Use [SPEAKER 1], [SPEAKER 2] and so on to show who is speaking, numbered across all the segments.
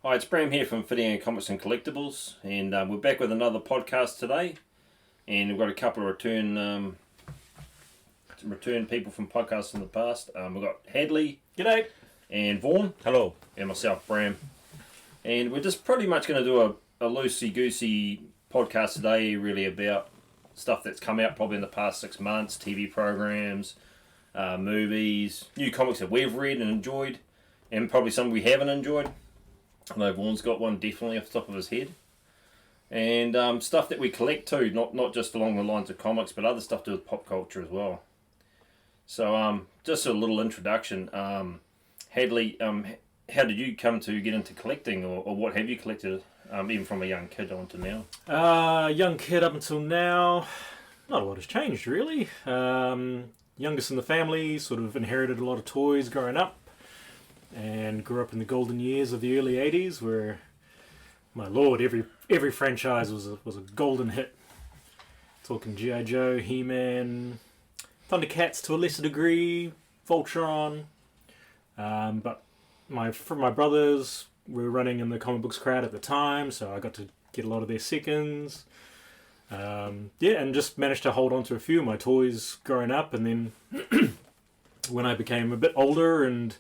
[SPEAKER 1] Hi, it's Bram here from Whitianga Comics and Collectibles, and we're back with another podcast today. And we've got a couple of return people from podcasts in the past. We've got Hadleigh,
[SPEAKER 2] G'day,
[SPEAKER 1] and Vaughan,
[SPEAKER 2] hello,
[SPEAKER 1] and myself, Bram. And we're just pretty much going to do a loosey-goosey podcast today, really about stuff that's come out probably in the past 6 months, TV programs, movies, new comics that we've read and enjoyed, and probably some we haven't enjoyed. I know Vaughan's got one definitely off the top of his head. And stuff that we collect too, not just along the lines of comics, but other stuff to do with pop culture as well. So just a little introduction. Hadleigh, how did you come to get into collecting, or what have you collected, even from a young kid on to now?
[SPEAKER 2] young kid up until now, not a lot has changed really. Youngest in the family, sort of inherited a lot of toys growing up. And grew up in the golden years of the early 80s where, my lord, every franchise was a golden hit. Talking G.I. Joe, He-Man, Thundercats to a lesser degree, Voltron. But my brothers were running in the comic books crowd at the time, so I got to get a lot of their seconds. And just managed to hold on to a few of my toys growing up, and then when I became a bit older and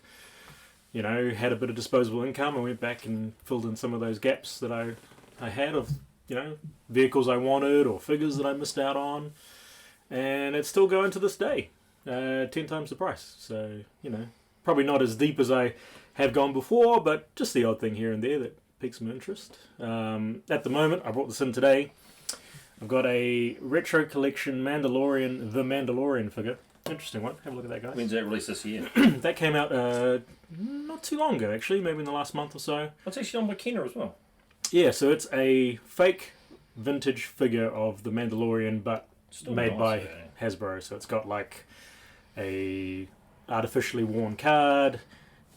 [SPEAKER 2] had a bit of disposable income, I went back and filled in some of those gaps that I had of, vehicles I wanted or figures that I missed out on. And it's still going to this day, 10 times the price. So, probably not as deep as I have gone before, but just the odd thing here and there that piques my interest. At the moment, I brought this in today. I've got a retro collection The Mandalorian figure. Interesting one. Have a look at that, guys.
[SPEAKER 1] When's that released this year?
[SPEAKER 2] That came out not too long ago, actually. Maybe in the last month or so.
[SPEAKER 1] It's actually on Whitianga as well.
[SPEAKER 2] Yeah, so it's a fake vintage figure of the Mandalorian, but still made by Hasbro. So it's got like a artificially worn card.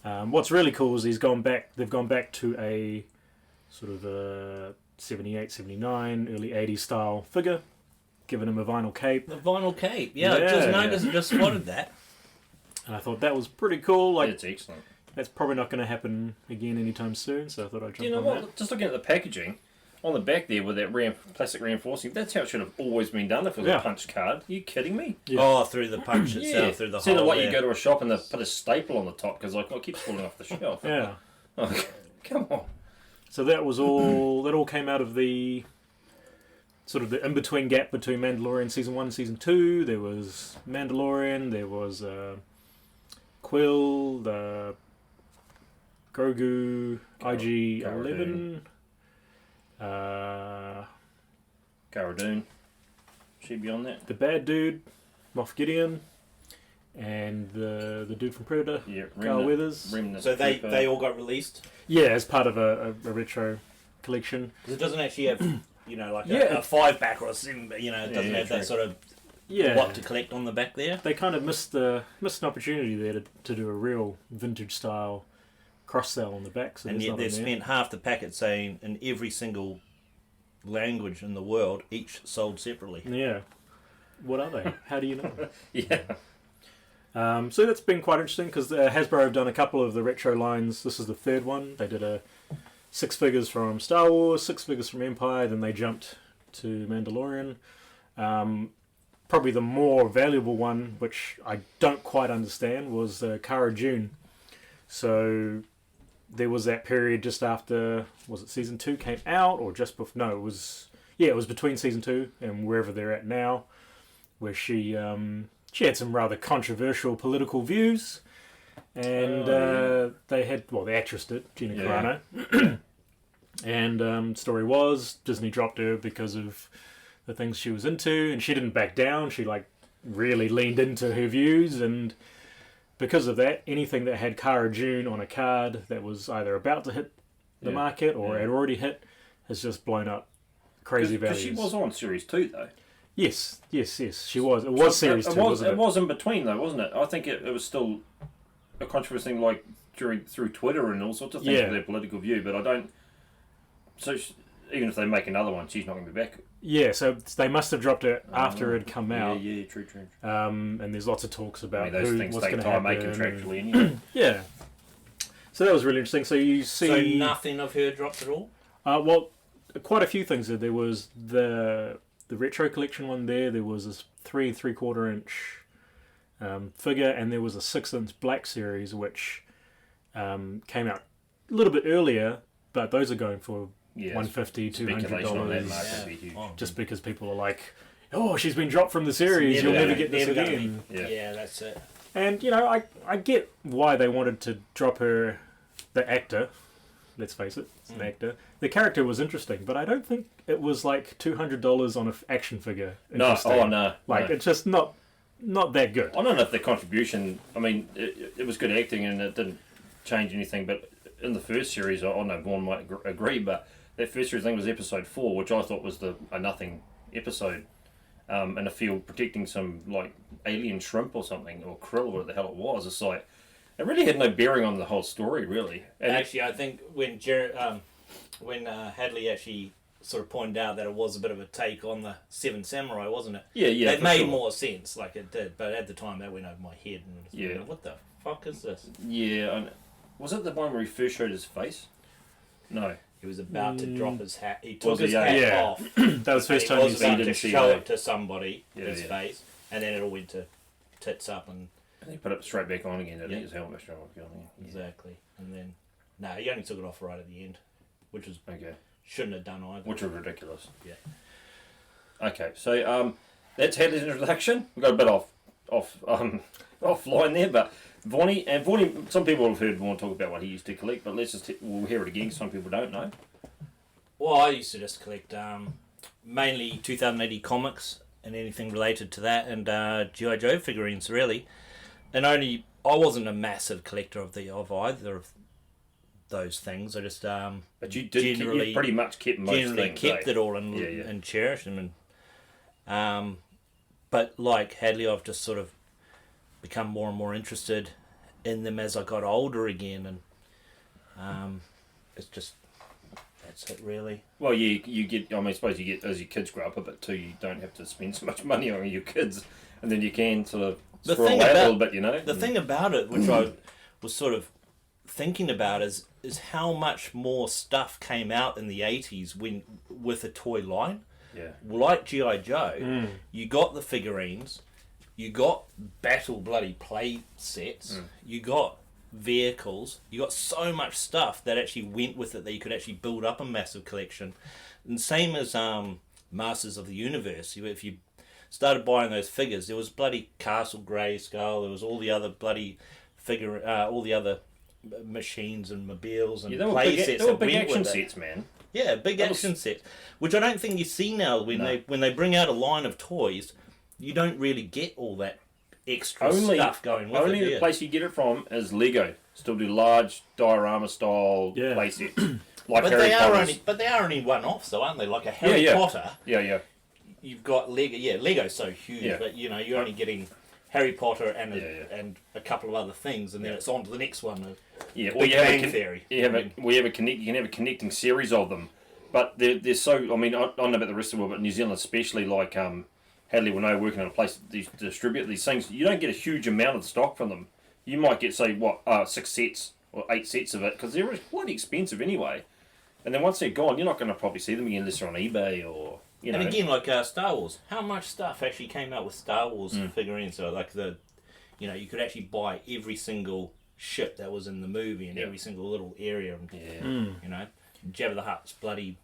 [SPEAKER 2] What's really cool is they've gone back to a sort of a 78, 79, early 80s style figure. Giving him a vinyl cape.
[SPEAKER 3] The vinyl cape, yeah. I just spotted that.
[SPEAKER 2] And I thought that was pretty cool.
[SPEAKER 1] It's excellent.
[SPEAKER 2] That's probably not going to happen again anytime soon, so I thought I'd jump on that.
[SPEAKER 1] Just looking at the packaging, on the back there with that plastic reinforcing, that's how it should have always been done if it was a punch card. Are you kidding me?
[SPEAKER 3] Yeah. Oh, through the punch itself, through the hole.
[SPEAKER 1] It's like you go to a shop and they put a staple on the top because it keeps falling off the shelf.
[SPEAKER 2] Yeah.
[SPEAKER 1] Oh, come on.
[SPEAKER 2] So that was all. That all came out of the sort of the in-between gap between Mandalorian Season 1 and Season 2. There was Mandalorian, there was Quill, the Grogu, IG-11,
[SPEAKER 1] Cara Dune. She'd be on that.
[SPEAKER 2] the bad dude, Moff Gideon, and the dude from Predator, Carl Weathers.
[SPEAKER 3] So they all got released?
[SPEAKER 2] Yeah, as part of a retro collection.
[SPEAKER 3] Because it doesn't actually have... a 5-pack or a 7, it doesn't have that sort of what to collect on the back there.
[SPEAKER 2] They kind of missed an opportunity there to do a real vintage style cross sell on the back. So
[SPEAKER 3] and yet they've spent half the packet saying in every single language in the world, each sold separately.
[SPEAKER 2] Yeah. What are they? How do you know?
[SPEAKER 1] Yeah.
[SPEAKER 2] So that's been quite interesting because Hasbro have done a couple of the retro lines. This is the third one. They did 6 figures from Star Wars, 6 figures from Empire, then they jumped to Mandalorian. Probably the more valuable one, which I don't quite understand, was Cara Dune. So there was that period just after, was it Season 2 came out, or just before? No, it was between Season 2 and wherever they're at now, where she had some rather controversial political views. And they had, the actress did, Gina Carano. And story was, Disney dropped her because of the things she was into, and she didn't back down. She really leaned into her views, and because of that, anything that had Cara Dune on a card that was either about to hit the market or had already hit has just blown up crazy values.
[SPEAKER 1] Because she was on Series 2 though.
[SPEAKER 2] Yes, she was. It was Series 2, wasn't it?
[SPEAKER 1] It was in between though, wasn't it? I think it was still a controversial thing through Twitter and all sorts of things with their political view, but I don't... So even if they make another one, she's not going to be back.
[SPEAKER 2] Yeah, so they must have dropped it after it had come out.
[SPEAKER 1] Yeah, true.
[SPEAKER 2] And there's lots of talks about
[SPEAKER 1] those things
[SPEAKER 2] what's
[SPEAKER 1] take
[SPEAKER 2] going to
[SPEAKER 1] time
[SPEAKER 2] happen.
[SPEAKER 1] contractually anyway.
[SPEAKER 2] Yeah. So that was really interesting. So you see...
[SPEAKER 3] So nothing of her dropped at all?
[SPEAKER 2] Well, quite a few things. There was the retro collection one there. There was this 3 3/4 inch figure, and there was a 6-inch Black Series, which came out a little bit earlier, but those are going for $150, $200, just because people are like, oh, she's been dropped from the series, you'll never get this again.
[SPEAKER 3] Yeah, that's it.
[SPEAKER 2] And, I get why they wanted to drop her, the actor, let's face it, it's an actor. The character was interesting, but I don't think it was like $200 on an action figure.
[SPEAKER 1] No,
[SPEAKER 2] It's just not that good.
[SPEAKER 1] I don't know if the contribution, I mean, it was good acting and it didn't change anything, but in the first series, I know Vaughan might agree, but that first series, I think, was episode 4, which I thought was a nothing episode, in a field protecting some, like, alien shrimp or something, or krill, or whatever the hell it was. It's like, it really had no bearing on the whole story, really. And
[SPEAKER 3] actually, I think when Hadleigh actually sort of pointed out that it was a bit of a take on the Seven Samurai, wasn't it?
[SPEAKER 1] Yeah.
[SPEAKER 3] It made more sense, like it did, but at the time that went over my head. And what the fuck is this?
[SPEAKER 1] Yeah, was it the one where he first showed his face? No.
[SPEAKER 3] He was about to drop his hat. He took his hat off.
[SPEAKER 2] That was the first time
[SPEAKER 3] he was about to show it to somebody, his face, and then it all went to tits up and
[SPEAKER 1] he put it straight back on again. His helmet straight back on again.
[SPEAKER 3] Exactly. And then, he only took it off right at the end, which was shouldn't have done either.
[SPEAKER 1] Which was ridiculous.
[SPEAKER 3] Yeah.
[SPEAKER 1] Okay, so that's Hadleigh's introduction. We got a bit offline there, but Vaughan, some people have heard Vaughan talk about what he used to collect, but we'll hear it again. Some people don't know.
[SPEAKER 3] Well, I used to just collect mainly 2080 comics and anything related to that, and G.I. Joe figurines, really. And I wasn't a massive collector of either of those things. I just
[SPEAKER 1] but you did. You pretty much kept most things.
[SPEAKER 3] Kept it all and cherished them. And but like Hadleigh, I've just sort of become more and more interested in them as I got older again, and it's just that's it really.
[SPEAKER 1] Well, you get. I mean, I suppose you get as your kids grow up a bit too. You don't have to spend so much money on your kids, and then you can sort of scroll out a little bit,
[SPEAKER 3] The thing about it, which I was sort of thinking about, is how much more stuff came out in the 80s with a toy line.
[SPEAKER 1] Yeah.
[SPEAKER 3] Like G.I. Joe, you got the figurines, you got battle bloody play sets, you got vehicles, you got so much stuff that actually went with it that you could actually build up a massive collection. And same as Masters of the Universe, if you started buying those figures, there was bloody Castle Grayskull, there was all the other bloody all the other machines and mobiles and play sets.
[SPEAKER 1] They were big action sets, man.
[SPEAKER 3] Yeah, big action sets, which I don't think you see now when they bring out a line of toys. You don't really get all that extra stuff going with it.
[SPEAKER 1] Only the place you get it from is Lego. Still do large diorama style play sets. Like
[SPEAKER 3] but they are only one-offs though, aren't they? Like a Harry Potter.
[SPEAKER 1] Yeah.
[SPEAKER 3] You've got Lego. Yeah, Lego's so huge, but you're only getting Harry Potter and a couple of other things, and then it's on to the next one.
[SPEAKER 1] Or you have Theory. You can have a connecting series of them, but they're so. I mean, I don't know about the rest of the world, but New Zealand especially, like Hadleigh, when they were working on a place to distribute these things, you don't get a huge amount of stock from them. You might get, say, 6 sets or 8 sets of it, because they're bloody expensive anyway. And then once they're gone, you're not going to probably see them again unless they're on eBay or. And
[SPEAKER 3] again, like Star Wars, how much stuff actually came out with Star Wars figurines? So like you could actually buy every single ship that was in the movie and every single little area. And, Jabba the Hutt's bloody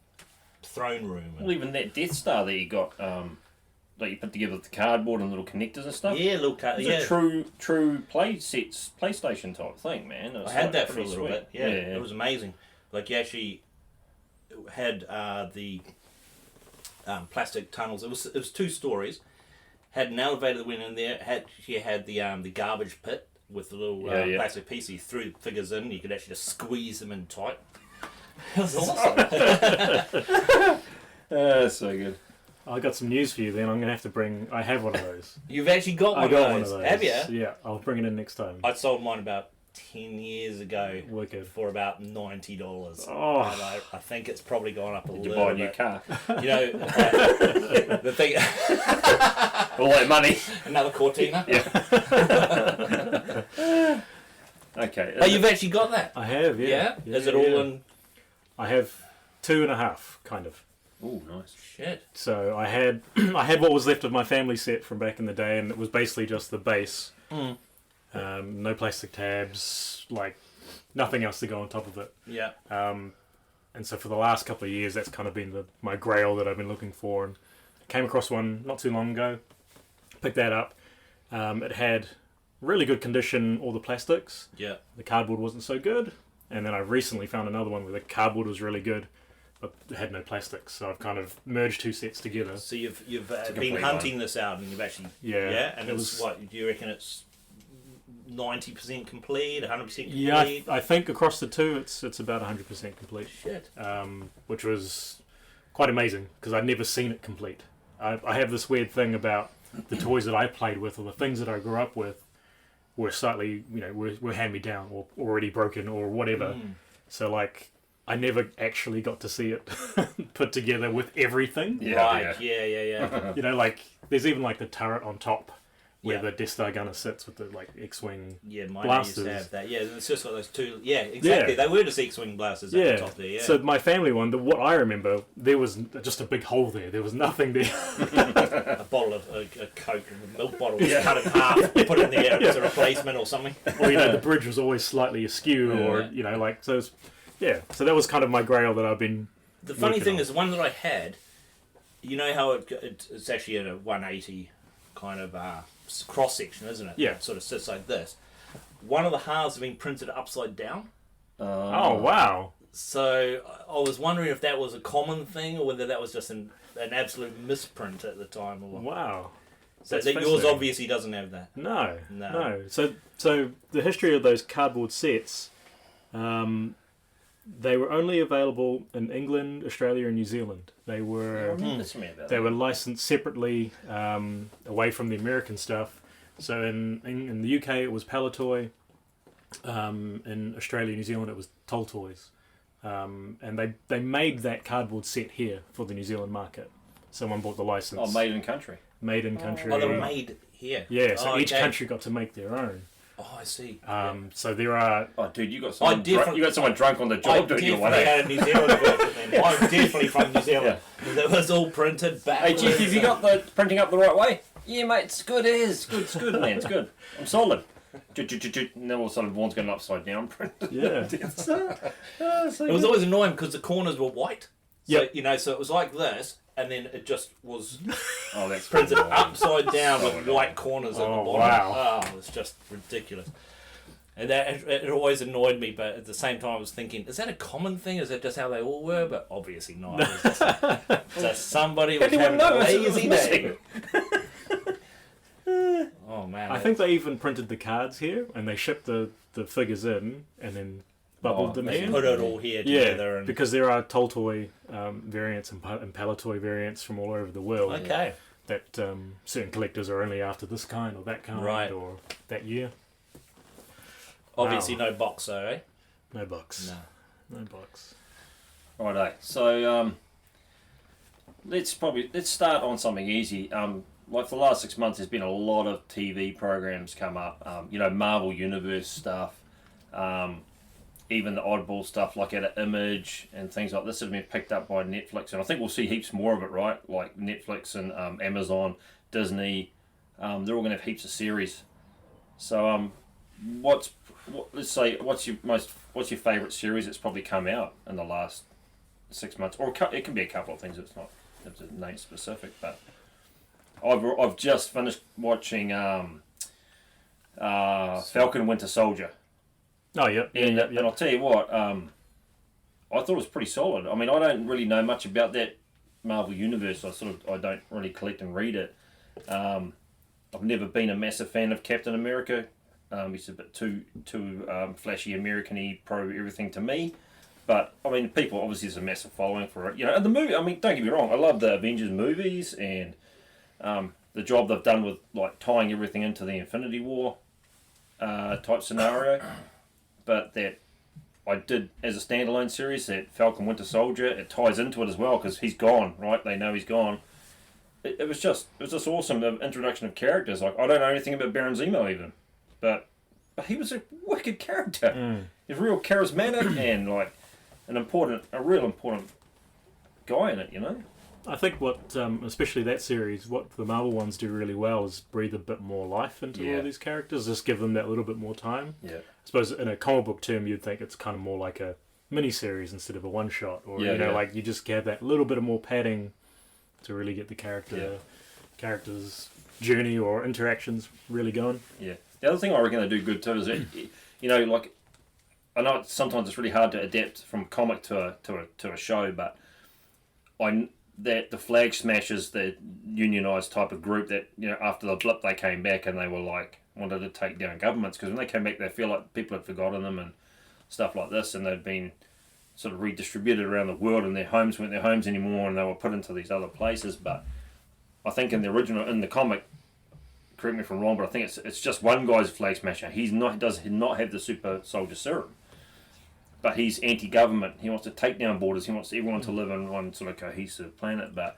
[SPEAKER 3] throne room.
[SPEAKER 1] Well, even that Death Star that you got, that you put together with the cardboard and little connectors and stuff.
[SPEAKER 3] Yeah, little card.
[SPEAKER 1] It's a true PlayStation type thing, man.
[SPEAKER 3] I had that for a little bit. Yeah, it was amazing. Like you actually had the plastic tunnels. It was 2 stories. Had an elevator that went in there. She had the garbage pit with the little plastic piece. You threw figures in. You could actually just squeeze them in tight. It was awesome.
[SPEAKER 1] So good.
[SPEAKER 2] I got some news for you then. I'm going to have to bring... I have one of those.
[SPEAKER 3] You've actually got one of those. Have you?
[SPEAKER 2] Yeah, I'll bring it in next time.
[SPEAKER 3] I sold mine about 10 years ago.
[SPEAKER 2] Wicked.
[SPEAKER 3] For about $90.
[SPEAKER 2] Oh.
[SPEAKER 3] And I think it's probably gone up a little bit.
[SPEAKER 1] Did you buy a new car?
[SPEAKER 3] The thing...
[SPEAKER 1] All that money.
[SPEAKER 3] Another Cortina.
[SPEAKER 1] Yeah. Okay.
[SPEAKER 3] Oh, you've actually got that?
[SPEAKER 2] I have, yeah.
[SPEAKER 3] Is it all in...
[SPEAKER 2] I have 2.5, kind of.
[SPEAKER 1] Oh, nice.
[SPEAKER 3] Shit.
[SPEAKER 2] So I had I had what was left of my family set from back in the day, and it was basically just the base. No plastic tabs, like nothing else to go on top of it.
[SPEAKER 3] Yeah.
[SPEAKER 2] And so for the last couple of years, that's kind of been my grail that I've been looking for. And came across one not too long ago. Picked that up. It had really good condition, all the plastics.
[SPEAKER 3] Yeah.
[SPEAKER 2] The cardboard wasn't so good. And then I recently found another one where the cardboard was really good, but it had no plastics. So I've kind of merged two sets together.
[SPEAKER 3] So you've been hunting this out, and you've actually...
[SPEAKER 2] Yeah.
[SPEAKER 3] And it's what, do you reckon it's 90% complete, 100% complete?
[SPEAKER 2] Yeah, I think across the two, it's about 100% complete.
[SPEAKER 3] Shit.
[SPEAKER 2] Which was quite amazing, because I'd never seen it complete. I have this weird thing about the toys that I played with, or the things that I grew up with, were slightly, were hand-me-down, or already broken, or whatever. So, like, I never actually got to see it put together with everything.
[SPEAKER 1] Yeah,
[SPEAKER 3] right, yeah.
[SPEAKER 2] Like, there's even, like, the turret on top, where
[SPEAKER 3] Yeah.
[SPEAKER 2] the Death Star gunner sits with the, like, X-Wing
[SPEAKER 3] Yeah, mine
[SPEAKER 2] blasters.
[SPEAKER 3] used to have that. Yeah, it's just got those two... Yeah, exactly. They were just X-Wing blasters at the top there, yeah.
[SPEAKER 2] So my family one, what I remember, there was just a big hole there. There was nothing there.
[SPEAKER 3] A bottle of a Coke, a milk bottle was cut in half, put in there as a replacement or something.
[SPEAKER 2] Or, the bridge was always slightly askew, or, so it's, So that was kind of my grail that I've been
[SPEAKER 3] The funny
[SPEAKER 2] working
[SPEAKER 3] thing
[SPEAKER 2] on.
[SPEAKER 3] is, the one that I had, you know how it's actually at a 180 kind of cross section, isn't it?
[SPEAKER 2] Yeah.
[SPEAKER 3] It sort of sits like this. One of the halves have been printed upside down.
[SPEAKER 2] Oh, wow.
[SPEAKER 3] So I was wondering if that was a common thing, or whether that was just an absolute misprint at the time. Or what.
[SPEAKER 2] Wow.
[SPEAKER 3] So
[SPEAKER 2] That's
[SPEAKER 3] that yours
[SPEAKER 2] fascinating.
[SPEAKER 3] obviously doesn't have that.
[SPEAKER 2] No. So the history of those cardboard sets, they were only available in England, Australia, and New Zealand. They were licensed separately away from the American stuff. So in the UK it was Palitoy. In Australia and New Zealand it was Toll Toys. And they made that cardboard set here for the New Zealand market. Someone bought the license.
[SPEAKER 1] Oh, made in country.
[SPEAKER 2] Made in country.
[SPEAKER 3] Oh, they were made here.
[SPEAKER 2] Yeah, so each
[SPEAKER 3] okay.
[SPEAKER 2] country got to make their own.
[SPEAKER 3] Oh, I see.
[SPEAKER 2] So there are...
[SPEAKER 1] Oh, dude, you got someone drunk on the
[SPEAKER 3] I
[SPEAKER 1] job, didn't you?
[SPEAKER 3] definitely had a New Zealand version then. I'm definitely from New Zealand. That was all printed back.
[SPEAKER 1] Hey, Chief, have you got the printing up the right way? Yeah, mate, it's good as. It's good, man, it's good. I'm solid. And then all of a sudden, Vaughan's got an upside down print.
[SPEAKER 2] Yeah.
[SPEAKER 3] It was always annoying because the corners were white. So,
[SPEAKER 2] Yep.
[SPEAKER 3] so it was like this, and then it just was
[SPEAKER 1] Oh, that's
[SPEAKER 3] printed
[SPEAKER 1] annoying.
[SPEAKER 3] upside down
[SPEAKER 1] So
[SPEAKER 3] with
[SPEAKER 1] annoying.
[SPEAKER 3] white corners at the
[SPEAKER 2] Oh,
[SPEAKER 3] bottom.
[SPEAKER 2] wow.
[SPEAKER 3] Oh, it's just ridiculous. And that it always annoyed me, but at the same time I was thinking, is that a common thing? Is that just how they all were? But obviously not. It was just somebody was having a lazy day. Oh man.
[SPEAKER 2] I think they even printed the cards here, and they shipped the figures in, and then bubbled them
[SPEAKER 3] they
[SPEAKER 2] in.
[SPEAKER 3] put it all here together.
[SPEAKER 2] Yeah,
[SPEAKER 3] And...
[SPEAKER 2] because there are Toll Toy variants and Palitoy variants from all over the world.
[SPEAKER 3] Okay.
[SPEAKER 2] That certain collectors are only after this kind or that kind,
[SPEAKER 3] Right.
[SPEAKER 2] or that year.
[SPEAKER 3] Obviously
[SPEAKER 2] Wow.
[SPEAKER 3] no box though, eh?
[SPEAKER 2] No box.
[SPEAKER 3] No.
[SPEAKER 2] No box.
[SPEAKER 1] Righto. So let's start on something easy. Like for the last 6 months, there's been a lot of TV programs come up. Marvel Universe stuff, even the oddball stuff like at Image and things like this have been picked up by Netflix, and I think we'll see heaps more of it. Right, like Netflix and Amazon, Disney, they're all going to have heaps of series. So what's your favourite series that's probably come out in the last 6 months, or it can be a couple of things. It's not name specific, but I've just finished watching Falcon Winter Soldier,
[SPEAKER 2] Oh, yeah.
[SPEAKER 1] and I'll tell you what, I thought it was pretty solid. I mean, I don't really know much about that Marvel universe. I don't really collect and read it. I've never been a massive fan of Captain America. He's a bit too flashy, American-y, pro everything to me. But I mean, people obviously there's a massive following for it. And the movie. I mean, don't get me wrong. I love the Avengers movies and the job they've done with like tying everything into the Infinity War type scenario. But that I did as a standalone series, that Falcon Winter Soldier, it ties into it as well because he's gone. Right? They know he's gone. It was just awesome. The introduction of characters. Like I don't know anything about Baron Zemo even. But but he was a wicked character. He's real charismatic and like a real important guy in it, you know.
[SPEAKER 2] I think what, especially that series, what the Marvel ones do really well is breathe a bit more life into all these characters, just give them that little bit more time.
[SPEAKER 1] Yeah.
[SPEAKER 2] I suppose in a comic book term, you'd think it's kind of more like a mini-series instead of a one-shot, or, like you just have that little bit of more padding to really get the character's journey or interactions really going.
[SPEAKER 1] Yeah. The other thing I reckon they do good too is that, you know, like, I know sometimes it's really hard to adapt from comic to a show, but that the Flag Smashers, the unionised type of group that, you know, after the blip they came back and they were like, wanted to take down governments, because when they came back they feel like people had forgotten them and stuff like this, and they'd been sort of redistributed around the world and their homes weren't their homes anymore and they were put into these other places. But I think in the comic, correct me if I'm wrong, but I think it's just one guy's Flag Smasher. He does not have the super soldier serum. But he's anti-government. He wants to take down borders. He wants everyone to live on one sort of cohesive planet. But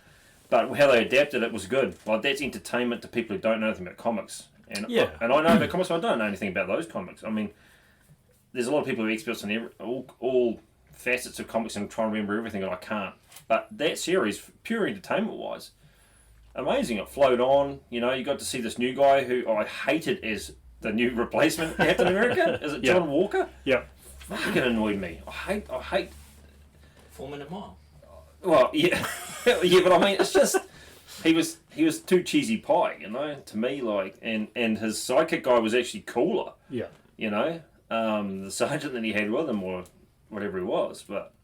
[SPEAKER 1] how they adapted it was good. Like, that's entertainment to people who don't know anything about comics. And I know about comics, but I don't know anything about those comics. I mean, there's a lot of people who are experts in all facets of comics and try and remember everything, and I can't. But that series, pure entertainment-wise, amazing. It flowed on. You know, you got to see this new guy who I hated as the new replacement Captain America. Is it John Walker?
[SPEAKER 2] Yeah.
[SPEAKER 1] Fucking annoyed me. I hate
[SPEAKER 3] 4 Minute Mile.
[SPEAKER 1] Well, yeah, yeah, but I mean, it's just he was too cheesy pie, you know, to me. Like, and his sidekick guy was actually cooler.
[SPEAKER 2] Yeah.
[SPEAKER 1] You know, the sergeant that he had with him, or whatever he was, but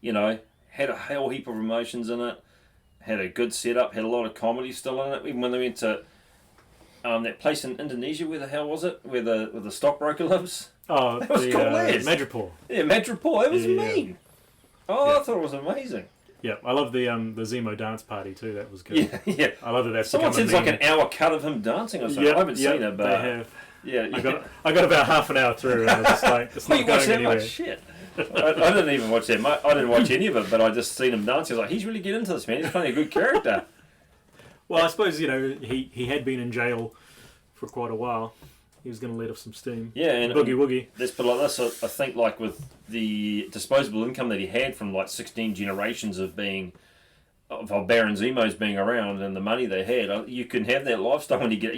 [SPEAKER 1] you know, had a whole heap of emotions in it. Had a good setup. Had a lot of comedy still in it. Even when they went to that place in Indonesia, where the hell was it? Where the stockbroker lives.
[SPEAKER 2] Oh,
[SPEAKER 1] that was cool as.
[SPEAKER 2] Madripoor.
[SPEAKER 1] Yeah, Madripoor. It was mean. Oh,
[SPEAKER 2] Yeah.
[SPEAKER 1] I thought it was amazing.
[SPEAKER 2] Yeah, I love the Zemo dance party too. That was good.
[SPEAKER 1] Yeah.
[SPEAKER 2] I love that. That's
[SPEAKER 1] Someone said it's like an hour cut of him dancing or something. I haven't seen it, but
[SPEAKER 2] they have.
[SPEAKER 1] Yeah,
[SPEAKER 2] I got about half an hour through, and I was just like, it's not
[SPEAKER 1] you
[SPEAKER 2] going
[SPEAKER 1] watched that
[SPEAKER 2] anywhere.
[SPEAKER 1] much shit. I didn't even watch that much. I didn't watch any of it, but I just seen him dancing. I was like, he's really getting into this, man. He's playing a good character.
[SPEAKER 2] Well, I suppose, you know, he had been in jail for quite a while. He was going to let off some steam.
[SPEAKER 1] Yeah, and
[SPEAKER 2] boogie woogie.
[SPEAKER 1] Let's put it like this. I think, like, with the disposable income that he had from like 16 generations of Baron Zemo's being around and the money they had, you can have that lifestyle when you get.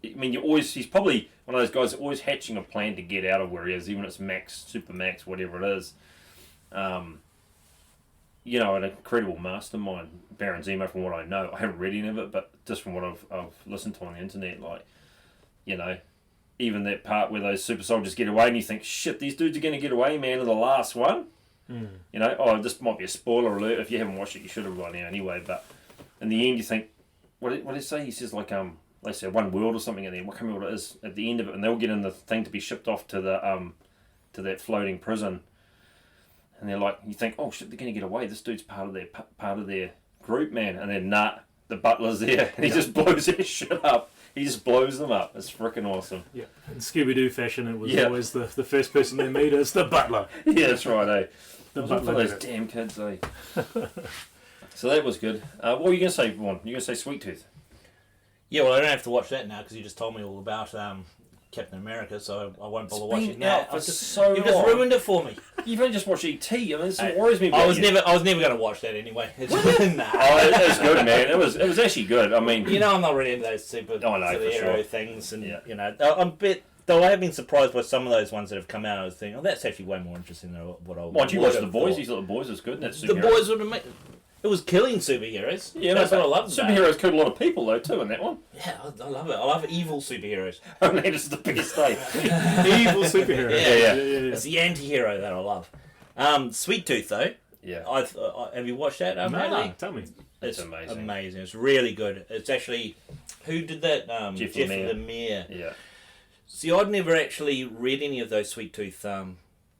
[SPEAKER 1] He's probably one of those guys that always hatching a plan to get out of where he is, even if it's max, super max, whatever it is. You know, an incredible mastermind, Baron Zemo, from what I know. I haven't read any of it, but just from what I've listened to on the internet, like, you know, even that part where those super soldiers get away and you think, shit, these dudes are going to get away, man, in the last one. You know, this might be a spoiler alert. If you haven't watched it, you should have by now anyway. But in the end, you think, what did he say? He says, like, they say one world or something, and then what it is at the end of it, and they'll get in the thing to be shipped off to the to that floating prison. And they're like, you think, oh shit, they're going to get away. This dude's part of their group, man. And then, the butler's there, and he just blows their shit up. He just blows them up. It's freaking awesome.
[SPEAKER 2] Yeah, in Scooby-Doo fashion, it was always the first person they meet is the butler.
[SPEAKER 1] Yeah, that's right, eh?
[SPEAKER 2] The
[SPEAKER 1] For
[SPEAKER 2] butler.
[SPEAKER 1] those damn kids, eh? So that was good. What were you going to say, Vaughn? You going to say Sweet Tooth?
[SPEAKER 3] Yeah, well, I don't have to watch that now because you just told me all about Captain America, so I won't bother watching it now.
[SPEAKER 1] For so
[SPEAKER 3] You've just
[SPEAKER 1] long.
[SPEAKER 3] ruined it for me.
[SPEAKER 1] You've only just watched E.T. I mean, this worries me.
[SPEAKER 3] I was never going to watch that anyway. Nah.
[SPEAKER 1] Oh, it was good, man. It was actually good. I mean,
[SPEAKER 3] You know, I'm not really into those superhero things, and you know, I'm a bit. Though I have been surprised by some of those ones that have come out. I was thinking, oh, that's actually way more interesting than what I.
[SPEAKER 1] Why'd you watch The Boys? You thought The Boys was good. That's
[SPEAKER 3] The Boys would have made. It was killing superheroes.
[SPEAKER 1] Yeah,
[SPEAKER 3] that's what I love.
[SPEAKER 1] Superheroes killed a lot of people though too in that one.
[SPEAKER 3] Yeah, I love it. I love evil superheroes.
[SPEAKER 1] I mean, it's the biggest thing.
[SPEAKER 2] Evil superhero.
[SPEAKER 1] Yeah.
[SPEAKER 3] It's the anti-hero that I love. Sweet Tooth though.
[SPEAKER 1] Yeah.
[SPEAKER 3] Have you watched that?
[SPEAKER 2] No,
[SPEAKER 3] Hadleigh?
[SPEAKER 2] tell me.
[SPEAKER 1] It's amazing.
[SPEAKER 3] Amazing. It's really good. It's actually who did that?
[SPEAKER 1] Jeff
[SPEAKER 3] Jeff
[SPEAKER 1] Lemire.
[SPEAKER 3] Lemire.
[SPEAKER 1] Yeah.
[SPEAKER 3] See, I'd never actually read any of those Sweet Tooth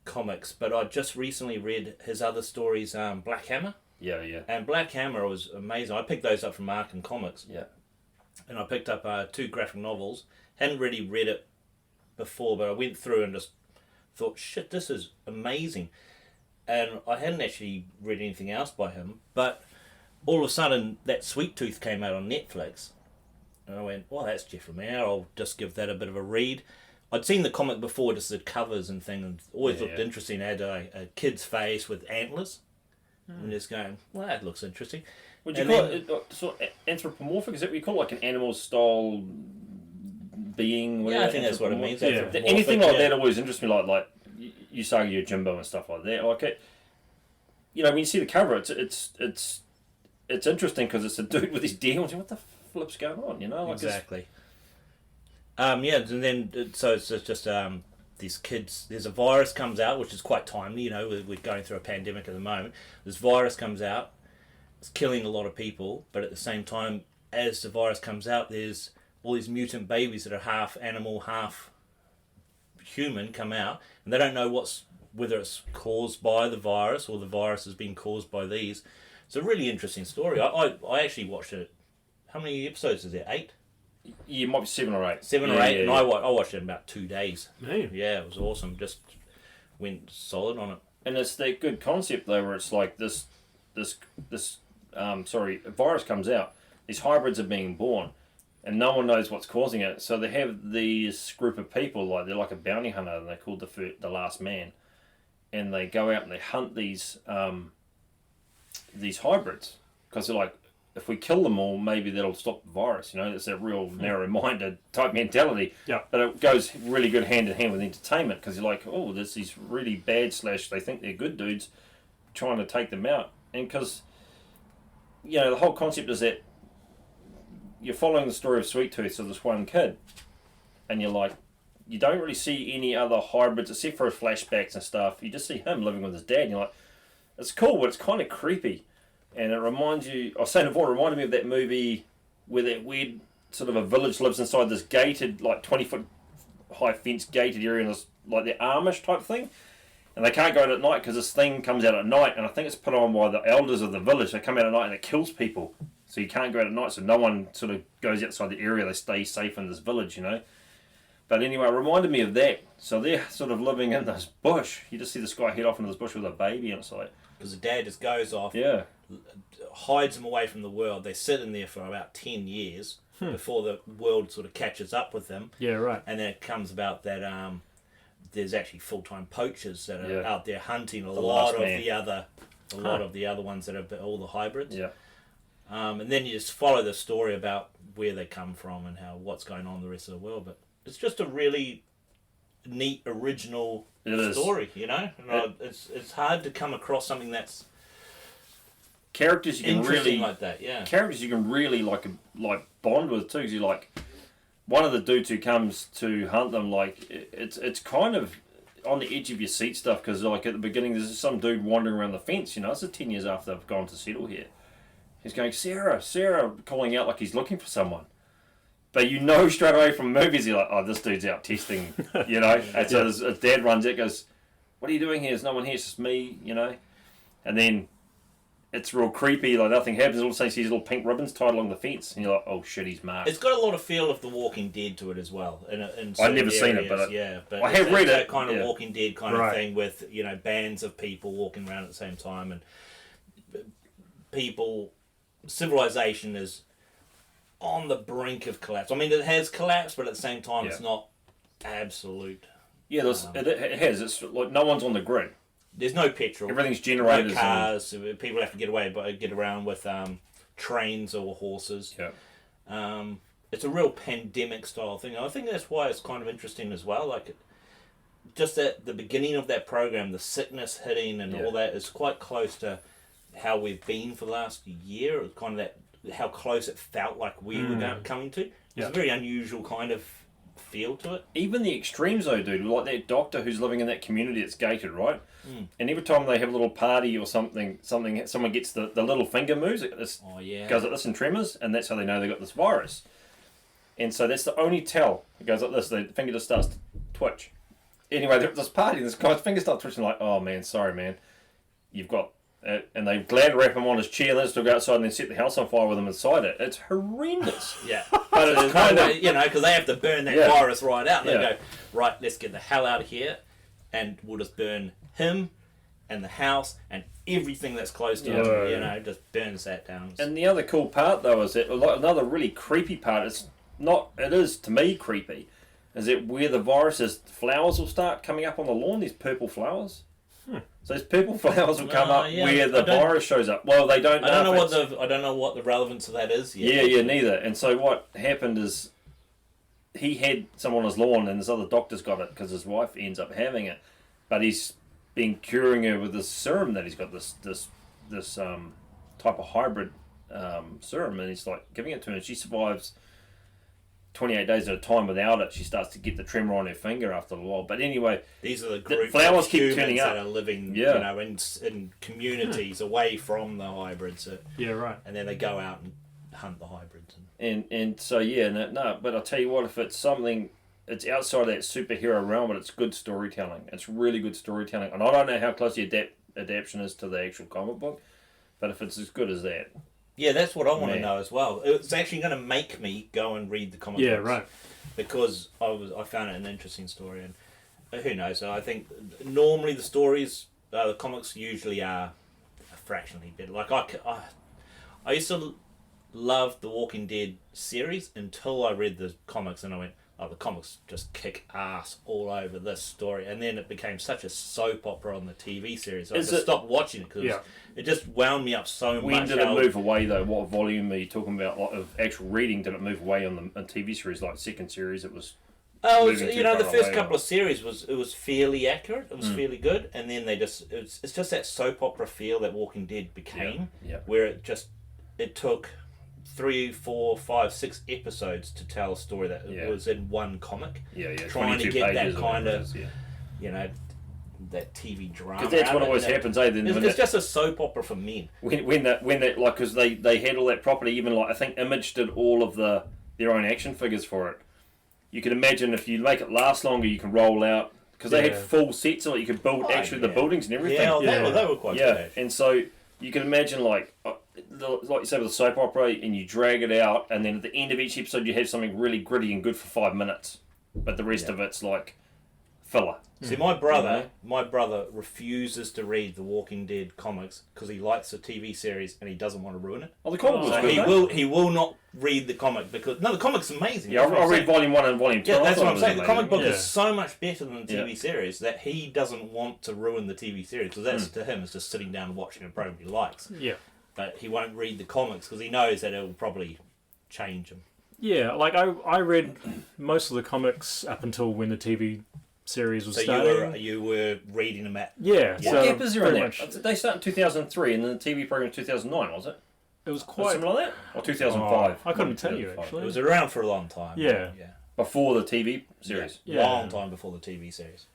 [SPEAKER 3] comics, but I just recently read his other stories, Black Hammer.
[SPEAKER 1] Yeah.
[SPEAKER 3] And Black Hammer was amazing. I picked those up from Arkham Comics.
[SPEAKER 1] Yeah.
[SPEAKER 3] And I picked up 2 graphic novels. Hadn't really read it before, but I went through and just thought, shit, this is amazing. And I hadn't actually read anything else by him, but all of a sudden that Sweet Tooth came out on Netflix. And I went, well, that's Jeff Lemire. I'll just give that a bit of a read. I'd seen the comic before, just the covers and things, and always looked
[SPEAKER 1] Yeah.
[SPEAKER 3] interesting. It had a kid's face with antlers, and just going, well, that looks interesting.
[SPEAKER 1] Would you
[SPEAKER 3] And
[SPEAKER 1] call
[SPEAKER 3] then-
[SPEAKER 1] it sort of anthropomorphic? Is that what you call it, like an animal style being?
[SPEAKER 3] Yeah,
[SPEAKER 1] whatever,
[SPEAKER 3] I think that's what it means.
[SPEAKER 2] Yeah.
[SPEAKER 3] anthropomorphic,
[SPEAKER 1] Anything like
[SPEAKER 3] yeah.
[SPEAKER 1] that always interests me. Like you say you're Jimbo and stuff like that. Like it, you know, when you see the cover, it's interesting because it's a dude with his deer. And what the flip's going on? You know, like
[SPEAKER 3] Exactly. Yeah, and then so it's just these kids. There's a virus comes out, which is quite timely. You know, we're going through a pandemic at the moment. This virus comes out, it's killing a lot of people. But at the same time, as the virus comes out, there's all these mutant babies that are half animal, half human come out, and they don't know whether it's caused by the virus or the virus has been caused by these. It's a really interesting story. I actually watched it. How many episodes is there? 8?
[SPEAKER 1] you might be 7 or 8.
[SPEAKER 3] 7 or 8, and I watched it in about 2 days.
[SPEAKER 2] Yeah.
[SPEAKER 3] Yeah, it was awesome. Just went solid on it.
[SPEAKER 1] And it's that good concept though, where it's like this virus comes out. These hybrids are being born, and no one knows what's causing it. So they have these group of people, like they're like a bounty hunter, and they're called the last man, and they go out and they hunt these hybrids because they're like, if we kill them all, maybe that'll stop the virus. You know, it's that real narrow-minded type mentality.
[SPEAKER 2] Yeah.
[SPEAKER 1] But it goes really good hand in hand with entertainment because you're like, oh, there's these really bad / they think they're good dudes trying to take them out. And because, you know, the whole concept is that you're following the story of Sweet Tooth, so this one kid, and you're like, you don't really see any other hybrids except for his flashbacks and stuff. You just see him living with his dad, and you're like, it's cool, but it's kind of creepy. And it reminds you, I was saying before, it reminded me of that movie where that weird sort of a village lives inside this gated, like 20-foot high fence gated area, and this, like the Amish type thing. And they can't go out at night because this thing comes out at night, and I think it's put on by the elders of the village. They come out at night and it kills people. So you can't go out at night, so no one sort of goes outside the area. They stay safe in this village, you know. But anyway, it reminded me of that. So they're sort of living in this bush. You just see this guy head off into this bush with a baby, and it's like,
[SPEAKER 3] Because the dad just goes off,
[SPEAKER 1] yeah.
[SPEAKER 3] hides them away from the world. They sit in there for about 10 years before the world sort of catches up with them.
[SPEAKER 2] Yeah, right.
[SPEAKER 3] And then it comes about that there's actually full-time poachers that are
[SPEAKER 1] Yeah.
[SPEAKER 3] out there hunting a
[SPEAKER 1] The
[SPEAKER 3] lot
[SPEAKER 1] last
[SPEAKER 3] of
[SPEAKER 1] man.
[SPEAKER 3] the other, a lot of the other ones that are all the hybrids.
[SPEAKER 1] Yeah.
[SPEAKER 3] And then you just follow the story about where they come from and what's going on in the rest of the world. But it's just a really neat, original
[SPEAKER 1] It is.
[SPEAKER 3] story, you know. And it's hard to come across something that's
[SPEAKER 1] Characters you can
[SPEAKER 3] interesting
[SPEAKER 1] really
[SPEAKER 3] like that. Yeah.
[SPEAKER 1] characters you can really like bond with too, because you like one of the dudes who comes to hunt them. Like it's kind of on the edge of your seat stuff, because like at the beginning there's some dude wandering around the fence. You know, it's 10 years after they've gone to settle here. He's going, Sarah, calling out like he's looking for someone. But you know straight away from movies, you're like, oh, this dude's out testing, you know. And so his dad runs out, goes, what are you doing here? There's no one here, it's just me, you know. And then it's real creepy, like nothing happens. All of a sudden you see these little pink ribbons tied along the fence, and you're like, oh shit, he's marked.
[SPEAKER 3] It's got a lot of feel of The Walking Dead to it as well. In
[SPEAKER 1] I've never
[SPEAKER 3] certain
[SPEAKER 1] seen it,
[SPEAKER 3] areas,
[SPEAKER 1] but
[SPEAKER 3] but
[SPEAKER 1] I have read
[SPEAKER 3] it's
[SPEAKER 1] it,
[SPEAKER 3] that kind of
[SPEAKER 1] yeah.
[SPEAKER 3] Walking Dead kind of
[SPEAKER 2] Right.
[SPEAKER 3] thing with bands of people walking around at the same time, and civilization is on the brink of collapse. I mean, it has collapsed, but at the same time, it's
[SPEAKER 1] Yeah.
[SPEAKER 3] not absolute.
[SPEAKER 1] Yeah, it has. It's like no one's on the grid.
[SPEAKER 3] There's no petrol.
[SPEAKER 1] Everything's
[SPEAKER 3] No
[SPEAKER 1] generated.
[SPEAKER 3] cars. People have to get around with trains or horses.
[SPEAKER 1] Yeah.
[SPEAKER 3] It's a real pandemic style thing. I think that's why it's kind of interesting as well. Like, just at the beginning of that program, the sickness hitting and all that is quite close to how we've been for the last year. It was kind of that how close it felt like we were coming to. It's a very unusual kind of feel to it.
[SPEAKER 1] Even the extremes though, dude, like that doctor who's living in that community that's gated, right? And every time they have a little party or something, someone gets the little finger moves, it goes like this in tremors, and that's how they know they got this virus. And so that's the only tell. It goes like this, the finger just starts to twitch. Anyway, they're at this party, and this guy's finger starts twitching, like, oh man, sorry man, you've got... and they glad wrap him on his chair, and then still go outside and then set the house on fire with him inside it. It's horrendous.
[SPEAKER 3] Yeah.
[SPEAKER 1] But it's kind of...
[SPEAKER 3] because they have to burn that
[SPEAKER 1] Yeah.
[SPEAKER 3] virus right out. And
[SPEAKER 1] Yeah.
[SPEAKER 3] they go, right, let's get the hell out of here, and we'll just burn him and the house and everything that's close to him. Just burns that down.
[SPEAKER 1] And the other cool part though is that another really creepy part, it is to me creepy, is that where the virus is, flowers will start coming up on the lawn. These purple flowers. So these purple flowers will come up where the virus shows up. Well, they don't.
[SPEAKER 3] I don't know what the relevance of that is.
[SPEAKER 1] Yeah, neither. And so what happened is, he had some on his lawn, and this other doctor's got it because his wife ends up having it, but he's been curing her with this serum that he's got, this type of hybrid serum, and he's like giving it to her, and she survives 28 days at a time without it. She starts to get the tremor on her finger after a while. But anyway,
[SPEAKER 3] these are the group
[SPEAKER 1] flowers
[SPEAKER 3] of
[SPEAKER 1] keep
[SPEAKER 3] humans
[SPEAKER 1] turning up
[SPEAKER 3] that are living, in communities away from the hybrids.
[SPEAKER 2] Right.
[SPEAKER 3] And then they go out and hunt the hybrids.
[SPEAKER 1] And so no. But I'll tell you what, if it's something, it's outside of that superhero realm, but it's good storytelling. It's really good storytelling, and I don't know how close the adaptation is to the actual comic book, but if it's as good as that.
[SPEAKER 3] Yeah, that's what I want to know as well. It's actually going to make me go and read the comic books.
[SPEAKER 2] Yeah, right.
[SPEAKER 3] Because I found it an interesting story, and who knows? I think normally the stories, the comics usually are fractionally better. Like I used to love the Walking Dead series until I read the comics, and I went, oh, the comics just kick ass all over this story. And then it became such a soap opera on the TV series. I just stopped watching it because it just wound me up so much.
[SPEAKER 1] When did it move away, though? What volume are you talking about? Like, of actual reading, did it move away on the TV series? Like, second series, it was...
[SPEAKER 3] Oh, the first couple of series was fairly accurate. It was fairly good. And then it's just that soap opera feel that Walking Dead became, where it took 3, 4, 5, 6 episodes to tell a story that was in one comic. Trying to get that kind of, that TV drama.
[SPEAKER 1] Because that's what always happens, eh? Then
[SPEAKER 3] it's just a soap opera for men.
[SPEAKER 1] When that like, because they had all that property. Even like I think Image did all of their own action figures for it. You can imagine if you make it last longer, you can roll out, because they had full sets of it. You could build the buildings and everything.
[SPEAKER 3] They were quite good.
[SPEAKER 1] And so you can imagine like you say with a soap opera, and you drag it out, and then at the end of each episode you have something really gritty and good for 5 minutes, but the rest of it's like filler.
[SPEAKER 3] See, my brother refuses to read the Walking Dead comics because he likes the TV series and he doesn't want to ruin it.
[SPEAKER 1] Oh, the comic was
[SPEAKER 3] good. He will not read the comic because the comic's amazing.
[SPEAKER 1] Yeah, I'll read volume 1 and volume 2.
[SPEAKER 3] Yeah, that's what I'm saying. The comic book is so much better than the TV series that he doesn't want to ruin the TV series, because that's to him, it's just sitting down and watching a program he likes.
[SPEAKER 2] Yeah.
[SPEAKER 3] But he won't read the comics because he knows that it will probably change him.
[SPEAKER 2] Yeah, like I read most of the comics up until when the TV series was starting.
[SPEAKER 3] So you were reading them at...
[SPEAKER 2] Yeah.
[SPEAKER 1] What
[SPEAKER 2] so
[SPEAKER 1] gap is there in
[SPEAKER 2] pretty
[SPEAKER 1] that?
[SPEAKER 2] much.
[SPEAKER 1] They started in 2003 and then the TV program in 2009, was it?
[SPEAKER 2] It was quite...
[SPEAKER 1] Something like that? Or 2005?
[SPEAKER 2] I couldn't tell you,
[SPEAKER 3] It
[SPEAKER 2] actually.
[SPEAKER 3] was around for a long time.
[SPEAKER 2] Yeah.
[SPEAKER 1] Before the TV series?
[SPEAKER 2] Yeah.
[SPEAKER 3] Long time before the TV series.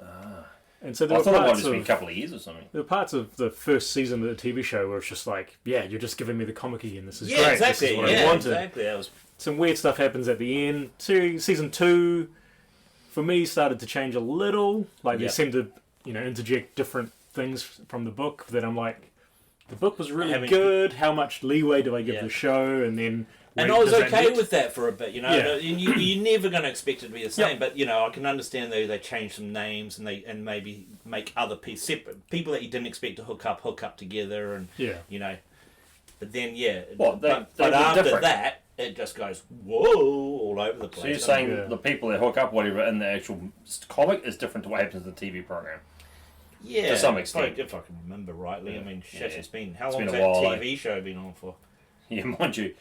[SPEAKER 2] And so
[SPEAKER 1] I thought it might just be a couple of years or something.
[SPEAKER 2] There were parts of the first season of the TV show where it's just like, yeah, you're just giving me the comic again. This is great.
[SPEAKER 3] Exactly.
[SPEAKER 2] This is what I wanted.
[SPEAKER 3] Exactly. That was...
[SPEAKER 2] Some weird stuff happens at the end. Season 2, for me, started to change a little. Like, they seemed to, interject different things from the book that I'm like, the book was really good. How much leeway do I give the show? And then...
[SPEAKER 3] And I was okay with that for a bit, You're never going to expect it to be the same, but I can understand they change some names and maybe make other separate people that you didn't expect to hook up together, and But then but after that, it just goes whoa all over the place.
[SPEAKER 1] So you're saying the people that hook up whatever in the actual comic is different to what happens in the TV program?
[SPEAKER 3] Yeah,
[SPEAKER 1] to some extent.
[SPEAKER 3] If I can remember rightly. I mean, shit, it's been how
[SPEAKER 1] It's
[SPEAKER 3] long
[SPEAKER 1] been
[SPEAKER 3] has
[SPEAKER 1] a
[SPEAKER 3] that
[SPEAKER 1] while,
[SPEAKER 3] TV show been on for?
[SPEAKER 1] Yeah, mind you.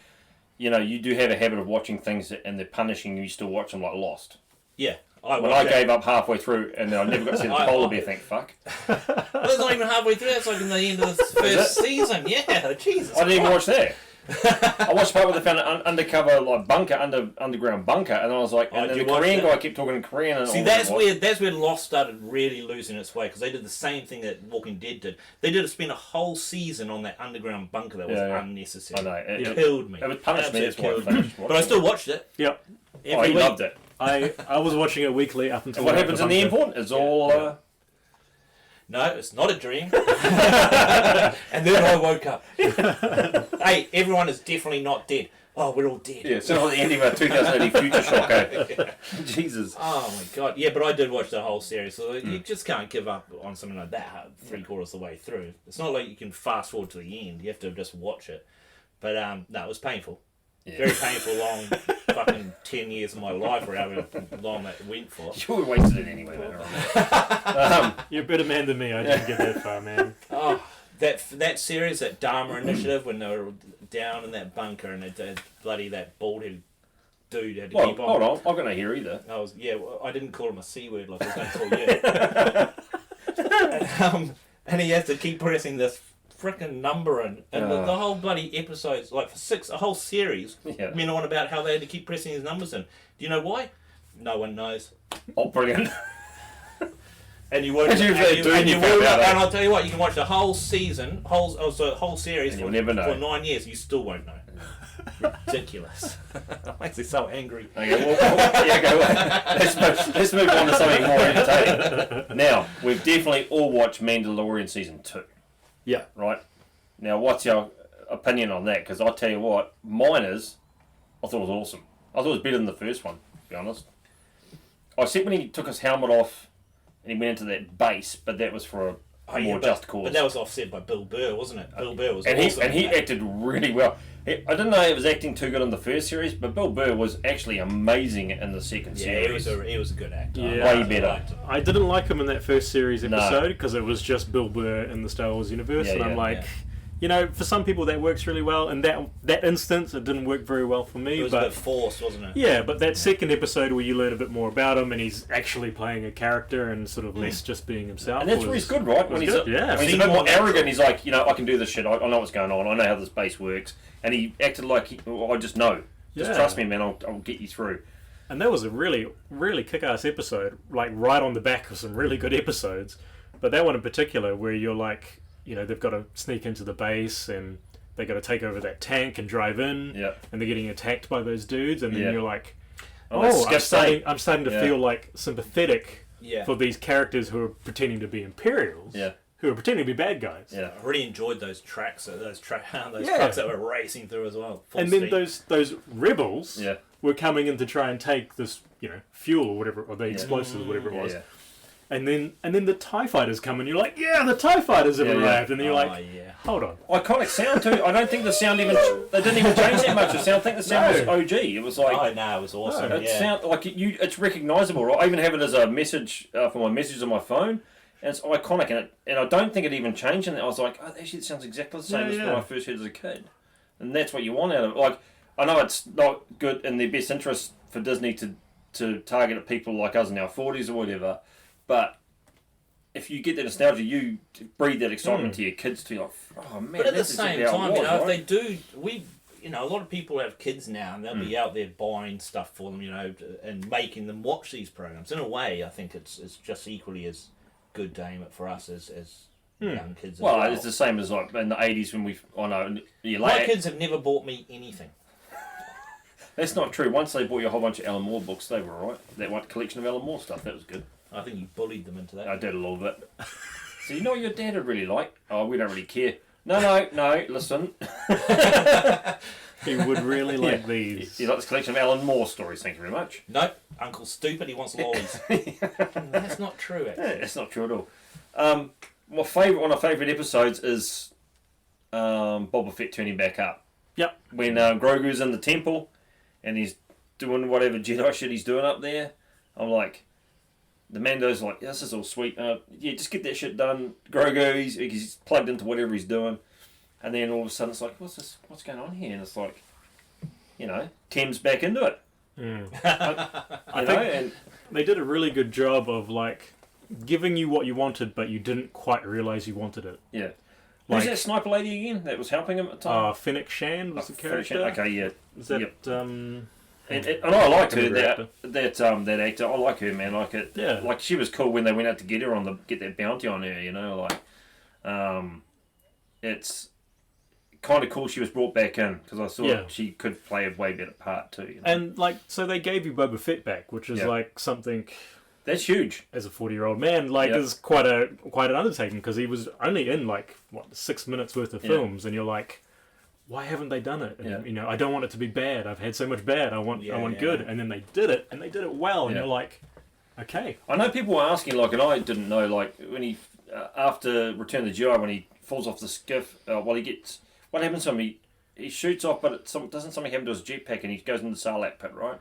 [SPEAKER 1] You do have a habit of watching things and they're punishing you. You still watch them, like Lost.
[SPEAKER 3] Yeah.
[SPEAKER 1] I gave up halfway through and I never got to see the polar bear thing. Fuck.
[SPEAKER 3] Well, that's not even halfway through. That's like in the end of the first season. Yeah, Jesus.
[SPEAKER 1] I didn't even watch that. I watched the part where they found an undercover bunker, underground bunker, and I was like, and then the Korean guy kept talking in Korean. And
[SPEAKER 3] see, that's where Lost started really losing its way, because they did the same thing that Walking Dead did. They did spend a whole season on that underground bunker that was unnecessary.
[SPEAKER 1] I know.
[SPEAKER 3] It killed me.
[SPEAKER 1] It was punishment. That's why I finished watching.
[SPEAKER 3] But I still watched it.
[SPEAKER 2] Yep.
[SPEAKER 1] Oh, he loved it.
[SPEAKER 2] I was watching it weekly up until...
[SPEAKER 1] What happens in the end? It's all...
[SPEAKER 3] No, it's not a dream. And then I woke up. Hey, everyone is definitely not dead. Oh, we're all dead.
[SPEAKER 1] Yeah, so at the end of our 2080 Future Shock, eh? Jesus.
[SPEAKER 3] Oh my god. Yeah, but I did watch the whole series, so you just can't give up on something like that 3/4 of the way through. It's not like you can fast forward to the end. You have to just watch it. But no, it was painful. Yeah. Very painful, long. fucking 10 years of my life, or however long that went for.
[SPEAKER 1] You wasted it anyway, man.
[SPEAKER 2] You're a better man than me. I didn't get that far, man.
[SPEAKER 3] Oh, that series, that Dharma Initiative, when they were down in that bunker and that bald-headed dude had to
[SPEAKER 1] Well,
[SPEAKER 3] keep on.
[SPEAKER 1] hold on, I've got no hair either.
[SPEAKER 3] I didn't call him a C word like I was going to call you. And he has to keep pressing this frickin' number in, and the whole bloody episodes, like a whole series, went on about how they had to keep pressing his numbers in. Do you know why? No one knows.
[SPEAKER 1] Oh, brilliant.
[SPEAKER 3] And you won't. And I'll tell you what, you can watch the whole season, whole series
[SPEAKER 1] for
[SPEAKER 3] 9 years. You still won't know. Ridiculous. That makes me so angry.
[SPEAKER 1] Okay, let's move on to something more entertaining. Now, we've definitely all watched Mandalorian season 2.
[SPEAKER 2] Yeah.
[SPEAKER 1] Right. Now, what's your opinion on that? Because I'll tell you what, mine is, I thought it was awesome. I thought it was better than the first one, to be honest. I said when he took his helmet off and he went into that base, but that was for a more just cause.
[SPEAKER 3] But that was offset by Bill Burr, wasn't it? Bill Burr was
[SPEAKER 1] awesome. And he acted really well. I didn't know he was acting too good in the first series, but Bill Burr was actually amazing in the second series.
[SPEAKER 3] He was a good actor.
[SPEAKER 2] Yeah,
[SPEAKER 1] way better.
[SPEAKER 2] I didn't like him in that first series episode because it was just Bill Burr in the Star Wars universe, and I'm like, you know, for some people that works really well. In that instance, it didn't work very well for me.
[SPEAKER 3] It was a bit forced, wasn't it?
[SPEAKER 2] Yeah, but that second episode where you learn a bit more about him and he's actually playing a character and sort of less just being himself.
[SPEAKER 1] And that's where he's good, right? When he's a bit more arrogant, he's like, you know, I can do this shit. I know what's going on. I know how this base works. And he acted like, I just know. Just trust me, man. I'll get you through.
[SPEAKER 2] And that was a really, really kick-ass episode, like right on the back of some really good episodes. But that one in particular, where you're like, you know, they've got to sneak into the base and they got to take over that tank and drive in, and they're getting attacked by those dudes, and then you're like, I'm starting to feel like sympathetic for these characters who are pretending to be Imperials, who are pretending to be bad guys.
[SPEAKER 3] Yeah, I really enjoyed those tracks, those trucks that were racing through as well.
[SPEAKER 2] And then those rebels were coming in to try and take this, you know, fuel or whatever, or the explosives or whatever it was. Yeah. And then the TIE fighters come and you're like, the TIE fighters have arrived. And then you're like, hold on.
[SPEAKER 1] Iconic sound too. I don't think the sound even, they didn't even change that much. The sound, I think the sound was OG. It was like,
[SPEAKER 3] it was awesome.
[SPEAKER 1] It sound like it's recognisable, right? I even have it as a message for my messages on my phone. And it's iconic, and I don't think it even changed. And I was like, actually, it sounds exactly the same as when I first heard it as a kid. And that's what you want out of it. Like, I know it's not good in their best interest for Disney to target at people like us in our 40s or whatever, but if you get that nostalgia, you breathe that excitement to your kids too. Like, oh man!
[SPEAKER 3] But at the same time, you know,
[SPEAKER 1] right?
[SPEAKER 3] if they do, a lot of people have kids now, and they'll be out there buying stuff for them, you know, and making them watch these programs. In a way, I think it's just equally as good to aim it for us as young kids.
[SPEAKER 1] Well, it's the same as like in the 80s when
[SPEAKER 3] my kids have never bought me anything.
[SPEAKER 1] That's not true. Once they bought you a whole bunch of Alan Moore books, they were alright. That one collection of Alan Moore stuff, that was good.
[SPEAKER 3] I think you bullied them into that.
[SPEAKER 1] I did a little bit. So you know what your dad would really like? Oh, we don't really care. No, listen.
[SPEAKER 2] He would really like these.
[SPEAKER 1] He likes a collection of Alan Moore stories, thank you very much.
[SPEAKER 3] No, Uncle's stupid, he wants lollies. That's not true, actually.
[SPEAKER 1] Yeah, that's not true at all. One of my favourite episodes is Boba Fett turning back up.
[SPEAKER 2] Yep.
[SPEAKER 1] When Grogu's in the temple and he's doing whatever Jedi shit he's doing up there, I'm like, the Mando's like, this is all sweet. Just get that shit done. Grogu, he's plugged into whatever he's doing. And then all of a sudden it's like, what's this? What's going on here? And it's like, you know, Tim's back into it.
[SPEAKER 2] I think they did a really good job of like giving you what you wanted, but you didn't quite realise you wanted it.
[SPEAKER 1] Yeah. Who's that sniper lady again that was helping him at the time?
[SPEAKER 2] Fennec Shand was the character.
[SPEAKER 1] Okay, yeah.
[SPEAKER 2] Is that...
[SPEAKER 1] And I liked her, that actor. I like her, man. Like it.
[SPEAKER 2] Yeah.
[SPEAKER 1] Like she was cool when they went out to get her get that bounty on her. You know, like, it's kind of cool she was brought back in because I thought she could play a way better part too. You know?
[SPEAKER 2] And like, so they gave you Boba Fett back, which is like something.
[SPEAKER 1] That's huge.
[SPEAKER 2] As a 40-year-old man, like, is quite an undertaking because he was only in like 6 minutes worth of films, and you're like, why haven't they done it? And, you know, I don't want it to be bad. I've had so much bad. I want good. And then they did it, and they did it well. And you're like, okay.
[SPEAKER 1] I know people were asking, like, and I didn't know, like, when he after Return of the Jedi, when he falls off the skiff, what happens to him? he shoots off, but doesn't something happen to his jetpack and he goes into the Sarlacc pit, right?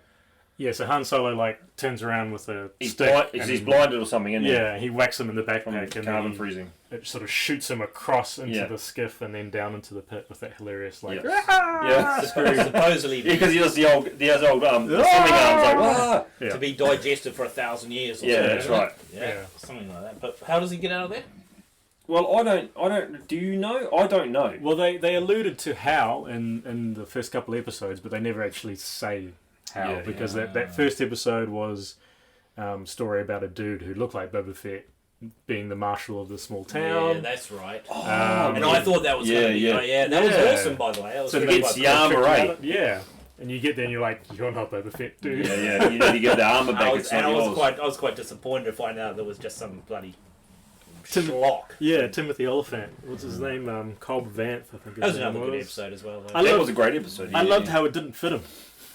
[SPEAKER 2] Yeah, so Han Solo like turns around with a
[SPEAKER 1] He's
[SPEAKER 2] stick.
[SPEAKER 1] he's blinded or something, isn't he?
[SPEAKER 2] Yeah, he whacks him in the
[SPEAKER 1] From
[SPEAKER 2] backpack and
[SPEAKER 1] carbon
[SPEAKER 2] then
[SPEAKER 1] freezing.
[SPEAKER 2] it sort of shoots him across into
[SPEAKER 1] Yeah.
[SPEAKER 2] the skiff and then down into the pit with that hilarious like.
[SPEAKER 1] Yeah. Yeah.
[SPEAKER 3] Supposedly
[SPEAKER 1] Because he does the old swimming arms like, "Wah!"
[SPEAKER 2] Yeah.
[SPEAKER 3] to be digested for 1,000 years. Or
[SPEAKER 1] Yeah,
[SPEAKER 3] something,
[SPEAKER 1] that's
[SPEAKER 3] isn't it?
[SPEAKER 1] right.
[SPEAKER 3] Yeah, something like that. But how does he get out of there?
[SPEAKER 1] Well, I don't. Do you know? I don't know.
[SPEAKER 2] Well, they alluded to how in the first couple of episodes, but they never actually say how
[SPEAKER 1] Yeah,
[SPEAKER 2] because that first episode was story about a dude who looked like Boba Fett being the marshal of the small town.
[SPEAKER 3] Yeah, that's right.
[SPEAKER 2] And
[SPEAKER 3] I thought that was
[SPEAKER 1] Yeah,
[SPEAKER 3] going to be...
[SPEAKER 1] yeah.
[SPEAKER 3] Oh, yeah, that was
[SPEAKER 2] Yeah.
[SPEAKER 3] awesome, by the way. That was
[SPEAKER 2] So
[SPEAKER 3] really
[SPEAKER 1] gets
[SPEAKER 3] quite
[SPEAKER 1] the
[SPEAKER 3] cool.
[SPEAKER 1] armor, right?
[SPEAKER 2] Yeah, and you get there and you're like, you're not Boba Fett, dude.
[SPEAKER 1] Yeah. You need to get the armor back.
[SPEAKER 3] I
[SPEAKER 1] It's not yours.
[SPEAKER 3] was quite disappointed to find out there was just some bloody
[SPEAKER 2] Tim-
[SPEAKER 3] schlock.
[SPEAKER 2] Yeah, Timothy Oliphant. What's his name? Cobb Vanth, I think.
[SPEAKER 3] That was
[SPEAKER 2] his name
[SPEAKER 3] another good episode as well.
[SPEAKER 2] I
[SPEAKER 1] That
[SPEAKER 2] love-
[SPEAKER 1] was a great episode.
[SPEAKER 2] I loved how it didn't fit him.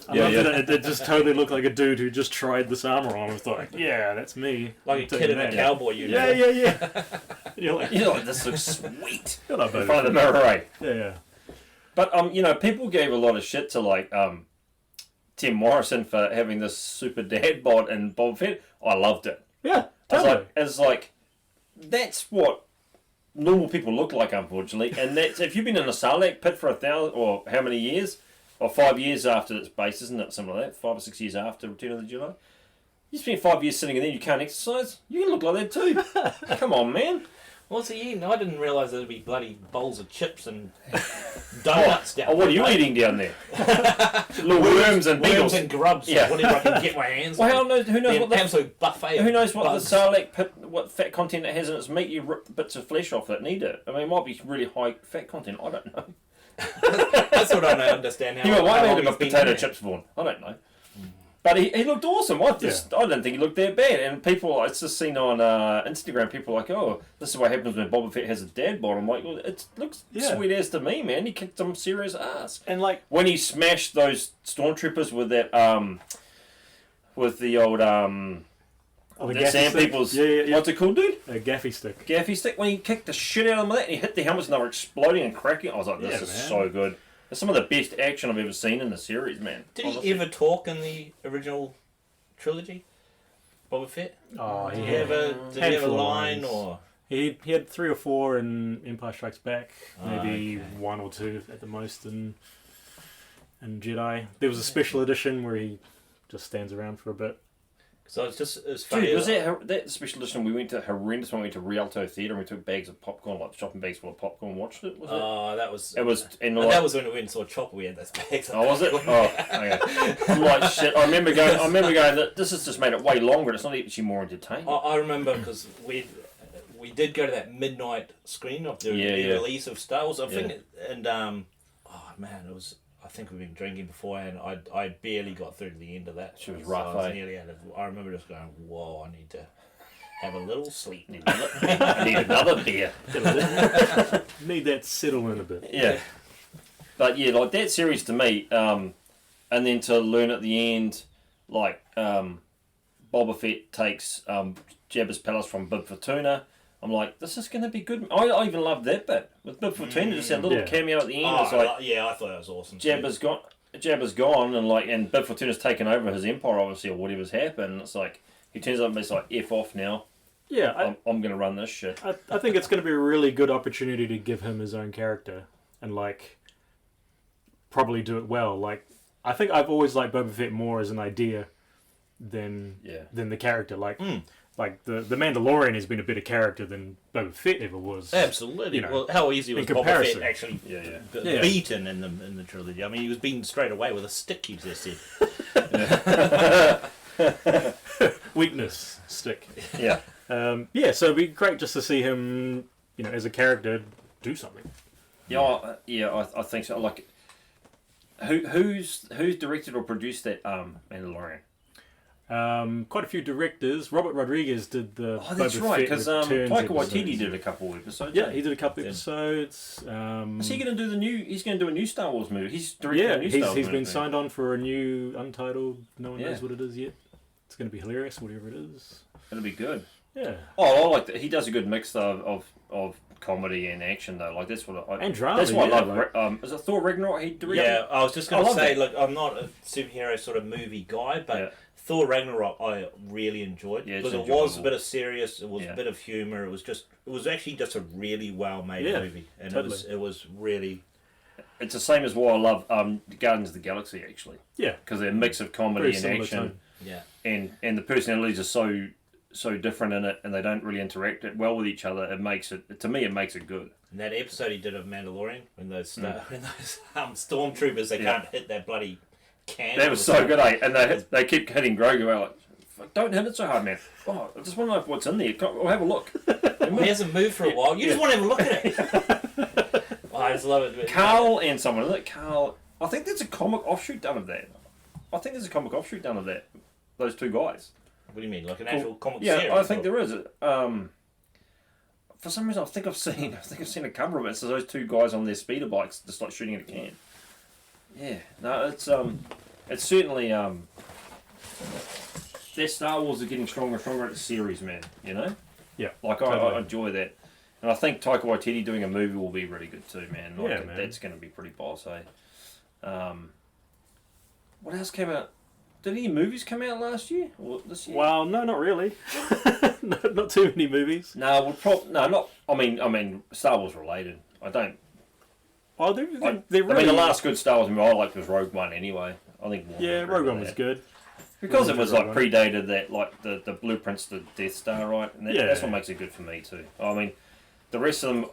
[SPEAKER 2] I
[SPEAKER 1] Yeah,
[SPEAKER 2] loved
[SPEAKER 1] yeah.
[SPEAKER 2] that it just totally looked like a dude who just tried this armor on and was like, yeah, that's me.
[SPEAKER 3] Like a
[SPEAKER 2] I'm
[SPEAKER 3] kid
[SPEAKER 2] taking
[SPEAKER 3] in a
[SPEAKER 2] that.
[SPEAKER 3] cowboy uniform.
[SPEAKER 2] Yeah. You're like,
[SPEAKER 1] You know, this looks sweet.
[SPEAKER 2] you're not
[SPEAKER 1] In
[SPEAKER 2] Boba
[SPEAKER 1] front of the
[SPEAKER 2] Fett.
[SPEAKER 1] mirror, right?
[SPEAKER 2] Yeah.
[SPEAKER 1] But people gave a lot of shit to like Tim Morrison for having this super dad bod and Boba Fett. I loved it.
[SPEAKER 2] Yeah, totally.
[SPEAKER 1] It's like that's what normal people look like, unfortunately. And that's if you've been in a Sarlacc pit for 1,000 or how many years, or 5 years after its base, isn't it? Something like that. 5 or 6 years after Return of the Jedi. You spend 5 years sitting in there, you can't exercise. You can look like that too. Come on, man.
[SPEAKER 3] What's he eating? I didn't realise there'd be bloody bowls of chips and donuts down
[SPEAKER 1] Oh, what are you
[SPEAKER 3] there.
[SPEAKER 1] eating down there? Little worms and beetles.
[SPEAKER 3] Worms and grubs.
[SPEAKER 1] Yeah.
[SPEAKER 3] Whatever I can get my hands
[SPEAKER 1] Well,
[SPEAKER 3] on.
[SPEAKER 1] who knows
[SPEAKER 3] The
[SPEAKER 1] what the
[SPEAKER 3] absolute buffet.
[SPEAKER 1] Who
[SPEAKER 3] of
[SPEAKER 1] knows what
[SPEAKER 3] bugs.
[SPEAKER 1] the Sarlacc pit, what fat content it has in its meat? You rip bits of flesh off that need it. I mean, it might be really high fat content. I don't know.
[SPEAKER 3] That's what I don't understand. How,
[SPEAKER 1] You know, why
[SPEAKER 3] how
[SPEAKER 1] made
[SPEAKER 3] long
[SPEAKER 1] him a
[SPEAKER 3] he's been
[SPEAKER 1] potato
[SPEAKER 3] there.
[SPEAKER 1] chips Vaughan? I don't know. But he looked awesome. I didn't think he looked that bad. And people, it's just seen on Instagram, people are like, oh, this is what happens when Boba Fett has a dad bod. I'm like, well, it looks sweet as to me, man. He kicked some serious ass.
[SPEAKER 2] And like,
[SPEAKER 1] When he smashed those stormtroopers with that, with the old,
[SPEAKER 2] the
[SPEAKER 1] the
[SPEAKER 2] gaffy
[SPEAKER 1] sand
[SPEAKER 2] stick.
[SPEAKER 1] people's,
[SPEAKER 2] Yeah.
[SPEAKER 1] what's it called, dude?
[SPEAKER 2] A gaffy stick.
[SPEAKER 1] Gaffy stick. When he kicked the shit out of them with that and he hit the helmets and they were exploding and cracking, I was like, this
[SPEAKER 2] Yeah,
[SPEAKER 1] is
[SPEAKER 2] man.
[SPEAKER 1] so good. It's some of the best action I've ever seen in the series, man.
[SPEAKER 3] Did
[SPEAKER 1] Honestly.
[SPEAKER 3] he ever talk in the original trilogy? Boba Fett?
[SPEAKER 2] Oh,
[SPEAKER 3] Did he
[SPEAKER 2] yeah.
[SPEAKER 3] have a
[SPEAKER 2] Handful of
[SPEAKER 3] line
[SPEAKER 2] lines.
[SPEAKER 3] or?
[SPEAKER 2] He had 3 or 4 in Empire Strikes Back, maybe
[SPEAKER 3] okay.
[SPEAKER 2] 1 or 2 at the most in Jedi. There was a special edition where he just stands around for a bit.
[SPEAKER 3] So it's just as funny.
[SPEAKER 1] Dude, was that special edition? We went to horrendous when we went to Rialto Theatre and we took bags of popcorn, like shopping bags full of popcorn, and watched it. Was it?
[SPEAKER 3] Oh, that was.
[SPEAKER 1] It was. And
[SPEAKER 3] And
[SPEAKER 1] like,
[SPEAKER 3] that was when we went and saw Chopper. We had those bags.
[SPEAKER 1] oh, was it? Oh, okay. Like shit. I remember going. This has just made it way longer. And it's not actually more entertaining.
[SPEAKER 3] I remember because we did go to that midnight screen of the release of Star Wars. I think, and oh man, it was. I think we've been drinking before, and I barely got through to the end of that.
[SPEAKER 1] She was
[SPEAKER 3] So
[SPEAKER 1] rough,
[SPEAKER 3] I was
[SPEAKER 1] eh?
[SPEAKER 3] nearly out of. I remember just going, "Whoa, I need to have a little sleep."
[SPEAKER 1] I need another beer.
[SPEAKER 2] Need that to settle in a bit.
[SPEAKER 1] Yeah. But yeah, like that series to me, and then to learn at the end, like Boba Fett takes Jabba's palace from Bib Fortuna. I'm like, this is going to be good. I even loved that bit with Bib Fortuna, just that little
[SPEAKER 2] Yeah.
[SPEAKER 1] cameo at the end.
[SPEAKER 3] Oh,
[SPEAKER 1] It's like
[SPEAKER 3] yeah, I thought that was awesome. too.
[SPEAKER 1] Jabba's gone, and Bib Fortuna's taken over his empire, obviously, or whatever's happened. And it's like he turns up and he's like, "F off now.
[SPEAKER 2] Yeah,
[SPEAKER 1] I'm going to run this shit."
[SPEAKER 2] I think it's going to be a really good opportunity to give him his own character and like probably do it well. Like I think I've always liked Boba Fett more as an idea than the character. Like the Mandalorian has been a better character than Boba Fett ever was.
[SPEAKER 3] Absolutely.
[SPEAKER 2] You know,
[SPEAKER 3] well, how easy was
[SPEAKER 2] in
[SPEAKER 3] Boba
[SPEAKER 2] comparison.
[SPEAKER 3] Fett actually
[SPEAKER 1] Yeah.
[SPEAKER 3] beaten in the trilogy? I mean, he was beaten straight away with a stick. You just said.
[SPEAKER 2] Weakness stick.
[SPEAKER 1] Yeah.
[SPEAKER 2] So it'd be great just to see him, as a character do something.
[SPEAKER 1] I think so. Like, who's directed or produced that Mandalorian?
[SPEAKER 2] Quite a few directors. Robert Rodriguez did the.
[SPEAKER 1] Oh, that's
[SPEAKER 2] Boba
[SPEAKER 1] right.
[SPEAKER 2] Fett
[SPEAKER 1] Because
[SPEAKER 2] Returns
[SPEAKER 1] Taika Waititi
[SPEAKER 2] episodes.
[SPEAKER 1] did a couple of episodes.
[SPEAKER 2] Yeah, he did a couple of episodes.
[SPEAKER 1] Is he going to do the new? He's going to do a new Star Wars movie. He's directing a new Star Wars
[SPEAKER 2] he's
[SPEAKER 1] movie.
[SPEAKER 2] been signed on for a new untitled. No one
[SPEAKER 1] Yeah.
[SPEAKER 2] knows what it is yet. It's going to be hilarious, whatever it is.
[SPEAKER 1] It'll be good.
[SPEAKER 2] Yeah.
[SPEAKER 1] Oh, I like that. He does a good mix of comedy and action though. Like that's what
[SPEAKER 2] and drama.
[SPEAKER 1] That's what
[SPEAKER 2] yeah,
[SPEAKER 1] I love. Is it Thor Ragnarok? He directed?
[SPEAKER 3] Yeah, I was just going to
[SPEAKER 1] love
[SPEAKER 3] say,
[SPEAKER 1] that.
[SPEAKER 3] look, I'm not a superhero sort of movie guy, but
[SPEAKER 1] Yeah.
[SPEAKER 3] Thor Ragnarok I really enjoyed
[SPEAKER 1] Yeah, it's
[SPEAKER 3] because it was
[SPEAKER 1] enjoyable.
[SPEAKER 3] a bit of serious, it was
[SPEAKER 1] Yeah.
[SPEAKER 3] a bit of humour. It was actually just a really well made
[SPEAKER 2] Yeah,
[SPEAKER 3] movie, and
[SPEAKER 2] totally.
[SPEAKER 3] it was really
[SPEAKER 1] It's the same as why I love Guardians of the Galaxy actually,
[SPEAKER 2] Yeah.
[SPEAKER 1] because they're a mix of comedy
[SPEAKER 2] Very
[SPEAKER 1] and
[SPEAKER 2] similar
[SPEAKER 1] action,
[SPEAKER 2] tone.
[SPEAKER 3] yeah.
[SPEAKER 1] and the personalities are so different in it, and they don't really interact well with each other. It makes it good.
[SPEAKER 3] And that episode he did of Mandalorian when those stormtroopers they can't hit that bloody can.
[SPEAKER 1] That was so good, eh? And they keep hitting Grogu. Like, "Fuck, don't hit it so hard, man. Oh, I just want to know what's in there. We'll have a look.
[SPEAKER 3] He hasn't moved for a while. You just want to have a look at it. Oh, I just love it.
[SPEAKER 1] Carl and someone, isn't it? Carl. I think there's a comic offshoot done of that. Those two guys.
[SPEAKER 3] What do you mean, like an actual comic
[SPEAKER 1] Yeah,
[SPEAKER 3] series?
[SPEAKER 1] I think there is. For some reason, I think I've seen a cover of it. So those two guys on their speeder bikes, just like shooting at a can. Yeah, no, it's certainly their Star Wars are getting stronger and stronger at the series, man. You know.
[SPEAKER 2] Yeah.
[SPEAKER 1] Like
[SPEAKER 2] totally.
[SPEAKER 1] I enjoy that, and I think Taika Waititi doing a movie will be really good too, man. Like,
[SPEAKER 2] Yeah, man.
[SPEAKER 1] That's going to be pretty boss, eh? What else came out? Did any movies come out last year or this year?
[SPEAKER 2] Well, no, not really. Not too many movies.
[SPEAKER 1] No, not. I mean, Star Wars related. I don't.
[SPEAKER 2] Oh, they're
[SPEAKER 1] I
[SPEAKER 2] really.
[SPEAKER 1] mean, the last good Star Wars movie I liked was Rogue One. Anyway, I think.
[SPEAKER 2] Yeah, Rogue One was good.
[SPEAKER 1] Because it was like
[SPEAKER 2] Rogue One.
[SPEAKER 1] predated that, like the blueprints to Death Star, right? And that's what makes it good for me too. I mean, the rest of them,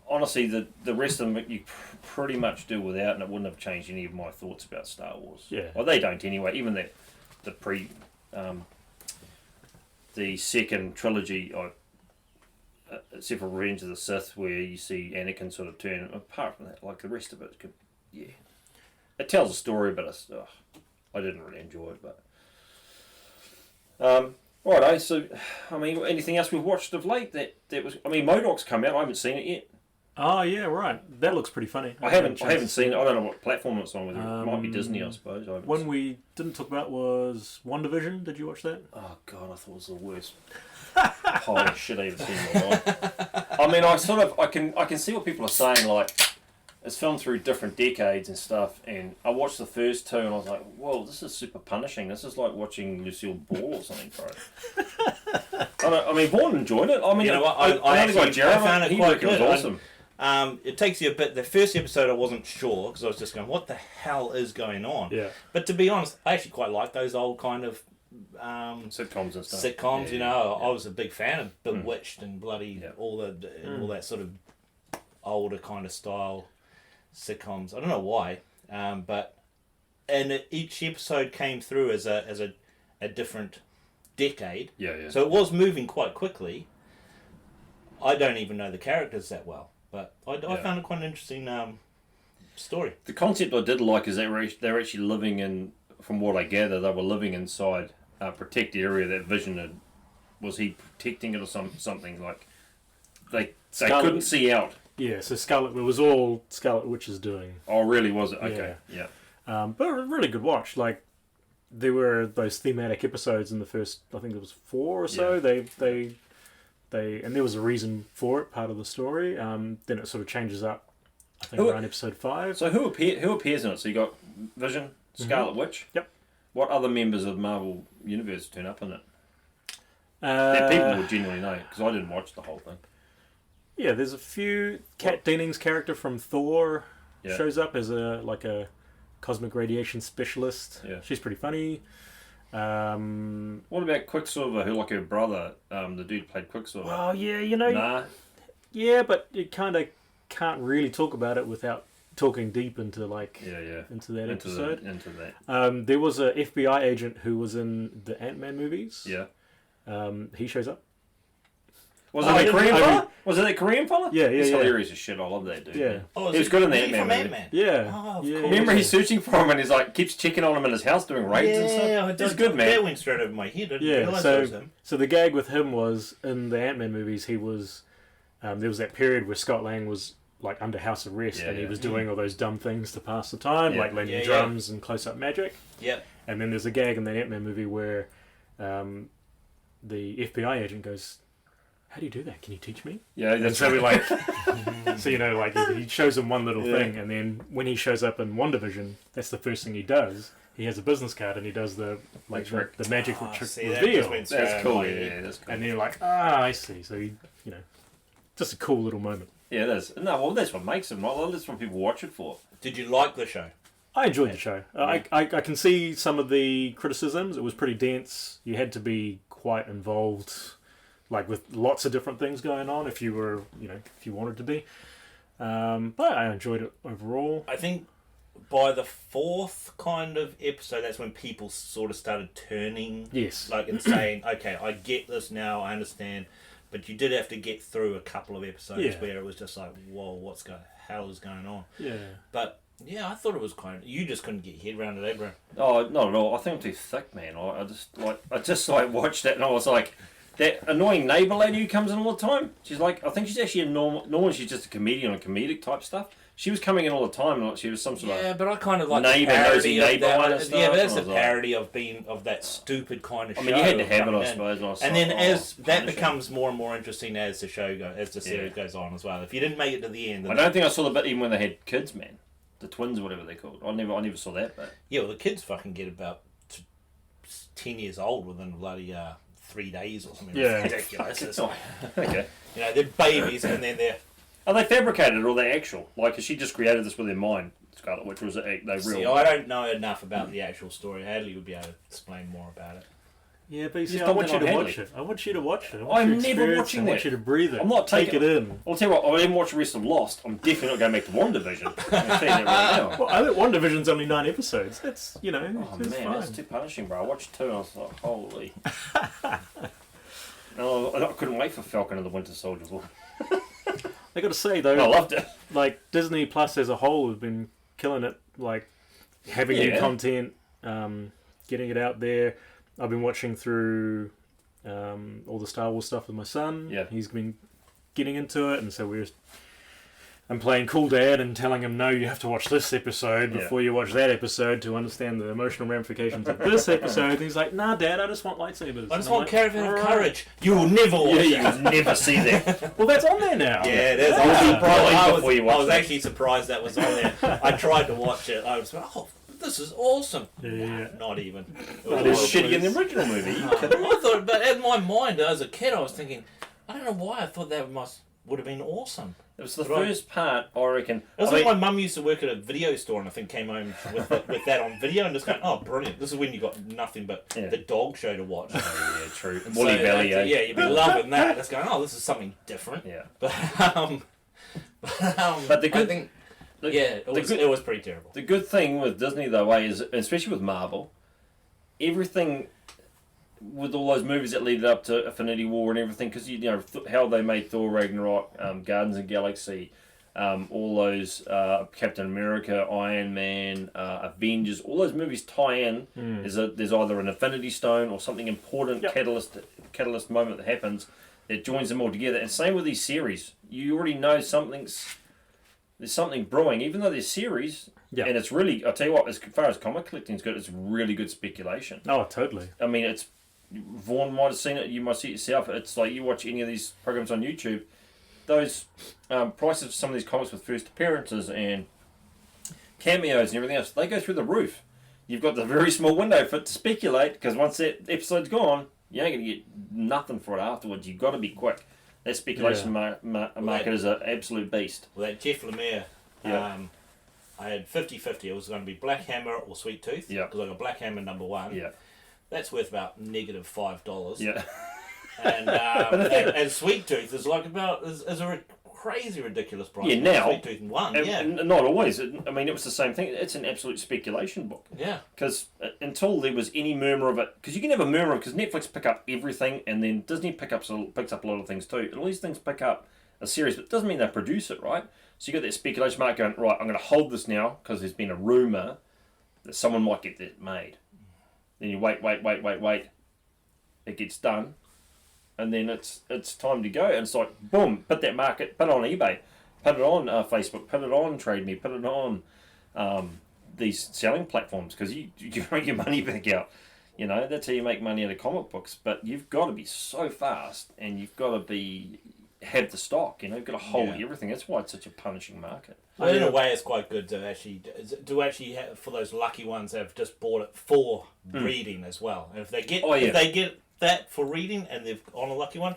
[SPEAKER 1] honestly, the rest of them you pretty much do without, and it wouldn't have changed any of my thoughts about Star Wars.
[SPEAKER 2] Yeah.
[SPEAKER 1] Well, they don't anyway. Even the second trilogy, except for Revenge of the Sith, where you see Anakin sort of turn. Apart from that, like the rest of it, it tells a story, but I didn't really enjoy it. But righto. So, I mean, anything else we've watched of late that was? I mean, MODOK's come out. I haven't seen it yet.
[SPEAKER 2] Oh yeah, right. That looks pretty funny.
[SPEAKER 1] I haven't seen it. I don't know what platform it's on. Whether it might be Disney, I suppose.
[SPEAKER 2] One we didn't talk about was WandaVision. Did you watch that?
[SPEAKER 1] Oh god, I thought it was the worst pile of shit I've ever seen in my life. I mean, I can see what people are saying. Like, it's filmed through different decades and stuff. And I watched the first two, and I was like, "Whoa, this is super punishing. This is like watching Lucille Ball or something, bro." I mean, Vaughan enjoyed it. I mean,
[SPEAKER 3] You know what?
[SPEAKER 1] I
[SPEAKER 3] I found it
[SPEAKER 1] he
[SPEAKER 3] quite
[SPEAKER 1] reckoned it
[SPEAKER 3] good.
[SPEAKER 1] was awesome.
[SPEAKER 3] It takes you a bit. The first episode I wasn't sure because I was just going, "What the hell is going on?"
[SPEAKER 2] Yeah.
[SPEAKER 3] But to be honest, I actually quite like those old kind of
[SPEAKER 1] Sitcoms and stuff.
[SPEAKER 3] sitcoms.
[SPEAKER 1] Yeah,
[SPEAKER 3] You know, I was a big fan of Bewitched and bloody
[SPEAKER 1] Yeah.
[SPEAKER 3] all that sort of older kind of style sitcoms. I don't know why, but each episode came through as a different decade.
[SPEAKER 1] Yeah.
[SPEAKER 3] So it was moving quite quickly. I don't even know the characters that well, but I found it quite an interesting story.
[SPEAKER 1] The concept I did like is they were actually living in, from what I gather, they were living inside a protected area that Vision had. Was he protecting it or something like? They couldn't see out.
[SPEAKER 2] Yeah. So it was all Scarlet Witch's doing.
[SPEAKER 1] Oh, really? Was it? Okay. Yeah.
[SPEAKER 2] But a really good watch. Like, there were those thematic episodes in the first, I think there was 4 or so.
[SPEAKER 1] Yeah.
[SPEAKER 2] And there was a reason for it, part of the story. Then it sort of changes up, I think, around episode 5.
[SPEAKER 1] So who appears in it? So you got Vision, Scarlet Witch.
[SPEAKER 2] Yep.
[SPEAKER 1] What other members of Marvel Universe turn up in it? That people would genuinely know, because I didn't watch the whole thing.
[SPEAKER 2] Yeah, there's a few. Kat Dennings' character from Thor shows up as a cosmic radiation specialist.
[SPEAKER 1] Yeah.
[SPEAKER 2] She's pretty funny.
[SPEAKER 1] What about Quicksilver, who like her brother, the dude played Quicksilver?
[SPEAKER 2] Oh yeah, you know.
[SPEAKER 1] Nah.
[SPEAKER 2] Yeah, but you kind of can't really talk about it without talking deep into into that episode.
[SPEAKER 1] Into that.
[SPEAKER 2] There was a FBI agent who was in the Ant-Man movies.
[SPEAKER 1] Yeah.
[SPEAKER 2] He shows up.
[SPEAKER 1] Was it that Korean fella? Was it that Korean fella?
[SPEAKER 2] Yeah,
[SPEAKER 1] He's
[SPEAKER 2] yeah.
[SPEAKER 1] hilarious as shit. I love that dude.
[SPEAKER 2] Yeah.
[SPEAKER 1] Man.
[SPEAKER 3] Oh,
[SPEAKER 1] He was good in the
[SPEAKER 3] is he
[SPEAKER 1] Ant-Man
[SPEAKER 3] from
[SPEAKER 1] movie.
[SPEAKER 3] Ant-Man?
[SPEAKER 2] Yeah.
[SPEAKER 3] Oh, of
[SPEAKER 2] yeah.
[SPEAKER 3] course.
[SPEAKER 1] Remember, he's searching for him, and he's like keeps checking on him in his house, doing raids and stuff. It's good, man.
[SPEAKER 3] That went straight over my head. I didn't
[SPEAKER 2] Yeah,
[SPEAKER 3] realise that was him.
[SPEAKER 2] so the gag with him was in the Ant-Man movies. He was there was that period where Scott Lang was like under house arrest,
[SPEAKER 1] Yeah,
[SPEAKER 2] and he
[SPEAKER 1] yeah.
[SPEAKER 2] was doing all those dumb things to pass the time,
[SPEAKER 1] Yeah.
[SPEAKER 2] like landing
[SPEAKER 3] Yeah,
[SPEAKER 2] drums and close-up magic.
[SPEAKER 3] Yep.
[SPEAKER 2] And then there's a gag in the Ant-Man movie where the FBI agent goes, how do you do that? Can you teach me?
[SPEAKER 1] Yeah,
[SPEAKER 2] And
[SPEAKER 1] that's
[SPEAKER 2] so we're like, so like he shows him one little thing, and then when he shows up in WandaVision, that's the first thing he does. He has a business card and he does the magic trick reveal.
[SPEAKER 1] That's cool. Yeah, that's cool.
[SPEAKER 2] And then you're like, I see. So he, just a cool little moment.
[SPEAKER 1] Yeah, it is. No, well, that's what makes it. Well, that's what people watch it for.
[SPEAKER 3] Did you like the show?
[SPEAKER 2] I enjoyed the show. I can see some of the criticisms. It was pretty dense. You had to be quite involved, like with lots of different things going on if you were, if you wanted to be. But I enjoyed it overall.
[SPEAKER 3] I think by the fourth kind of episode, that's when people sort of started turning.
[SPEAKER 2] Yes.
[SPEAKER 3] Like, and saying, okay, I get this now, I understand. But you did have to get through a couple of episodes where it was just like, whoa, hell is going on?
[SPEAKER 2] Yeah.
[SPEAKER 3] But, yeah, I thought it was you just couldn't get your head around it, bro.
[SPEAKER 1] Oh, not at all. I think I'm too thick, man. I just watched it and I was like, that annoying neighbour lady who comes in all the time. She's like, I think she's actually a normally she's just a comedian on comedic type stuff. She was coming in all the time, like she was some sort of
[SPEAKER 3] but I kind of like
[SPEAKER 1] neighbour,
[SPEAKER 3] the parody
[SPEAKER 1] nosy
[SPEAKER 3] of
[SPEAKER 1] neighbour
[SPEAKER 3] that.
[SPEAKER 1] one and stuff.
[SPEAKER 3] Yeah, but that's a
[SPEAKER 1] I was like,
[SPEAKER 3] parody of that stupid kind of show.
[SPEAKER 1] I mean, you had to have it,
[SPEAKER 3] coming
[SPEAKER 1] I
[SPEAKER 3] in.
[SPEAKER 1] suppose. And, I was
[SPEAKER 3] And
[SPEAKER 1] like,
[SPEAKER 3] then as that
[SPEAKER 1] punishing.
[SPEAKER 3] becomes more and more interesting as the show as the series goes on as well. If you didn't make it to the end,
[SPEAKER 1] I don't think I saw the bit even when they had kids, man. The twins, or whatever they're called. I never saw that bit.
[SPEAKER 3] yeah, well, the kids fucking get about 10 years old within bloody 3 days or something.
[SPEAKER 2] Yeah.
[SPEAKER 3] It's ridiculous. It's,
[SPEAKER 1] Okay.
[SPEAKER 3] they're babies and then they're.
[SPEAKER 1] Are they fabricated or they actual? Like, has she just created this with their mind, Scarlett Witch, or was it they
[SPEAKER 3] See,
[SPEAKER 1] real?
[SPEAKER 3] I don't know enough about the actual story. Hadleigh would be able to explain more about it.
[SPEAKER 2] Yeah, but
[SPEAKER 1] Just
[SPEAKER 2] I
[SPEAKER 1] don't
[SPEAKER 2] want you
[SPEAKER 1] get
[SPEAKER 2] to
[SPEAKER 1] on
[SPEAKER 2] watch
[SPEAKER 1] Hadleigh.
[SPEAKER 2] it. I want you to watch it. I want
[SPEAKER 1] I'm
[SPEAKER 2] you to
[SPEAKER 1] never
[SPEAKER 2] experience
[SPEAKER 1] watching
[SPEAKER 2] it. I want
[SPEAKER 1] that.
[SPEAKER 2] you to breathe it.
[SPEAKER 1] I'm not
[SPEAKER 2] Take
[SPEAKER 1] taking
[SPEAKER 2] it in.
[SPEAKER 1] I'll tell you what, I didn't watch the rest of Lost. I'm definitely not going back to WandaVision. I'm telling you that right now.
[SPEAKER 2] Well, I think WandaVision's only 9 episodes. That's,
[SPEAKER 1] Oh
[SPEAKER 2] it's
[SPEAKER 1] man,
[SPEAKER 2] fine.
[SPEAKER 1] that's too punishing, bro. I watched 2 and I was like, holy. No, I couldn't wait for Falcon and the Winter Soldier.
[SPEAKER 2] I got to say though,
[SPEAKER 1] I loved it.
[SPEAKER 2] like Disney Plus as a whole has been killing it. Like having new content, getting it out there. I've been watching through all the Star Wars stuff with my son.
[SPEAKER 1] Yeah.
[SPEAKER 2] He's been getting into it, and so I'm playing cool dad and telling him, no, you have to watch this episode before you watch that episode to understand the emotional ramifications of this episode. And he's like, nah, Dad, I just want lightsabers.
[SPEAKER 3] I just
[SPEAKER 2] And I'm
[SPEAKER 3] want
[SPEAKER 2] like,
[SPEAKER 3] Caravan of
[SPEAKER 2] "All right."
[SPEAKER 3] Courage. You will never watch
[SPEAKER 1] You
[SPEAKER 3] that.
[SPEAKER 1] will never see that.
[SPEAKER 2] Well, that's on there now.
[SPEAKER 3] Yeah, it is.
[SPEAKER 1] You'll be blind before you watch
[SPEAKER 3] I was
[SPEAKER 1] that.
[SPEAKER 3] actually surprised that was on there. I tried to watch it. I was like, oh, this is awesome.
[SPEAKER 2] Yeah.
[SPEAKER 3] Not even. It
[SPEAKER 1] It was
[SPEAKER 3] horrible.
[SPEAKER 1] shitty in the original movie. You kidding?
[SPEAKER 3] I thought, but in my mind as a kid, I was thinking, I don't know why I thought that would have been awesome.
[SPEAKER 1] It was the
[SPEAKER 3] Right.
[SPEAKER 1] first part, I reckon.
[SPEAKER 3] It was
[SPEAKER 1] I
[SPEAKER 3] like
[SPEAKER 1] mean,
[SPEAKER 3] my mum used to work at a video store, and I think came home with that on video, and just going, oh, brilliant! This is when you got nothing but the dog show to watch.
[SPEAKER 1] oh, yeah, true.
[SPEAKER 3] And
[SPEAKER 1] Woolly
[SPEAKER 3] so,
[SPEAKER 1] Valley, eh?
[SPEAKER 3] yeah, you'd be loving that. Just going, oh, this is something different.
[SPEAKER 1] Yeah.
[SPEAKER 3] But
[SPEAKER 1] But the good-
[SPEAKER 3] I think,
[SPEAKER 1] the-
[SPEAKER 3] it was pretty terrible.
[SPEAKER 1] The good thing with Disney, though, is, especially with Marvel, everything with all those movies that leaded up to Infinity War and everything, because how they made Thor Ragnarok, Guardians of the Galaxy, all those Captain America, Iron Man, Avengers, all those movies tie in. There's either an Infinity Stone or something important catalyst moment that happens that joins them all together. And same with these series, you already know there's something brewing, even though there's series.
[SPEAKER 2] Yeah.
[SPEAKER 1] And it's really, I'll tell you what, as far as comic collecting is good, it's really good speculation.
[SPEAKER 2] Oh, totally.
[SPEAKER 1] I mean, it's Vaughan might have seen it, you might see it yourself. It's like you watch any of these programs on YouTube, those prices of some of these comics with first appearances and cameos and everything else, they go through the roof. You've got the very small window for it to speculate, because once that episode's gone, you ain't going to get nothing for it afterwards. You've got to be quick. That speculation market is an absolute beast.
[SPEAKER 3] Well, that Jeff Lemire,
[SPEAKER 1] Yeah.
[SPEAKER 3] I had 50-50. It was going to be Black Hammer or Sweet Tooth.
[SPEAKER 1] Yeah.
[SPEAKER 3] Because I got Black Hammer #1.
[SPEAKER 1] Yeah.
[SPEAKER 3] That's worth about $5.
[SPEAKER 1] Yeah.
[SPEAKER 3] And Sweet Tooth is like is a crazy ridiculous price.
[SPEAKER 1] Yeah, now.
[SPEAKER 3] Sweet Tooth 1. Yeah.
[SPEAKER 1] Not always. I mean, it was the same thing. It's an absolute speculation book.
[SPEAKER 3] Yeah.
[SPEAKER 1] Because until there was any murmur of it, because you can have a murmur, because Netflix pick up everything, and then Disney picks up a lot of things too. And all these things pick up a series, but it doesn't mean they produce it, right? So you got that speculation mark going, right, I'm going to hold this now, because there's been a rumour that someone might get that made. Then you wait. It gets done, and then it's time to go. And it's like, boom, put that market, put it on eBay, put it on Facebook, put it on Trade Me, put it on these selling platforms, because you bring your money back out. You know, that's how you make money out of comic books. But you've got to be so fast, and you've got to have the stock. You know, you've got to hold everything. That's why it's such a punishing market.
[SPEAKER 3] Well, in a way, it's quite good to actually have, for those lucky ones that have just bought it for reading as well. And if they get that for reading and they've on a lucky one,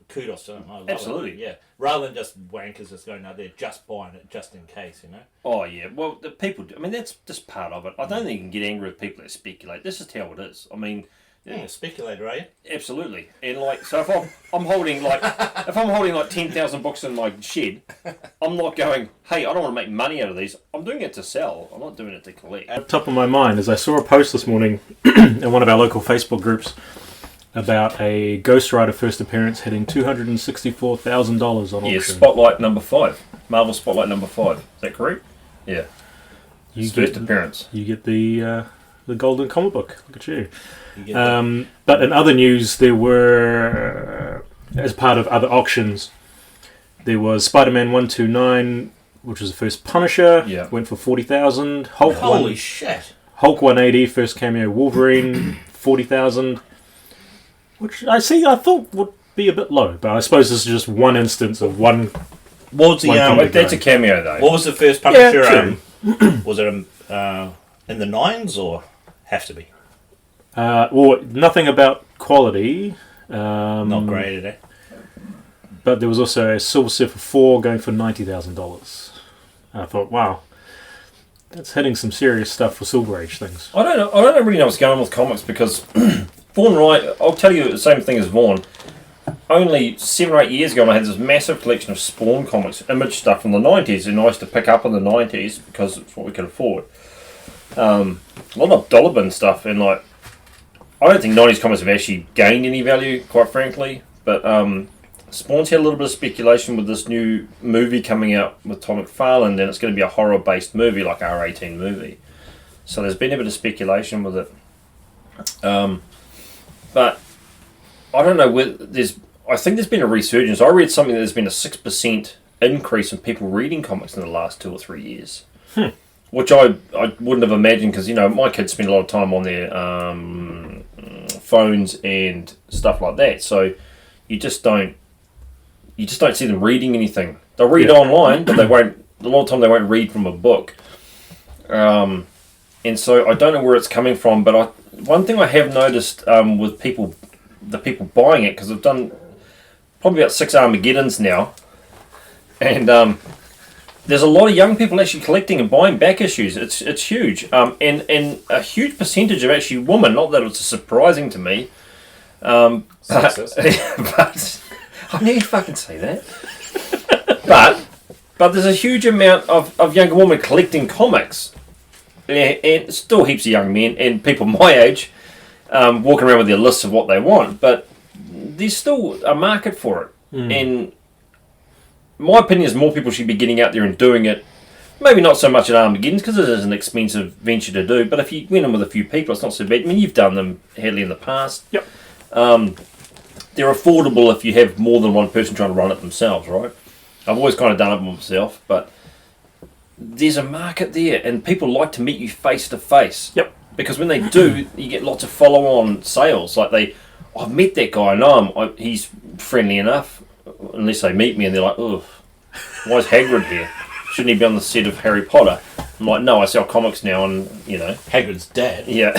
[SPEAKER 3] kudos to them. I love
[SPEAKER 1] Absolutely,
[SPEAKER 3] it. Yeah. Rather than just wankers just going out there just buying it just in case, you know.
[SPEAKER 1] Oh yeah, well the people. I mean, that's just part of it. I don't think you can get angry with people that speculate. This is how it is. I mean.
[SPEAKER 3] Yeah, a speculator, are you?
[SPEAKER 1] Absolutely, and like so, if I'm holding like 10,000 books in my shed, I'm not going, hey, I don't want to make money out of these. I'm doing it to sell. I'm not doing it to collect.
[SPEAKER 2] At the top of my mind is I saw a post this morning in one of our local Facebook groups about a Ghost Rider first appearance hitting $264,000 on auction.
[SPEAKER 1] Yeah, Spotlight number 5, Marvel Spotlight number 5. Is that correct? Yeah. First appearance.
[SPEAKER 2] You get the golden comic book. Look at you. But in other news, there were, as part of other auctions, there was Spider-Man 129, which was the first Punisher.
[SPEAKER 1] Yeah.
[SPEAKER 2] Went for $40,000.
[SPEAKER 3] Holy shit!
[SPEAKER 2] Hulk 180, first cameo Wolverine, $40,000. Which I thought would be a bit low, but I suppose this is just one instance of one.
[SPEAKER 3] What's the
[SPEAKER 1] that's a cameo though.
[SPEAKER 3] What was the first Punisher?
[SPEAKER 2] Yeah,
[SPEAKER 3] was it in the 9s or have to be?
[SPEAKER 2] Well, nothing about quality.
[SPEAKER 3] Not graded, eh?
[SPEAKER 2] But there was also a Silver Surfer 4 going for $90,000. I thought, wow, that's hitting some serious stuff for Silver Age things.
[SPEAKER 1] I don't really know what's going on with comics because Vaughan Wright. I'll tell you the same thing as Vaughan. Only 7 or 8 years ago, I had this massive collection of Spawn comics, image stuff from the 90s, and I used to pick up in the 90s because it's what we could afford. A lot of dollar bin stuff, and like. I don't think 90s comics have actually gained any value, quite frankly. But Spawn's had a little bit of speculation with this new movie coming out with Tom McFarlane, and it's going to be a horror-based movie, like R18 movie. So there's been a bit of speculation with it. But I don't know whether I think there's been a resurgence. I read something that there's been a 6% increase in people reading comics in the last 2 or 3 years. Which I wouldn't have imagined because, you know, my kids spend a lot of time on their phones and stuff like that. So you just don't see them reading anything. They'll read online, but they won't. A lot of time they won't read from a book. And so I don't know where it's coming from. But one thing I have noticed with the people buying it, because I've done probably about 6 Armageddons now, and there's a lot of young people actually collecting and buying back issues. It's huge. And a huge percentage of actually women, not that it's surprising to me. But I knew you'd fucking say that. but there's a huge amount of younger women collecting comics. And still heaps of young men and people my age walking around with their lists of what they want. But there's still a market for it. And my opinion is more people should be getting out there and doing it. Maybe not so much at Armageddon because it is an expensive venture to do. But if you win them with a few people, it's not so bad. I mean, you've done them, Hadleigh, in the past.
[SPEAKER 2] Yep.
[SPEAKER 1] They're affordable if you have more than one person trying to run it themselves, right? I've always kind of done it myself, but there's a market there, and people like to meet you face to face.
[SPEAKER 2] Yep.
[SPEAKER 1] Because when they do, you get lots of follow-on sales. Like I've met that guy, I know him, he's friendly enough. Unless they meet me and they're like, ugh, why is Hagrid here? Shouldn't he be on the set of Harry Potter? I'm like, no, I sell comics now, and, you know.
[SPEAKER 3] Hagrid's dad.
[SPEAKER 1] Yeah.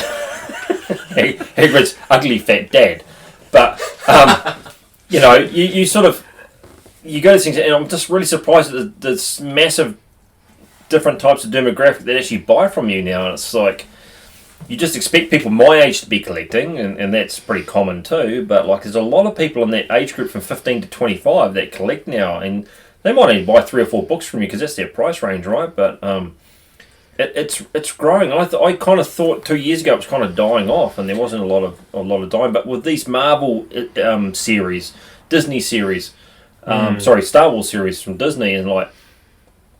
[SPEAKER 1] Hagrid's ugly fat dad. But, you know, you sort of, you go to things, and I'm just really surprised at this massive different types of demographic that actually buy from you now, and it's like, you just expect people my age to be collecting, and that's pretty common too, but like there's a lot of people in that age group from 15 to 25 that collect now, and they might only buy 3 or 4 books from you because that's their price range, right? But it's growing. I kind of thought 2 years ago it was kind of dying off, and there wasn't a lot of dying, but with these Marvel series, Disney series, Star Wars series from Disney, and like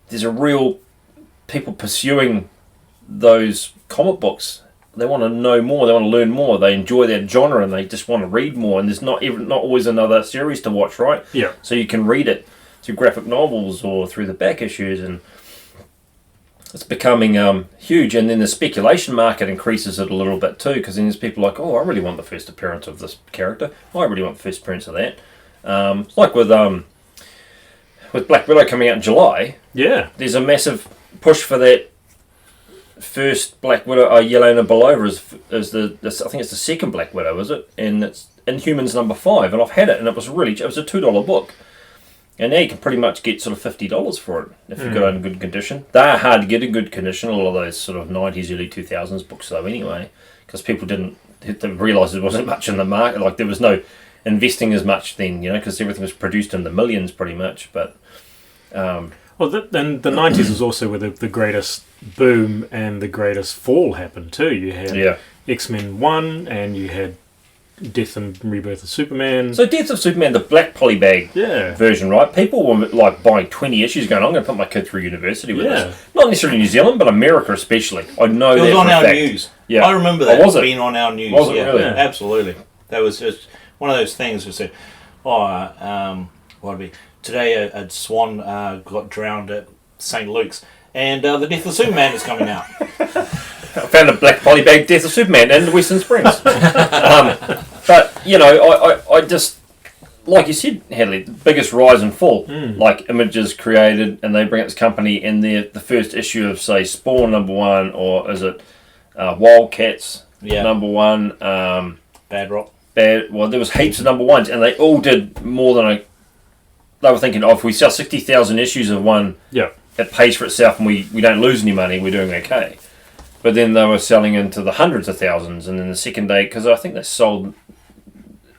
[SPEAKER 1] there's a real people pursuing those comic books. They want to know more. They want to learn more. They enjoy that genre, and they just want to read more. And there's not always another series to watch, right?
[SPEAKER 2] Yeah. So
[SPEAKER 1] you can read it through graphic novels or through the back issues, and it's becoming huge, and then the speculation market increases it a little bit too, because then there's people like, oh, I really want the first appearance of this character. I really want the first appearance of that. Like with Black Widow coming out in July, there's a massive push for that first Black Widow. Yelena Belova is I think it's the second Black Widow, is it? And it's Inhumans #5, and I've had it, and it was a $2 book. And now you can pretty much get sort of $50 for it if you've got it in good condition. They are hard to get in good condition, all of those sort of 90s, early 2000s books though anyway, because people didn't realise there wasn't much in the market. Like there was no investing as much then, because everything was produced in the millions pretty much. But
[SPEAKER 2] then the 90s was also where the greatest boom and the greatest fall happened too. You had X-Men 1 and you had Death and Rebirth of Superman.
[SPEAKER 1] So Death of Superman, the black polybag version, right? People were like buying 20 issues going, I'm going to put my kid through university with this. Not necessarily New Zealand, but America especially. I know that. It was
[SPEAKER 3] on our news.
[SPEAKER 1] Yeah.
[SPEAKER 3] I remember that being on our news.
[SPEAKER 1] Was it really?
[SPEAKER 3] Yeah, absolutely. That was just one of those things that said, what'd be today a swan got drowned at St. Luke's, and the Death of Superman is coming out.
[SPEAKER 1] I found a black polybag Death of Superman in Western Springs. But, I just, like you said, Hadleigh, the biggest rise and fall. Like Images created, and they bring up this company, and the first issue of, say, Spawn #1, or is it Wildcats #1?
[SPEAKER 3] Bad Rock.
[SPEAKER 1] Well, there was heaps of #1s, and they all did more than they were thinking, if we sell 60,000 issues of one, it pays for itself and we don't lose any money, we're doing okay. But then they were selling into the hundreds of thousands, and then the second day, because I think they sold,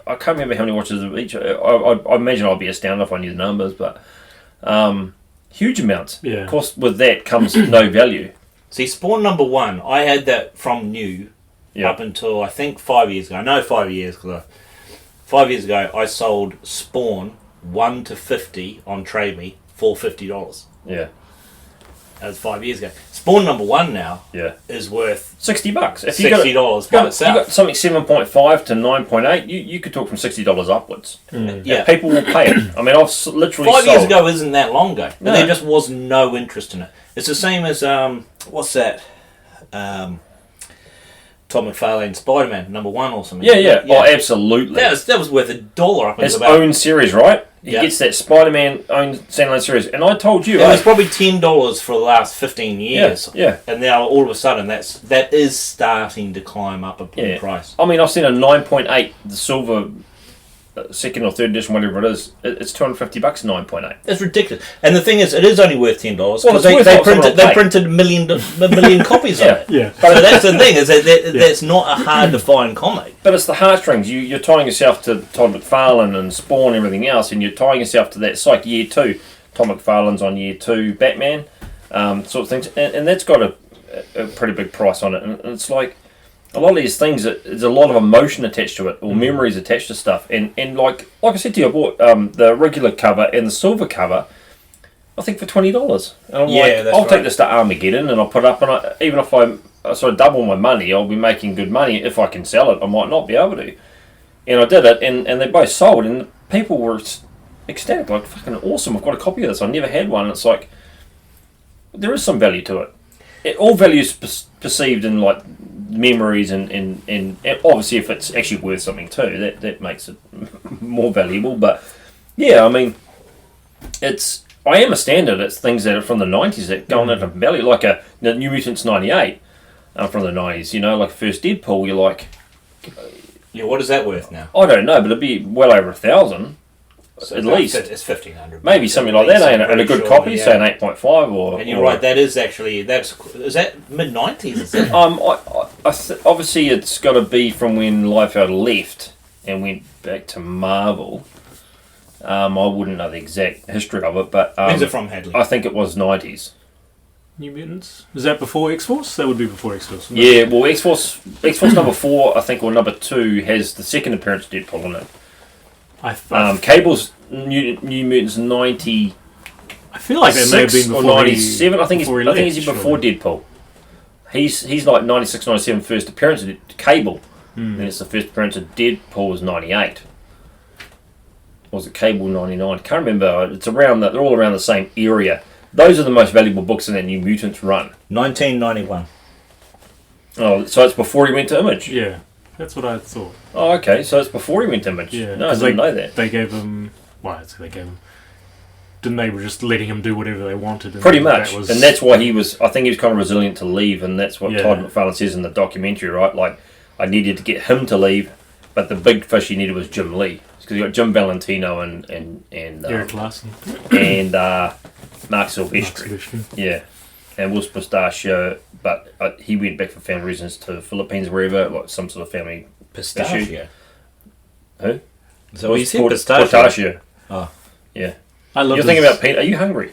[SPEAKER 1] I can't remember how many watches of each. I imagine I'd be astounded if I knew the numbers, but huge amounts.
[SPEAKER 2] Yeah.
[SPEAKER 1] Of course, with that comes no value.
[SPEAKER 3] See, Spawn #1, I had that from new up until I think 5 years ago. I know 5 years, because 5 years ago I sold Spawn 1 to 50 on Trade Me for $50.
[SPEAKER 1] Yeah.
[SPEAKER 3] That was 5 years ago. Spawn #1 now is worth
[SPEAKER 1] $60. If
[SPEAKER 3] $60 by itself.
[SPEAKER 1] You got something 7.5 to 9.8. You could talk from $60 upwards.
[SPEAKER 3] Yeah,
[SPEAKER 1] people will pay it. I mean, I've literally
[SPEAKER 3] 5 years ago isn't that long ago, but
[SPEAKER 1] No.
[SPEAKER 3] there just was no interest in it. It's the same as what's that? Tom McFarlane Spider-Man #1 or something.
[SPEAKER 1] Yeah. Oh, absolutely.
[SPEAKER 3] That was worth $1 up
[SPEAKER 1] His
[SPEAKER 3] until about.
[SPEAKER 1] own series, right? He gets that Spider-Man own standalone series, and I told you
[SPEAKER 3] It was probably $10 for the last 15 years.
[SPEAKER 1] Yeah.
[SPEAKER 3] And now all of a sudden that is starting to climb up in price.
[SPEAKER 1] I mean, I've seen a 9.8, the silver, second or third edition, whatever it is. It's $250, 9.8.
[SPEAKER 3] It's ridiculous. And the thing is, it is only worth $10
[SPEAKER 1] Well,
[SPEAKER 3] because
[SPEAKER 1] it's worth
[SPEAKER 3] they
[SPEAKER 1] what someone will pay.
[SPEAKER 3] printed a million copies of it.
[SPEAKER 2] Yeah.
[SPEAKER 3] So that's the thing, is that's not a hard to find comic.
[SPEAKER 1] But it's the heartstrings. You're tying yourself to Todd McFarlane and Spawn and everything else, and you're tying yourself to that. It's like year 2. Tom McFarlane's on year 2 Batman, sort of things. And that's got a pretty big price on it. And it's like, a lot of these things, there's a lot of emotion attached to it, or memories attached to stuff. And like I said to you, I bought the regular cover and the silver cover, I think for $20. And I'm I'll take this to Armageddon and I'll put it up, and even if I sort of double my money, I'll be making good money. If I can sell it, I might not be able to. And I did it, and they both sold, and people were ecstatic, like, fucking awesome, I've got a copy of this, I never had one. And it's like, there is some value to it. All value is perceived in, like, memories, and obviously if it's actually worth something too, that makes it more valuable. But yeah, I mean, I am a standard. It's things that are from the 90s that go on into value, like the New Mutants 98 from the 90s, like first Deadpool. You're like,
[SPEAKER 3] what is that worth now?
[SPEAKER 1] I don't know, but it'd be well over 1,000 at least.
[SPEAKER 3] It's 1,500.
[SPEAKER 1] Maybe something like that, ain't it? And a good copy, say an 8.5 or.
[SPEAKER 3] And you're right. That is actually is that mid-90s? Is it?
[SPEAKER 1] Obviously it's got to be from when Liefeld left and went back to Marvel. I wouldn't know the exact history of it, but
[SPEAKER 3] when's it from, Hadleigh?
[SPEAKER 1] I think it was 90s.
[SPEAKER 2] New Mutants? Is that before X-Force? That would be before X-Force.
[SPEAKER 1] Yeah, well, X-Force #4, I think, or #2 has the second appearance of Deadpool in it. Cable's New Mutants 90.
[SPEAKER 2] I feel like that may have been before
[SPEAKER 1] 97. I think he's before Deadpool. He's like 96, 97 first appearance of Cable. Then it's the first appearance of Deadpool was 98. Or was it Cable 99? Can't remember. It's around that. They're all around the same area. Those are the most valuable books in that New Mutants run.
[SPEAKER 3] 1991.
[SPEAKER 1] Oh, so it's before he went to Image?
[SPEAKER 2] Yeah, that's what I thought.
[SPEAKER 1] Oh, okay, so it's before he went to Image.
[SPEAKER 2] Yeah,
[SPEAKER 1] no, I didn't know that.
[SPEAKER 2] They gave him... Why? So they gave him... Didn't they were just letting him do whatever they wanted? And
[SPEAKER 1] Pretty much.
[SPEAKER 2] That was,
[SPEAKER 1] and that's why he was... I think he was kind of resilient to leave, and that's what
[SPEAKER 2] Yeah.
[SPEAKER 1] Todd McFarlane says in the documentary, right? Like, I needed to get him to leave, but the big fish he needed was Jim Lee. Because you got Jim Valentino and
[SPEAKER 2] Eric Larson.
[SPEAKER 1] and Mark Silvestri.
[SPEAKER 2] Silvestri.
[SPEAKER 1] Yeah. And Will Pistachio, but he went back for family reasons to Philippines, wherever, like some sort of family
[SPEAKER 3] Pistachio.
[SPEAKER 1] issue. Who?
[SPEAKER 3] So you said pistachio.
[SPEAKER 1] Pistachio.
[SPEAKER 3] Oh.
[SPEAKER 1] Yeah.
[SPEAKER 2] I love
[SPEAKER 1] You're thinking about peanut. Are you hungry?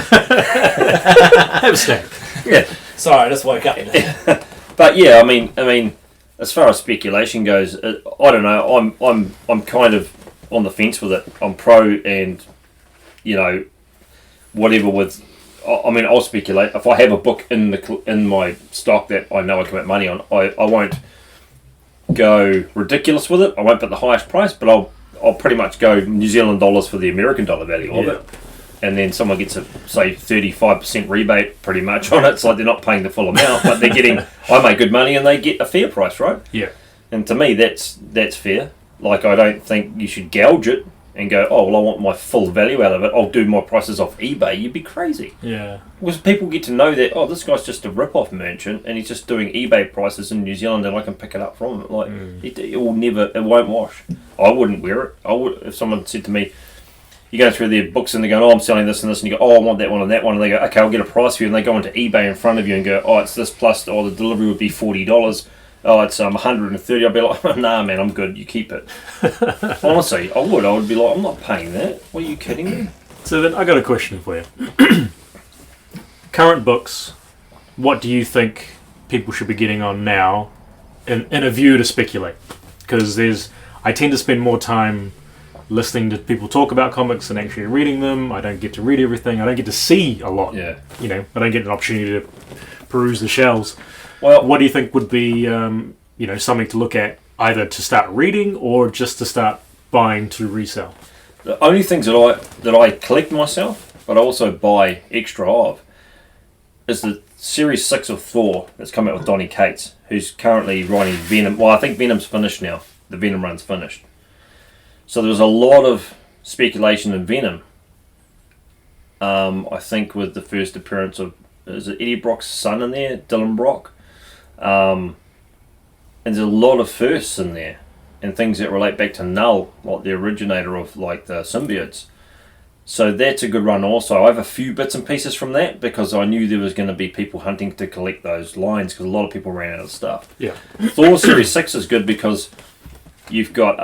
[SPEAKER 2] Have a snack.
[SPEAKER 1] Yeah.
[SPEAKER 3] Sorry, I just woke up.
[SPEAKER 1] But yeah, I mean, as far as speculation goes, I don't know. I'm kind of on the fence with it. I'm pro and, whatever with. I mean, I'll speculate. If I have a book in my stock that I know I can make money on, I won't go ridiculous with it. I won't put the highest price, but I'll pretty much go New Zealand dollars for the American dollar value of it. And then someone gets a, say, 35% rebate pretty much on it. It's like they're not paying the full amount, but they're getting, I make good money and they get a fair price, right?
[SPEAKER 2] Yeah.
[SPEAKER 1] And to me, that's fair. Like, I don't think you should gouge it and go, oh, well, I want my full value out of it. I'll do my prices off eBay. You'd be crazy.
[SPEAKER 2] Yeah.
[SPEAKER 1] Because people get to know that, oh, this guy's just a rip-off merchant and he's just doing eBay prices in New Zealand and I can pick it up from him. Like, it won't wash. I wouldn't wear it. I would, if someone said to me, you go through their books and they go, oh, I'm selling this and this, and you go, oh, I want that one and that one, and they go, okay, I'll get a price for you, and they go into eBay in front of you and go, oh, it's this plus, the delivery would be $40. Oh, it's $130. I'd be like, nah, man, I'm good. You keep it. Honestly, I would be like, I'm not paying that. What are you kidding me?
[SPEAKER 2] So then I got a question for you. Current books, what do you think people should be getting on now in a view to speculate? Because I tend to spend more time listening to people talk about comics than actually reading them. I don't get to read everything. I don't get to see a lot.
[SPEAKER 1] Yeah.
[SPEAKER 2] I don't get an opportunity to peruse the shelves.
[SPEAKER 1] Well,
[SPEAKER 2] what do you think would be, something to look at either to start reading or just to start buying to resell?
[SPEAKER 1] the only things that I collect myself, but I also buy extra of, is the Series 6 of Thor that's come out with Donny Cates, who's currently writing Venom. Well, I think Venom's finished now. The Venom run's finished. So there was a lot of speculation in Venom. I think with the first appearance of, is it Eddie Brock's son in there, Dylan Brock? And there's a lot of firsts in there, and things that relate back to Null, like the originator of like the symbiotes. So that's a good run also. I have a few bits and pieces from that because I knew there was going to be people hunting to collect those lines because a lot of people ran out of stuff.
[SPEAKER 2] Yeah.
[SPEAKER 1] Thor Series 6 is good because you've got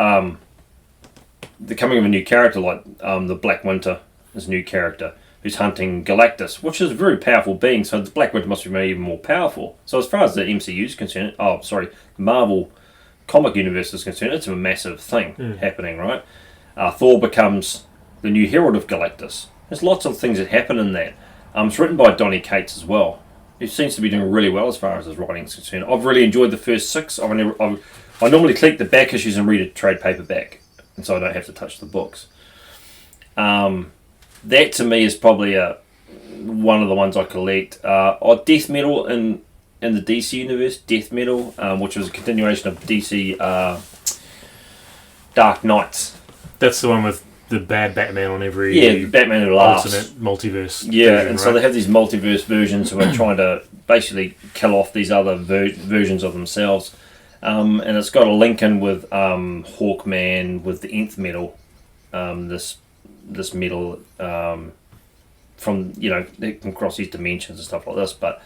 [SPEAKER 1] the coming of a new character like the Black Winter is a new character who's hunting Galactus, which is a very powerful being, so the Black Winter must be made even more powerful. So as far as the MCU is concerned, the Marvel comic universe is concerned, it's a massive thing happening, right? Thor becomes the new herald of Galactus. There's lots of things that happen in that. It's written by Donny Cates as well. He seems to be doing really well as far as his writing is concerned. I've really enjoyed the first 6. I normally collect the back issues and read a trade paperback, and so I don't have to touch the books. That to me is probably one of the ones I collect. Death Metal in the DC universe, Death Metal, which was a continuation of DC Dark Knights.
[SPEAKER 2] That's the one with the bad Batman on every
[SPEAKER 1] Batman who laughs.
[SPEAKER 2] alternate multiverse.
[SPEAKER 1] Yeah,
[SPEAKER 2] version,
[SPEAKER 1] and so they have these multiverse versions who are trying to basically kill off these other versions of themselves. And it's got a link in with Hawkman, with the Nth Metal, this metal from, they can cross these dimensions and stuff like this, but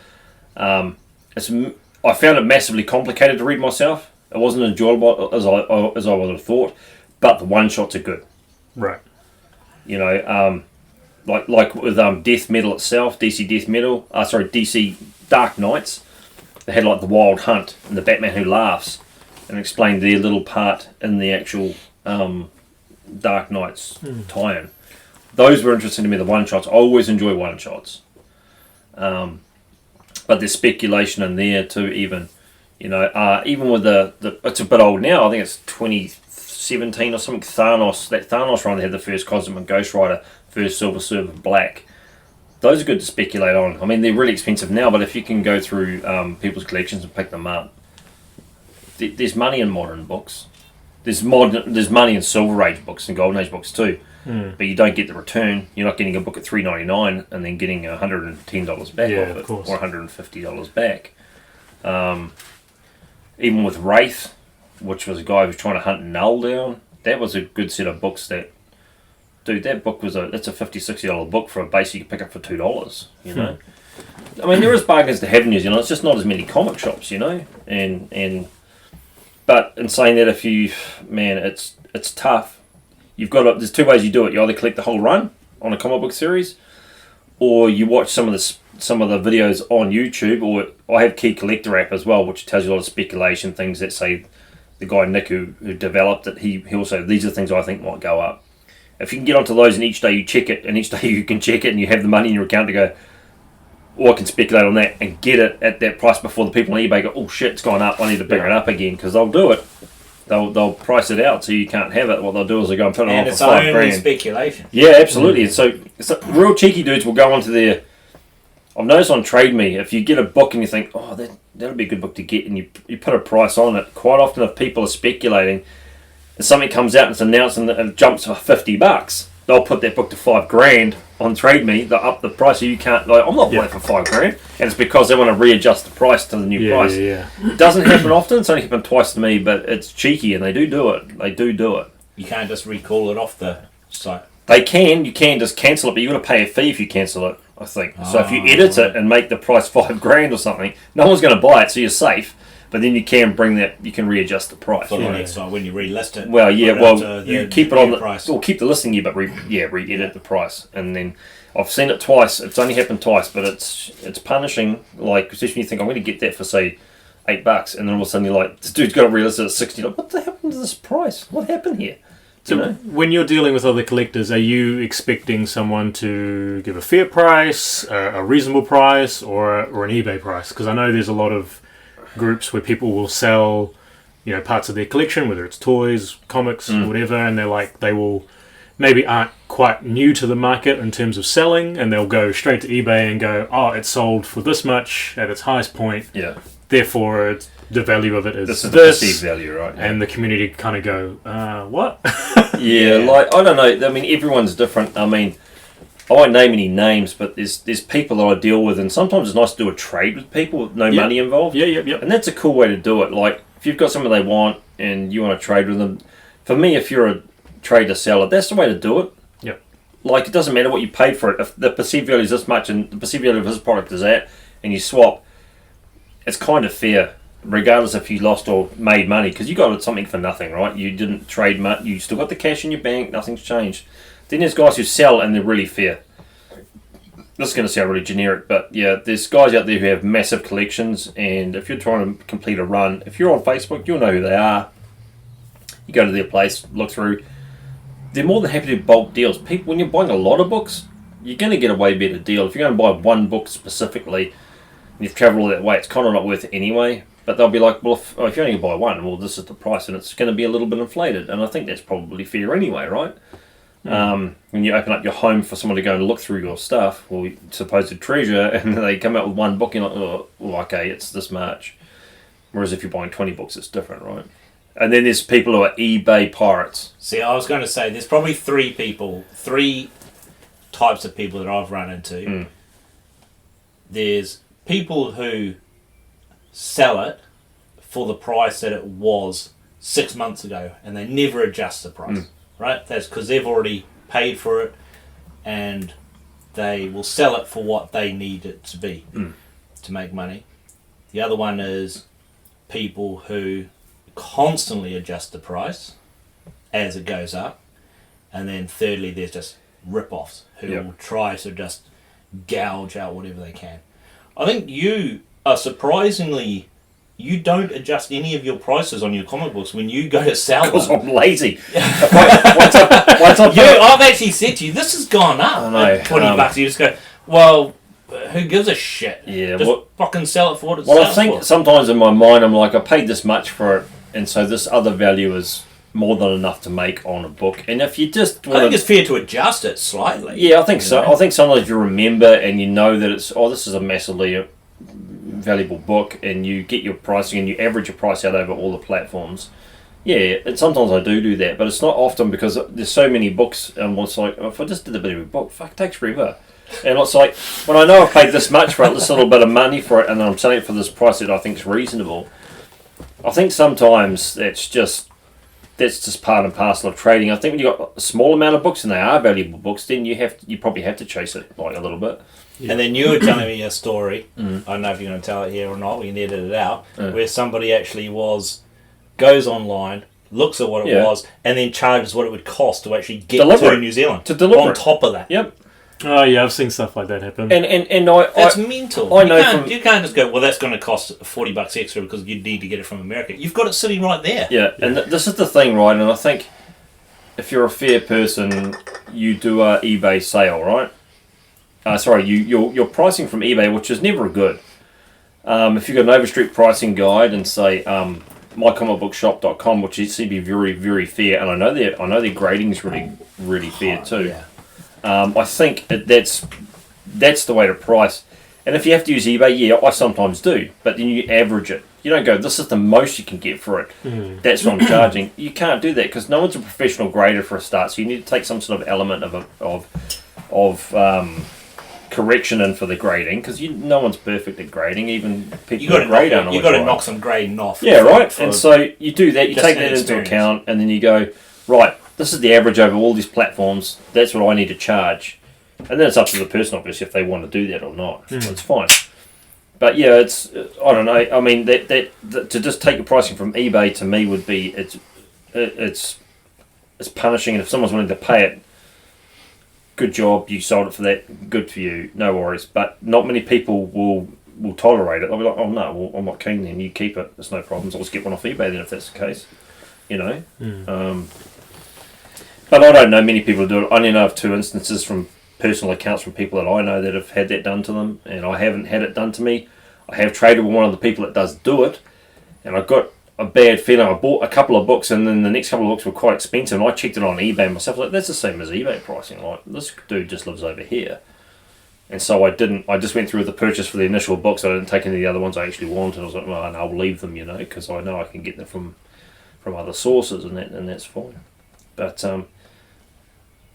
[SPEAKER 1] I found it massively complicated to read myself. It wasn't enjoyable as I would have thought, but the one shots are good.
[SPEAKER 2] Right.
[SPEAKER 1] Like with Death Metal itself, DC Dark Knights, they had like the Wild Hunt and the Batman Who Laughs, and explained their little part in the actual Dark Knights tie-in. Those were interesting to me, the one-shots. I always enjoy one-shots. But there's speculation in there too, even. Even with the it's a bit old now, I think it's 2017 or something, that Thanos run, they had the first Cosmic Ghost Rider, first Silver Surfer Black. those are good to speculate on. I mean, they're really expensive now, but if you can go through people's collections and pick them up, there's money in modern books. There's money in Silver Age books and Golden Age books too, but you don't get the return. You're not getting a book at $3.99 and then getting $110 back off it, or $150 back. Even with Wraith, which was a guy who was trying to hunt Null down, that was a good set of books. That book was it's a $50-$60 book for a base you could pick up for $2. You know, I mean, there is bargains to have in New Zealand. It's just not as many comic shops, you know, But in saying that, it's tough. There's two ways you do it. You either collect the whole run on a comic book series, or you watch some of the videos on YouTube. Or I have Key Collector app as well, which tells you a lot of speculation things that say the guy Nick who developed it. He'll say these are the things I think might go up. If you can get onto those and each day you check it, and each day you can check it, and you have the money in your account to go, or I can speculate on that and get it at that price before the people on eBay go, oh shit, it's gone up, I need to bring it up again, because they'll do it. They'll price it out so you can't have it. What they'll do is they go and put it on for $5,000.
[SPEAKER 3] And it's only speculation.
[SPEAKER 1] Yeah, absolutely. And so real cheeky dudes will go onto their... I've noticed on Trade Me, if you get a book and you think, oh, that'll be a good book to get, and you put a price on it, quite often if people are speculating, and something comes out and it's announced and it jumps for $50, they'll put that book to $5,000 on Trade Me. They'll up the price, so you can't. Like, I'm not buying it for $5,000, and it's because they want to readjust the price to the new price.
[SPEAKER 2] Yeah.
[SPEAKER 1] It doesn't happen often. It's only happened twice to me, but it's cheeky, and they do it. They do it.
[SPEAKER 3] You can't just recall it off the site.
[SPEAKER 1] They can. You can just cancel it, but you've got to pay a fee if you cancel it, I think. So if you edit it and make the price $5,000 or something, no one's going to buy it, so you're safe. But then you can readjust the price.
[SPEAKER 3] For the next time when you relist it.
[SPEAKER 1] Well, yeah, you keep it on the
[SPEAKER 3] price.
[SPEAKER 1] Well, keep the listing year, but re-edit the price. And then I've seen it twice. It's only happened twice, but it's punishing. Like, especially when you think I'm going to get that for say $8, and then all of a sudden you're like, this dude's got to relist it at $60. What the happened to this price? What happened here?
[SPEAKER 2] So when you're dealing with other collectors, are you expecting someone to give a fair price, a reasonable price, or an eBay price? Because I know there's a lot of groups where people will sell, parts of their collection, whether it's toys, comics, or whatever, and they will maybe aren't quite new to the market in terms of selling, and they'll go straight to eBay and go, oh, it's sold for this much at its highest point.
[SPEAKER 1] Yeah.
[SPEAKER 2] Therefore, the value of it is
[SPEAKER 1] this. Is the perceived value, right? Yeah.
[SPEAKER 2] And the community kind of go, what?
[SPEAKER 1] Yeah, like, I don't know. I mean, everyone's different. I mean, I won't name any names, but there's people that I deal with, and sometimes it's nice to do a trade with people with no money involved.
[SPEAKER 2] Yeah.
[SPEAKER 1] And that's a cool way to do it. Like, if you've got something they want and you want to trade with them, for me, if you're a trader seller, that's the way to do it.
[SPEAKER 2] Yep.
[SPEAKER 1] Like, it doesn't matter what you paid for it. If the perceived value is this much and the perceived value of his product is that, and you swap, it's kind of fair, regardless if you lost or made money, because you got something for nothing, right? You didn't trade much. You still got the cash in your bank. Nothing's changed. Then there's guys who sell and they're really fair. This is going to sound really generic, but yeah, there's guys out there who have massive collections, and if you're trying to complete a run, if you're on Facebook, you'll know who they are. You go to their place, look through. They're more than happy to do bulk deals. People, when you're buying a lot of books, you're going to get a way better deal. If you're going to buy one book specifically, and you've travelled all that way, it's kind of not worth it anyway. But they'll be like, well, if you only buy one, well, this is the price, and it's going to be a little bit inflated. And I think that's probably fair anyway, right? When you open up your home for someone to go and look through your stuff, or supposed treasure, and they come out with one book, you're like, oh, well, okay, it's this much. Whereas if you're buying 20 books, it's different, right? And then there's people who are eBay pirates.
[SPEAKER 3] See, I was going to say, there's probably three types of people that I've run into. There's people who sell it for the price that it was 6 months ago, and they never adjust the price. Right? That's because they've already paid for it, and they will sell it for what they need it to be to make money. The other one is people who constantly adjust the price as it goes up. And then thirdly, there's just rip-offs who will try to just gouge out whatever they can. I think you are surprisingly... You don't adjust any of your prices on your comic books when you go to sell them.
[SPEAKER 1] Because I'm lazy.
[SPEAKER 3] I've actually said to you, this has gone up at $20. You just go, well, who gives a shit?
[SPEAKER 1] Yeah,
[SPEAKER 3] just fucking sell it for what it's
[SPEAKER 1] I think sometimes in my mind I'm like, I paid this much for it, and so this other value is more than enough to make on a book. And if you just
[SPEAKER 3] I think it's fair to adjust it slightly.
[SPEAKER 1] Yeah, I think so. I think sometimes you remember and you know that it's, this is a massively valuable book, and you get your pricing and you average your price out over all the platforms. Yeah, and sometimes I do that, but it's not often because there's so many books, and it's like, if I just did a bit of a book, fuck, it takes forever. And it's like, when I know I've paid this much for it, this little bit of money for it, and I'm selling it for this price that I think is reasonable, I think sometimes that's just part and parcel of trading. I think when you've got a small amount of books and they are valuable books, then you probably have to chase it like a little bit.
[SPEAKER 3] Yeah. And then you were telling me a story, I don't know if you're going to tell it here or not, we can edit it out, where somebody actually goes online, looks at what it was, and then charges what it would cost to actually get to New Zealand. To deliver on top of that.
[SPEAKER 1] Yep.
[SPEAKER 2] Oh yeah, I've seen stuff like that happen.
[SPEAKER 1] And
[SPEAKER 3] that's mental. You can't just go, well, that's going to cost $40 extra because you need to get it from America. You've got it sitting right there.
[SPEAKER 1] Yeah, and this is the thing, right? And I think if you're a fair person, you do a eBay sale, right? You're pricing from eBay, which is never good. If you've got an Overstreet pricing guide and say mycomicbookshop.com, which seems to be very, very fair, and I know their grading is really, really fair too. Yeah. I think that's the way to price. And if you have to use eBay, I sometimes do. But then you average it. You don't go, this is the most you can get for it. That's what I'm charging. You can't do that because no one's a professional grader for a start. So you need to take some sort of element of correction in for the grading because no one's perfect at grading. Even people
[SPEAKER 3] you got to knock some grading off.
[SPEAKER 1] Yeah, right. And so you do that. You take that into account, and then you go, right, this is the average over all these platforms. That's what I need to charge. And then it's up to the person, obviously, if they want to do that or not. It's fine. But yeah, it's, I don't know. I mean, that to just take your pricing from eBay to me would be, it's punishing. And if someone's willing to pay it, good job, you sold it for that, good for you, no worries. But not many people will tolerate it. They'll be like, oh no, well, I'm not keen then, you keep it, there's no problems. I'll just get one off eBay then if that's the case. You know? But I don't know many people who do it. I only know of 2 instances from personal accounts from people that I know that have had that done to them, and I haven't had it done to me. I have traded with one of the people that does do it, and I got a bad feeling. I bought a couple of books, and then the next couple of books were quite expensive, and I checked it on eBay myself. Like, that's the same as eBay pricing. Like, this dude just lives over here. And so I just went through with the purchase for the initial books. I didn't take any of the other ones I actually wanted. I was like, well, and I'll leave them, because I know I can get them from other sources, and that's fine. But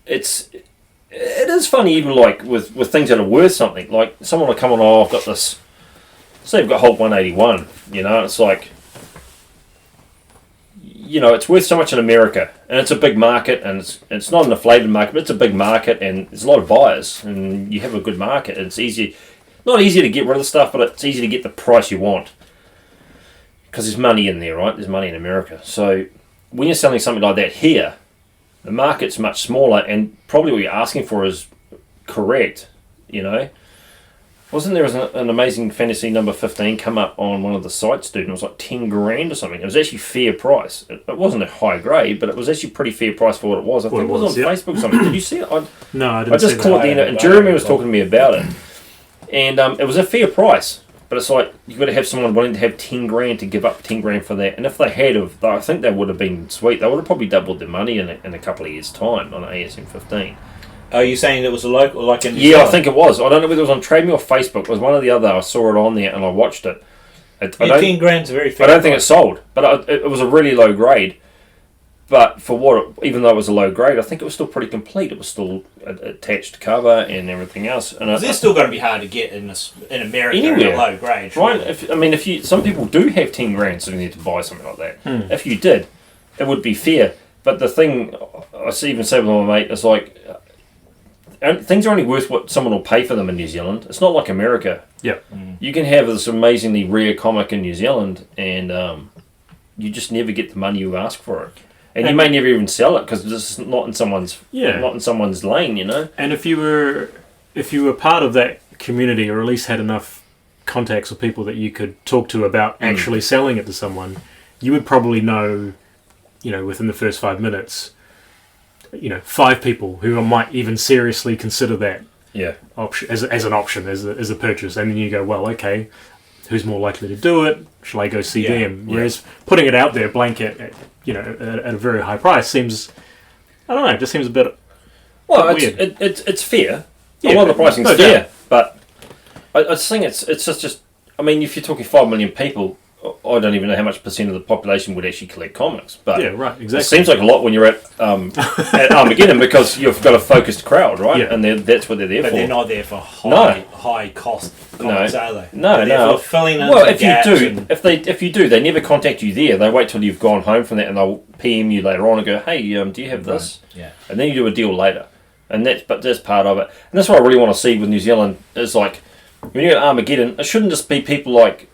[SPEAKER 1] it is funny, even like with things that are worth something. Like someone will come on, I've got this. Say you've got Hulk 181. It's like, it's worth so much in America, and it's a big market, and it's not an inflated market, but it's a big market, and there's a lot of buyers, and you have a good market, and it's not easy to get rid of the stuff, but it's easy to get the price you want, because there's money in there, right? There's money in America. So when you're selling something like that here, the market's much smaller, and probably what you're asking for is correct, Wasn't there an amazing fantasy number 15 come up on one of the sites, dude? And it was like 10 grand or something. It was actually fair price. It wasn't a high grade, but it was actually pretty fair price for what it was. I think it was on Facebook or something. Did you see it?
[SPEAKER 2] No, I didn't.
[SPEAKER 1] I just caught the end of it. And Jeremy was talking to me about it. And it was a fair price. But it's like, you've got to have someone willing to have 10 grand to give up 10 grand for that. And if they had, I think they would have been sweet. They would have probably doubled their money in a couple of years' time on an ASM 15.
[SPEAKER 3] Are you saying it was a local, like in New
[SPEAKER 1] Zealand? I think it was. I don't know whether it was on Trade Me or Facebook. It was one or the other. I saw it on there and I watched it.
[SPEAKER 3] 10 grand's very fair.
[SPEAKER 1] I don't think it sold, but it was a really low grade. But for even though it was a low grade, I think it was still pretty complete. It was still attached cover and everything else. And
[SPEAKER 3] it's still going to be hard to get in America anywhere. At a low grade.
[SPEAKER 1] Right? Some people do have 10 grand sitting there to buy something like that. If you did, it would be fair. But the thing I even say with my mate is like, things are only worth what someone will pay for them in New Zealand. It's not like America.
[SPEAKER 2] Yeah.
[SPEAKER 1] You can have this amazingly rare comic in New Zealand, and you just never get the money you ask for it. And you may never even sell it because it's not in someone's lane,
[SPEAKER 2] And if you were part of that community, or at least had enough contacts with people that you could talk to about actually selling it to someone, you would probably know, within the first 5 minutes, 5 people who might even seriously consider that option as an option, as a purchase. And then you go, well, okay, who's more likely to do it? Shall I go see them?
[SPEAKER 3] Yeah.
[SPEAKER 2] Whereas putting it out there blanket, at a very high price seems, I don't know, it just seems a bit.
[SPEAKER 1] Well,
[SPEAKER 2] weird.
[SPEAKER 1] it's fair.
[SPEAKER 2] Yeah,
[SPEAKER 1] A lot of the pricing's
[SPEAKER 2] no
[SPEAKER 1] fair,
[SPEAKER 2] doubt.
[SPEAKER 1] but I just think it's just. I mean, if you're talking 5 million people, I don't even know how much percent of the population would actually collect comics. But
[SPEAKER 2] Yeah, right,
[SPEAKER 1] it
[SPEAKER 2] exactly.
[SPEAKER 1] seems like a lot when you're at Armageddon because you've got a focused crowd, right?
[SPEAKER 2] Yeah.
[SPEAKER 1] And that's what they're there
[SPEAKER 3] But
[SPEAKER 1] for.
[SPEAKER 3] they're not there for
[SPEAKER 1] No.
[SPEAKER 3] high cost comics, are they?
[SPEAKER 1] No,
[SPEAKER 3] They're there
[SPEAKER 1] no.
[SPEAKER 3] for filling in
[SPEAKER 1] Well,
[SPEAKER 3] the
[SPEAKER 1] if you
[SPEAKER 3] gaps
[SPEAKER 1] do,
[SPEAKER 3] and-
[SPEAKER 1] if you do, they never contact you there. They wait till you've gone home from that, and they'll PM you later on and go, "Hey, do you have this?"
[SPEAKER 3] Yeah.
[SPEAKER 1] And then you do a deal later, and that's part of it. And that's what I really want to see with New Zealand is like when you're at Armageddon, it shouldn't just be people like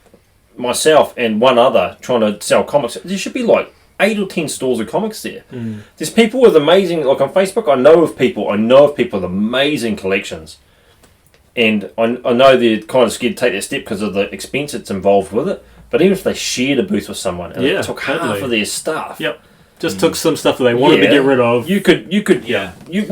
[SPEAKER 1] myself and one other trying to sell comics. There should be like 8 or 10 stores of comics there. There's people with amazing, like on Facebook, I know of people with amazing collections. And I know they're kind of scared to take that step because of the expense that's involved with it. But even if they shared a booth with someone and it took half
[SPEAKER 2] totally.
[SPEAKER 1] of their stuff,
[SPEAKER 2] Yep. Just took some stuff that they wanted to get rid of.
[SPEAKER 1] we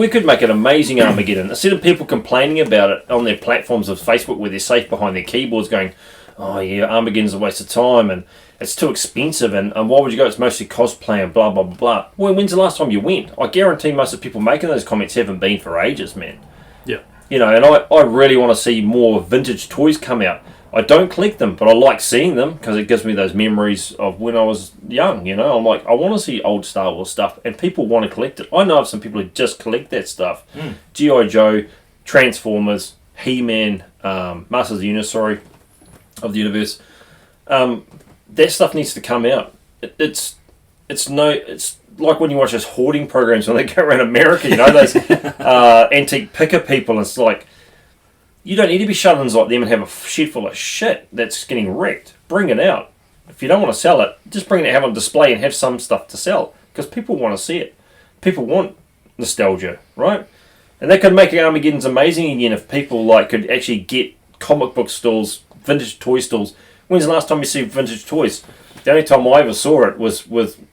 [SPEAKER 1] could make an amazing Armageddon. Instead of people complaining about it on their platforms of Facebook where they're safe behind their keyboards going, "Oh yeah, Armageddon's a waste of time and it's too expensive and why would you go? It's mostly cosplay and blah blah blah blah." Well, when's the last time you went? I guarantee most of the people making those comments haven't been for ages, man.
[SPEAKER 2] Yeah.
[SPEAKER 1] You know, and I really want to see more vintage toys come out. I don't collect them, but I like seeing them because it gives me those memories of when I was young, you know. I'm like, I want to see old Star Wars stuff, and people want to collect it. I know of some people who just collect that stuff. G.I. Joe, Transformers, He-Man, Masters of the Universe, of the Universe. That stuff needs to come out. It's like when you watch those hoarding programs when they go around America, you know, those antique picker people. It's like, you don't need to be shut-ins like them and have a shed full of shit that's getting wrecked. Bring it out. If you don't want to sell it, just bring it out, have it on display and have some stuff to sell. Because people want to see it. People want nostalgia, right? And that could make Armageddon's amazing again if people like could actually get comic book stalls, vintage toy stalls. When's the last time you see vintage toys? The only time I ever saw it was with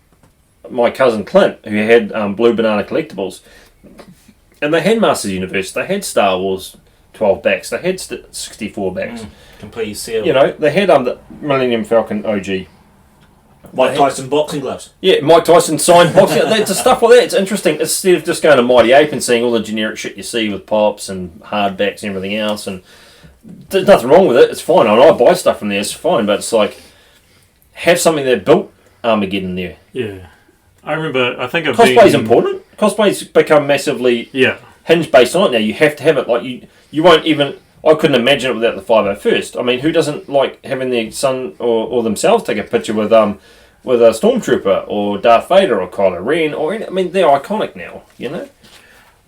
[SPEAKER 1] my cousin Clint, who had Blue Banana Collectibles. And they had Masters of the Universe, they had Star Wars 12 backs, they had 64 backs.
[SPEAKER 3] Complete sealed.
[SPEAKER 1] You know, they had the Millennium Falcon OG.
[SPEAKER 3] Mike Tyson boxing gloves.
[SPEAKER 1] Yeah, Mike Tyson signed boxing. That's stuff like that. It's interesting. Instead of just going to Mighty Ape and seeing all the generic shit you see with pops and hardbacks and everything else, and there's nothing wrong with it. It's fine. I buy stuff from there. It's fine, but it's like have something that built Armageddon there.
[SPEAKER 2] Yeah. I remember, I think I've
[SPEAKER 1] Cosplay's important. Cosplay's become massively hinged based on it now. You have to have it. Like you won't even. I couldn't imagine it without the 501st. I mean, who doesn't like having their son or themselves take a picture with a Stormtrooper or Darth Vader or Kylo Ren I mean, they're iconic now. You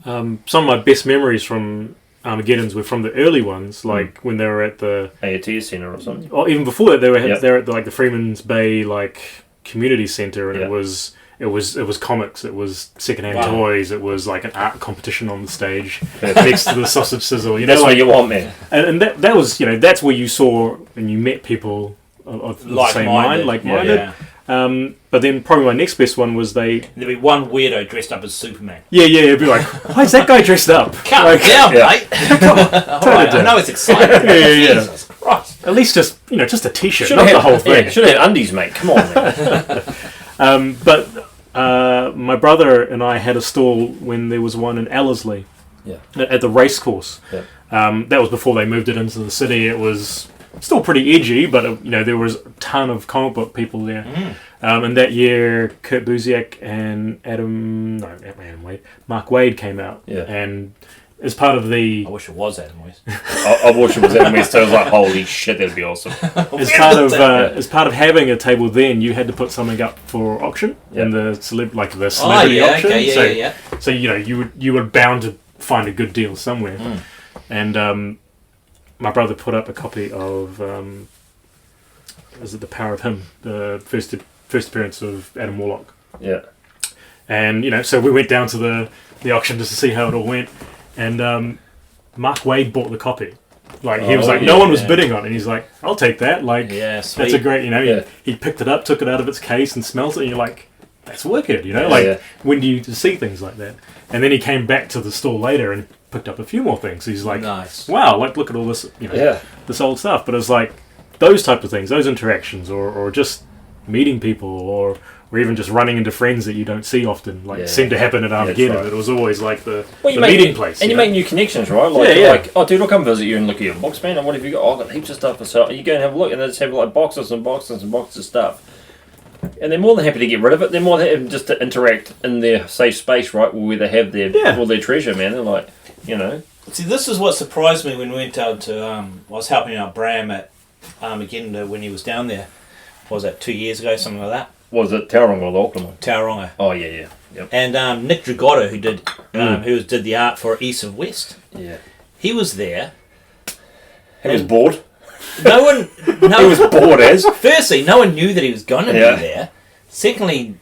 [SPEAKER 1] know.
[SPEAKER 2] Some of my best memories from Armageddons were from the early ones, like when they were at the
[SPEAKER 1] AAT Centre or something.
[SPEAKER 2] Or even before that, they were at the Freeman's Bay community centre, and it was comics, it was secondhand toys, it was like an art competition on the stage next to the sausage sizzle. You know,
[SPEAKER 1] that's what you want, man.
[SPEAKER 2] And that was that's where you saw and you met people of the same mind, like-minded.
[SPEAKER 3] Yeah.
[SPEAKER 2] But then probably my next best one was
[SPEAKER 3] there'd be one weirdo dressed up as Superman.
[SPEAKER 2] It'd be like, why is that guy dressed up?
[SPEAKER 3] Calm down, mate. I know it's exciting. Jesus Christ.
[SPEAKER 2] At least just a t-shirt, not the whole thing.
[SPEAKER 1] Should have had undies, mate. Come on, man.
[SPEAKER 2] But my brother and I had a stall when there was one in Hadleigh at the race course. That was before they moved it into the city. It was still pretty edgy, but there was a ton of comic book people there. And that year, Kurt Busiek and Mark Waid came out. And as part of the...
[SPEAKER 3] I wish it was Adam West.
[SPEAKER 1] I wish it was Adam West. I was like, holy shit, that'd be awesome.
[SPEAKER 2] As part of having a table then, you had to put something up for auction in the celebrity auction.
[SPEAKER 3] Okay,
[SPEAKER 2] So you were bound to find a good deal somewhere. And my brother put up a copy of is it The Power of Him, the first appearance of Adam Warlock.
[SPEAKER 1] Yeah.
[SPEAKER 2] And so we went down to the auction just to see how it all went. And Mark Waid bought the copy. He was like, no one was bidding on it. And he's like, I'll take that. That's a great, he picked it up, took it out of its case and smelt it. And you're like, that's wicked, when do you see things like that? And then he came back to the store later and picked up a few more things. He's like,
[SPEAKER 3] nice.
[SPEAKER 2] Wow, look at all this, this old stuff. But it's like, those type of things, those interactions, or just meeting people, or even just running into friends that you don't see often, seemed to happen at Armageddon. Right. It was always like the meeting place.
[SPEAKER 1] And you make new connections, right? Like, oh, dude, I'll come visit you and look at your box, man. And what have you got? Oh, I've got heaps of stuff for sale. You go and have a look, and they just have like boxes and boxes and boxes of stuff. And they're more than happy to get rid of it. They're more than happy just to interact in their safe space, right, where they have all their treasure, man. They're like,
[SPEAKER 3] See, this is what surprised me when we went out to... I was helping out Bram at Armageddon when he was down there. What was that, 2 years ago, something like that?
[SPEAKER 1] Was it Tauranga or the Auckland one?
[SPEAKER 3] Tauranga.
[SPEAKER 1] Oh, yeah. Yep.
[SPEAKER 3] And Nick Dragotto, who did the art for East of West.
[SPEAKER 1] Yeah.
[SPEAKER 3] He was there.
[SPEAKER 1] He was bored.
[SPEAKER 3] No one...
[SPEAKER 1] He was bored as.
[SPEAKER 3] Firstly, no one knew that he was going to be there. Secondly,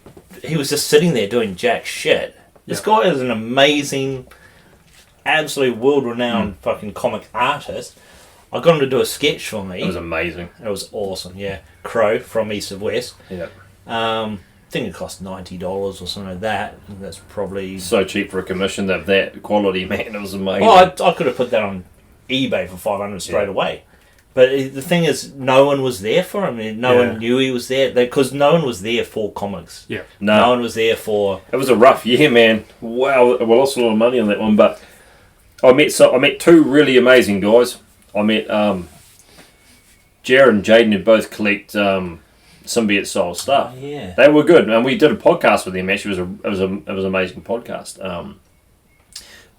[SPEAKER 3] he was just sitting there doing jack shit. This guy is an amazing, absolute world-renowned fucking comic artist. I got him to do a sketch for me.
[SPEAKER 1] It was amazing.
[SPEAKER 3] It was awesome, yeah. Crow from East of West.
[SPEAKER 1] Yeah.
[SPEAKER 3] I think it cost $90 or something like that. That's probably...
[SPEAKER 1] So cheap for a commission of that quality, man. It was amazing.
[SPEAKER 3] Well, I could have put that on eBay for $500 straight away. But the thing is, no one was there for him. No one knew he was there. Because no one was there for comics.
[SPEAKER 2] Yeah.
[SPEAKER 3] No one was there for...
[SPEAKER 1] It was a rough year, man. Wow, we lost a lot of money on that one. But I met two really amazing guys. I met Jared and Jaden, who both collect symbiote style stuff.
[SPEAKER 3] Oh, yeah.
[SPEAKER 1] They were good, and we did a podcast with them. Actually, it was an amazing podcast.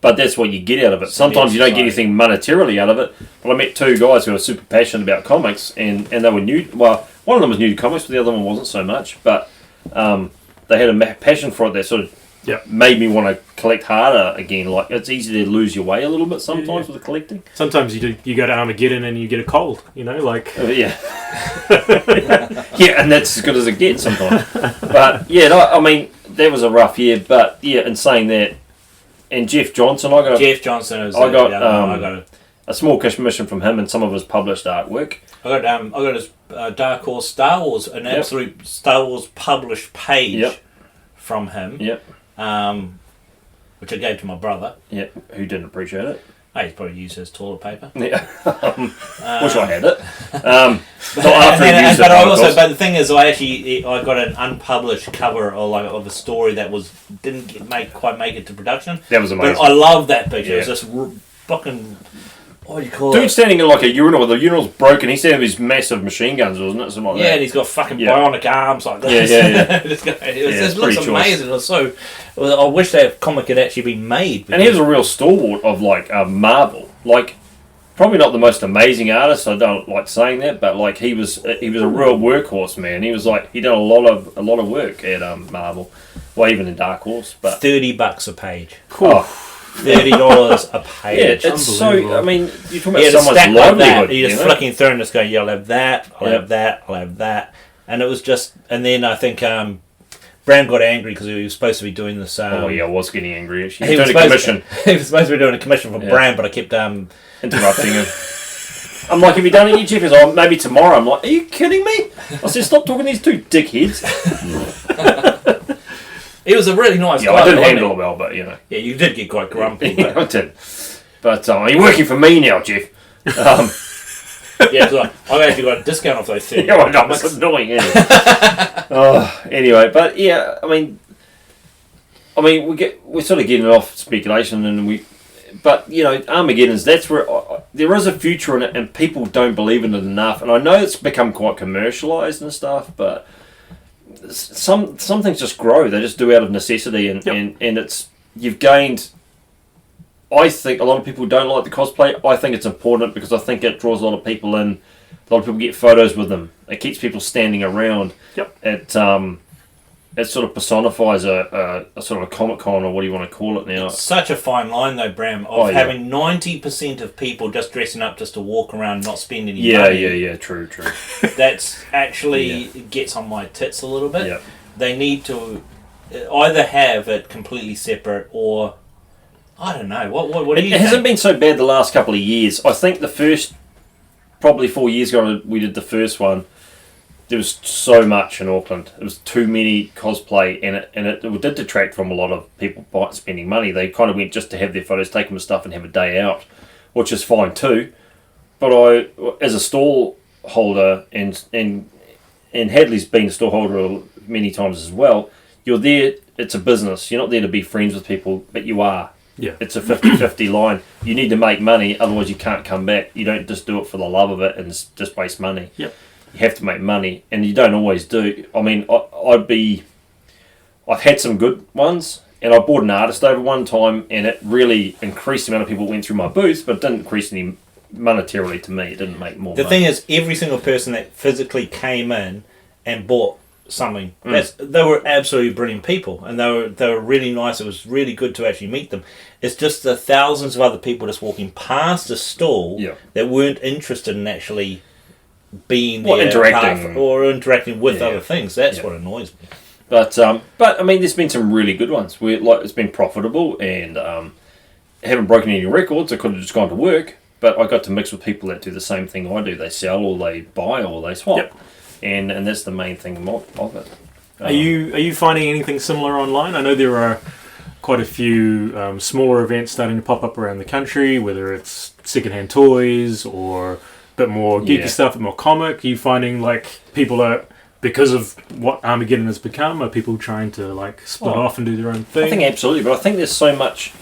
[SPEAKER 1] But that's what you get out of it. Sometimes you don't get anything monetarily out of it. But I met two guys who are super passionate about comics, and they were new. Well, one of them was new to comics, but the other one wasn't so much. But they had a passion for it that sort of made me want to collect harder again. Like, it's easy to lose your way a little bit sometimes with the collecting.
[SPEAKER 2] Sometimes you go to Armageddon and you get a cold, like...
[SPEAKER 1] yeah, and that's as good as it gets sometimes. But, I mean, that was a rough year. But, in saying that, and Jeff Johnson, I got a small commission from him and some of his published artwork.
[SPEAKER 3] I got his Dark Horse Star Wars, an absolute Star Wars published page from him.
[SPEAKER 1] Yep.
[SPEAKER 3] Which I gave to my brother.
[SPEAKER 1] Yeah, who didn't appreciate it.
[SPEAKER 3] He's probably used his toilet paper.
[SPEAKER 1] Yeah, wish I had it.
[SPEAKER 3] But the thing is, I got an unpublished cover of a story that didn't quite make it to production.
[SPEAKER 1] That was amazing.
[SPEAKER 3] But I love that picture. Yeah. It was just fucking... What do you call it?
[SPEAKER 1] Dude standing in like a urinal. The urinal's broken. He's standing with his massive machine guns, wasn't it? Something like that.
[SPEAKER 3] And he's got fucking bionic arms like this. It looks amazing. It was so... I wish that comic had actually been made.
[SPEAKER 1] And he was a real stalwart of like Marvel. Like, probably not the most amazing artist. I don't like saying that, but like he was a real workhorse, man. He was like he done a lot of work at Marvel, well even in Dark Horse. But
[SPEAKER 3] $30 a page.
[SPEAKER 1] Cool.
[SPEAKER 3] $30 a page.
[SPEAKER 1] Yeah, it's so. I mean, you're talking about someone's livelihood.
[SPEAKER 3] You're just flicking through and just going, "Yeah, I'll have that. I'll have that. I'll have that." And it was just. And then I think Bram got angry because he was supposed to be doing this.
[SPEAKER 1] I was getting angry. Actually,
[SPEAKER 3] he was supposed to be doing a commission for Bram, but I kept
[SPEAKER 1] interrupting him. I'm like, "Have you done it yet, Jeff?" He's like, "Maybe tomorrow." I'm like, "Are you kidding me?" I said, "Stop talking to these two dickheads."
[SPEAKER 3] He was a really nice guy.
[SPEAKER 1] I didn't handle it well, but
[SPEAKER 3] Yeah, you did get quite grumpy.
[SPEAKER 1] But... I did. But you're working for me now, Jeff.
[SPEAKER 3] I've actually got a discount off those things.
[SPEAKER 1] I know, it's annoying, isn't it? Anyway, but I mean, we're sort of getting off speculation, and but Armageddon's, that's where there is a future in it, and people don't believe in it enough. And I know it's become quite commercialized and stuff, but some things just grow. They just do out of necessity, and it's you've gained. I think a lot of people don't like the cosplay. I think it's important because I think it draws a lot of people in. A lot of people get photos with them. It keeps people standing around.
[SPEAKER 2] Yep.
[SPEAKER 1] It sort of personifies a sort of a Comic-Con, or what do you want to call it now.
[SPEAKER 3] It's such a fine line though, Bram, of having 90% of people just dressing up just to walk around and not spend any money.
[SPEAKER 1] Yeah, true.
[SPEAKER 3] That's actually gets on my tits a little bit.
[SPEAKER 1] Yep.
[SPEAKER 3] They need to either have it completely separate, or I don't know. What do you think?
[SPEAKER 1] It hasn't been so bad the last couple of years. I think the first, probably 4 years ago, we did the first one. There was so much in Auckland. There was too many cosplay, and it did detract from a lot of people spending money. They kind of went just to have their photos taken with stuff and have a day out, which is fine too. But as a stall holder, and Hadleigh's been a store holder many times as well. You're there. It's a business. You're not there to be friends with people, but you are.
[SPEAKER 2] Yeah.
[SPEAKER 1] It's a 50-50 line. You need to make money, otherwise you can't come back. You don't just do it for the love of it and just waste money.
[SPEAKER 2] Yep.
[SPEAKER 1] You have to make money, and you don't always do. I mean, I've had some good ones, and I bought an artist over one time, and it really increased the amount of people that went through my booth, but it didn't increase any monetarily to me. It didn't make more
[SPEAKER 3] The
[SPEAKER 1] money.
[SPEAKER 3] thing is, every single person that physically came in and bought something, they were absolutely brilliant people, and they were really nice. It was really good to actually meet them. It's just the thousands of other people just walking past the stall that weren't interested in actually being there, interacting with other things. That's what annoys me.
[SPEAKER 1] But I mean, there's been some really good ones where it's been profitable, and haven't broken any records. I could have just gone to work, but I got to mix with people that do the same thing I do. They sell, or they buy, or they swap, and that's the main thing of it.
[SPEAKER 2] Are you finding anything similar online? I know there are quite a few smaller events starting to pop up around the country, whether it's secondhand toys or a bit more geeky stuff, a bit more comic. Are you finding like people are, because of what Armageddon has become, are people trying to like split off and do their own thing?
[SPEAKER 1] I think absolutely, but I think there's so much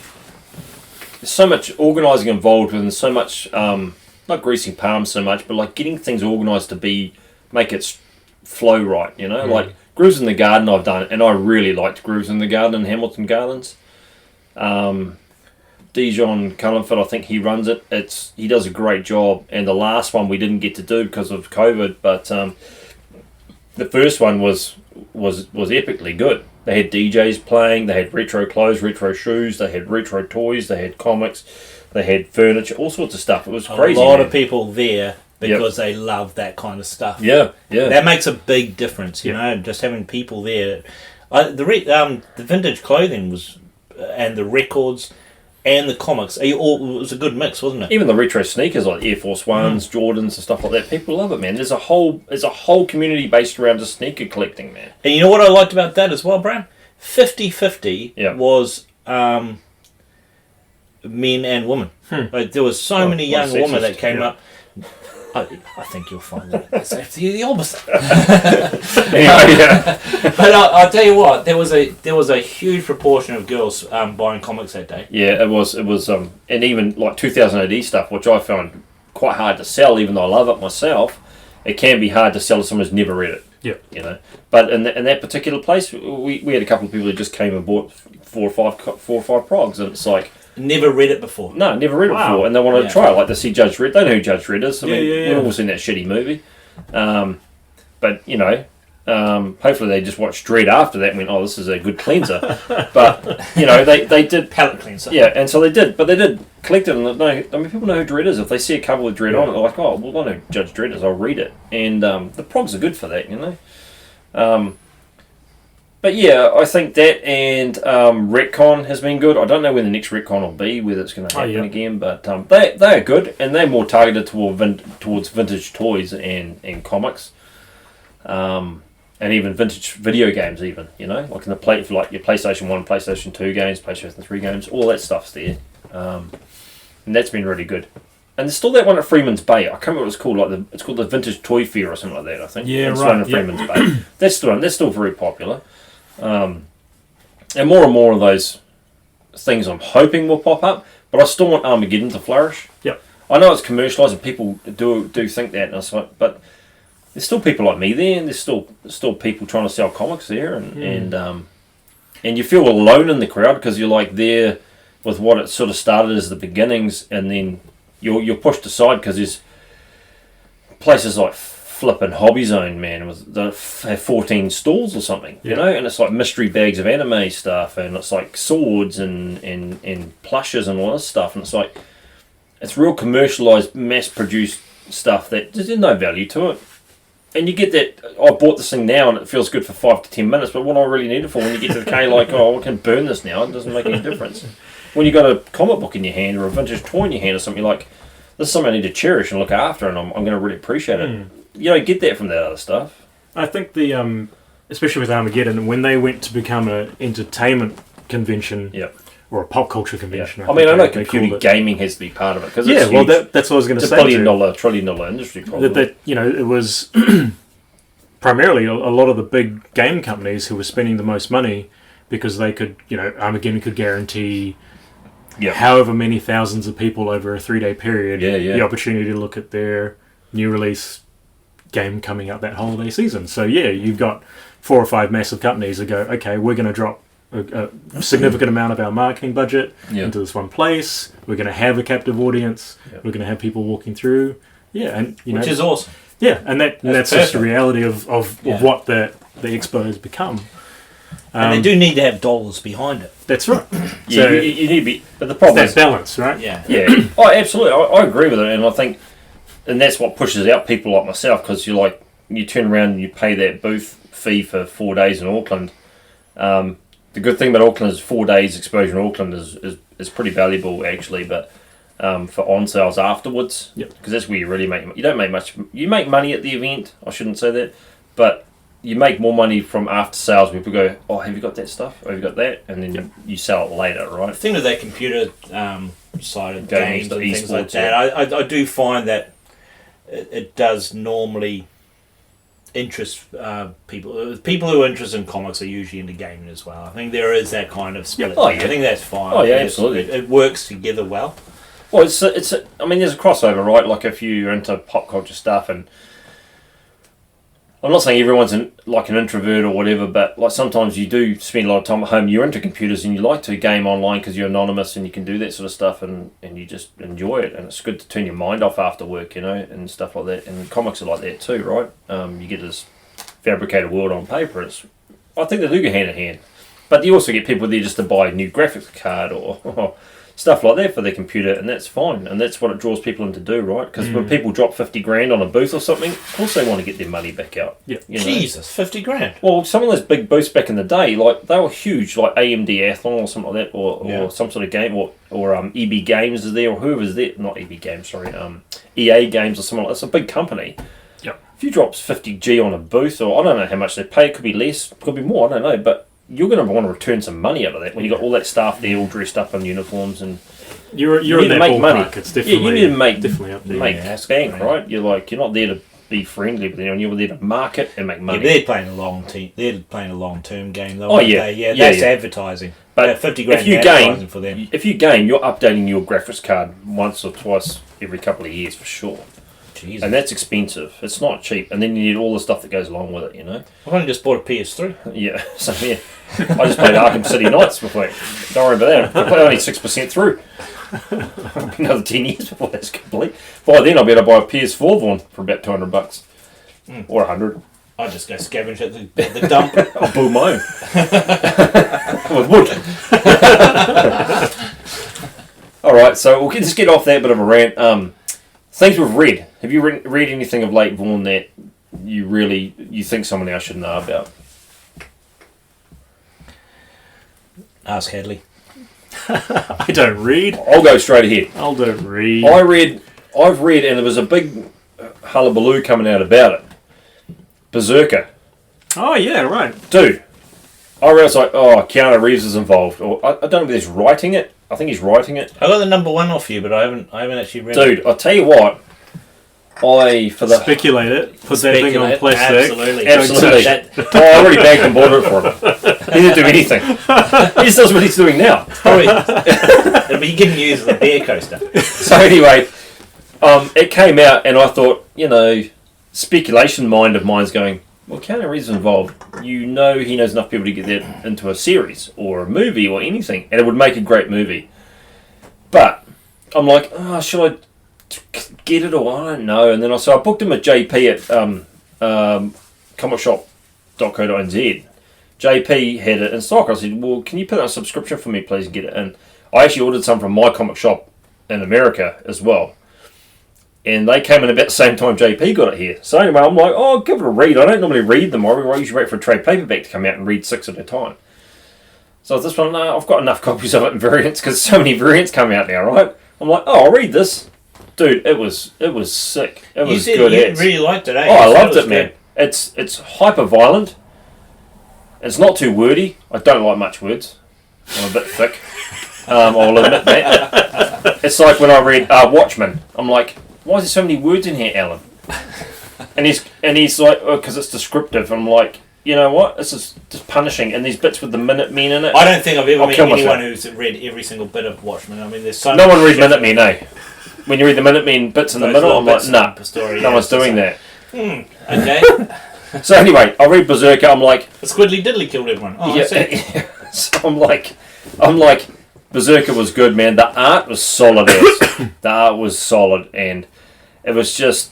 [SPEAKER 1] organising involved with, and so much not greasing palms so much, but like getting things organised to make it flow right. You know, like Grooves in the Garden I've done, and I really liked Grooves in the Garden in Hamilton Gardens. Dijon Cullenford, I think he runs it. He does a great job, and the last one we didn't get to do because of COVID, but the first one was epically good. They had DJs playing, they had retro clothes, retro shoes, they had retro toys, they had comics, they had furniture, all sorts of stuff. It was crazy.
[SPEAKER 3] A lot of people there because they love that kind of stuff.
[SPEAKER 1] Yeah.
[SPEAKER 3] That makes a big difference, you know, just having people there. The vintage clothing was, and the records and the comics, it was a good mix, wasn't it?
[SPEAKER 1] Even the retro sneakers like Air Force Ones, Jordans and stuff like that, people love it, man. There's a whole community based around just sneaker collecting, man.
[SPEAKER 3] And you know what I liked about that as well, Bram? 50-50 was men and women. Like, there was so many young women that came up. I think you'll find that it's the opposite. But I'll tell you what, there was a huge proportion of girls buying comics that day.
[SPEAKER 1] Yeah, it was, and even like 2000 AD stuff, which I found quite hard to sell, even though I love it myself. It can be hard to sell to someone who's never read it.
[SPEAKER 2] Yeah,
[SPEAKER 1] you know. But in that particular place, we had a couple of people who just came and bought four or five progs, and it's like.
[SPEAKER 3] Never read it before.
[SPEAKER 1] No, never read it before, and they wanted to try it. Like to see Judge Dredd. They know who Judge Dredd is. I mean, we've all seen that shitty movie. But you know, hopefully they just watched Dredd after that and went, "Oh, this is a good cleanser." But you know, they did
[SPEAKER 3] palate cleanser.
[SPEAKER 1] Yeah, and so they did. But they did collect it, and people know who Dredd is. If they see a cover with Dredd on it, they're like, "Oh, well, I know who Judge Dredd is. I'll read it." And the progs are good for that, you know. But yeah, I think that and Retcon has been good. I don't know when the next Retcon will be, whether it's going to happen again, but they are good, and they're more targeted towards vintage toys and comics, and even vintage video games, even, you know, like in the for like your PlayStation 1, PlayStation 2 games, PlayStation 3 games, all that stuff's there, and that's been really good. And there's still that one at Freeman's Bay. I can't remember what it's called. It's called the Vintage Toy Fair or something like that, I think.
[SPEAKER 2] Yeah,
[SPEAKER 1] it's
[SPEAKER 2] right.
[SPEAKER 1] One at Freeman's Bay. That's still very popular. And more of those things I'm hoping will pop up, but I still want Armageddon to flourish.
[SPEAKER 2] Yep.
[SPEAKER 1] I know it's commercialised and people do think that, and it's like, but there's still people like me there, and there's still people trying to sell comics there, and you feel alone in the crowd because you're like there with what it sort of started as the beginnings, and then you're pushed aside because there's places like flipping Hobby Zone, man, have 14 stalls or something, you know, and it's like mystery bags of anime stuff, and it's like swords and plushes and all this stuff, and it's like, it's real commercialised, mass-produced stuff that there's no value to it. And you get that, I bought this thing now and it feels good for 5 to 10 minutes, but what do I really need it for? When you get to the K, like, oh, I can burn this now, it doesn't make any difference. When you got a comic book in your hand or a vintage toy in your hand or something, like, this is something I need to cherish and look after, and I'm going to really appreciate it. You don't get that from that other stuff.
[SPEAKER 2] I think especially with Armageddon, when they went to become an entertainment convention, or a pop culture convention.
[SPEAKER 1] I mean, I know
[SPEAKER 2] they
[SPEAKER 1] computer
[SPEAKER 2] called it.
[SPEAKER 1] gaming has to be part of it because
[SPEAKER 2] Yeah, well, that's what I was going to
[SPEAKER 1] it's
[SPEAKER 2] say.
[SPEAKER 1] a $1 trillion industry probably.
[SPEAKER 2] That it was primarily a lot of the big game companies who were spending the most money because they could, Armageddon could guarantee however many thousands of people over a 3-day period the opportunity to look at their new release game coming out that holiday season. So you've got 4 or 5 massive companies that go, okay, we're going to drop a significant amount of our marketing budget into this one place. We're going to have a captive audience. We're going to have people walking through. And
[SPEAKER 3] which is awesome.
[SPEAKER 2] Yeah, and that's just the reality of what the expo has become.
[SPEAKER 3] And they do need to have dollars behind it.
[SPEAKER 2] That's right.
[SPEAKER 1] So you need to be, but the problem is
[SPEAKER 2] balance, right?
[SPEAKER 1] Yeah. Oh, absolutely. I agree with it, and I think, and that's what pushes out people like myself because you turn around and you pay that booth fee for 4 days in Auckland. The good thing about Auckland is 4 days exposure in Auckland is pretty valuable actually, but for on sales afterwards, because that's where you really make. You don't make much. You make money at the event. I shouldn't say that, but you make more money from after sales. People go, oh, have you got that stuff? Oh, have you got that? And then you sell it later, right?
[SPEAKER 3] The thing with that computer side of games and things like
[SPEAKER 1] esports,
[SPEAKER 3] that, I do find that it does normally interest people. People who are interested in comics are usually into gaming as well. I think there is that kind of split.
[SPEAKER 1] Oh, yeah.
[SPEAKER 3] I think that's fine.
[SPEAKER 1] Oh, yeah, absolutely.
[SPEAKER 3] It works together well.
[SPEAKER 1] Well, I mean, there's a crossover, right? Like if you're into pop culture stuff, and I'm not saying everyone's like an introvert or whatever, but like sometimes you do spend a lot of time at home. You're into computers and you like to game online because you're anonymous and you can do that sort of stuff, and you just enjoy it. And it's good to turn your mind off after work, and stuff like that. And comics are like that too, right? You get this fabricated world on paper. I think they do go hand in hand. But you also get people there just to buy a new graphics card or stuff like that for their computer, and that's fine, and that's what it draws people in to do, right? Because when people drop 50 grand on a booth or something, of course they want to get their money back out.
[SPEAKER 2] Yeah,
[SPEAKER 3] Jesus, 50 grand.
[SPEAKER 1] Well, some of those big booths back in the day, like they were huge, like AMD Athlon or something like that, or some sort of game, or EB Games is there, or whoever's there, not EB Games, sorry, EA Games or something like that. It's a big company.
[SPEAKER 2] Yep.
[SPEAKER 1] If you drop 50G on a booth, or I don't know how much they pay, it could be less, could be more, I don't know, but you're going to want to return some money out of that when you got all that staff there all dressed up in uniforms and.
[SPEAKER 2] You're
[SPEAKER 1] you
[SPEAKER 2] in
[SPEAKER 1] need
[SPEAKER 2] that
[SPEAKER 1] to make
[SPEAKER 2] ballpark.
[SPEAKER 1] money.
[SPEAKER 2] It's definitely,
[SPEAKER 1] you need to make
[SPEAKER 2] up there.
[SPEAKER 1] make bank, right? You're not there to be friendly with anyone. You're there to market and make money.
[SPEAKER 3] Yeah, they're playing a long team. They're playing a long-term game, though.
[SPEAKER 1] Oh yeah,
[SPEAKER 3] that's advertising. But 50 grand advertising for them.
[SPEAKER 1] If you game, you're updating your graphics card once or twice every couple of years for sure.
[SPEAKER 3] Jesus.
[SPEAKER 1] And that's expensive. It's not cheap. And then you need all the stuff that goes along with it.
[SPEAKER 3] I've only just bought a PS3.
[SPEAKER 1] Yeah. So yeah, I just played Arkham City Nights before. Don't worry about that. I'm only 6% through. Another 10 years before that's complete. By then I'll be able to buy a PS4 Vaughan for about $200 or $100.
[SPEAKER 3] I just go scavenge at the dump.
[SPEAKER 1] I'll build my own with wood. All right, so we'll just get off that bit of a rant. Things we've read. Have you read anything of late, Vaughan, that you think someone else should know about?
[SPEAKER 3] Ask Hadleigh.
[SPEAKER 2] I don't read.
[SPEAKER 1] I'll go straight ahead.
[SPEAKER 2] I don't read.
[SPEAKER 1] I've read, and there was a big hullabaloo coming out about it. Berserker.
[SPEAKER 2] Oh yeah, right.
[SPEAKER 1] Dude, I was like, oh, Keanu Reeves is involved, or I don't know if he's writing it. I think he's writing it.
[SPEAKER 3] I got the number 1 off you, but I haven't actually read it.
[SPEAKER 1] Dude, I'll tell you what.
[SPEAKER 2] Speculate it. Put that thing on plastic.
[SPEAKER 3] Absolutely.
[SPEAKER 1] I already banked and bought it for him. He didn't do anything. He just does what he's doing now.
[SPEAKER 3] It'll be getting used as a bear coaster.
[SPEAKER 1] So anyway, it came out, and I thought, speculation mind of mine's going, well, Keanu Reeves is involved. He knows enough people to get that into a series or a movie or anything, and it would make a great movie. But I'm like, should I get it or I don't know? And then I booked him at JP at comicshop.co.nz. JP had it in stock. I said, well, can you put on a subscription for me, please, and get it in? I actually ordered some from my comic shop in America as well. And they came in about the same time JP got it here. So anyway, I'm like, oh, give it a read. I don't normally read them. I usually wait for a trade paperback to come out and read 6 at a time. So this one, I've got enough copies of it in variants because so many variants come out now, right? I'm like, oh, I'll read this. Dude, it was sick. It was good.
[SPEAKER 3] You really liked it, eh?
[SPEAKER 1] Oh, I loved it, man. It's hyper violent. It's not too wordy. I don't like much words. I'm a bit thick. I'll admit that. It's like when I read Watchmen. I'm like, why is there so many words in here, Alan? And he's like, because it's descriptive. I'm like, you know what? This is just punishing. And these bits with the Minutemen in it.
[SPEAKER 3] I don't think I've ever met anyone
[SPEAKER 1] myself.
[SPEAKER 3] who's read every single bit of Watchmen. I mean, there's so
[SPEAKER 1] No
[SPEAKER 3] much
[SPEAKER 1] one reads
[SPEAKER 3] shit.
[SPEAKER 1] Minutemen, eh? When you read the Minutemen bits in the
[SPEAKER 3] Those
[SPEAKER 1] middle,
[SPEAKER 3] little
[SPEAKER 1] I'm like,
[SPEAKER 3] bits
[SPEAKER 1] nah,
[SPEAKER 3] in the story,
[SPEAKER 1] no
[SPEAKER 3] yeah,
[SPEAKER 1] one's
[SPEAKER 3] it's just
[SPEAKER 1] doing
[SPEAKER 3] like,
[SPEAKER 1] that.
[SPEAKER 3] Okay.
[SPEAKER 1] So anyway, I read Berserker. I'm like,
[SPEAKER 3] Squiddly Diddly killed everyone. Oh,
[SPEAKER 1] yeah.
[SPEAKER 3] I see.
[SPEAKER 1] So I'm like, Berserker was good, man. The art was solid. The art was solid, and it was just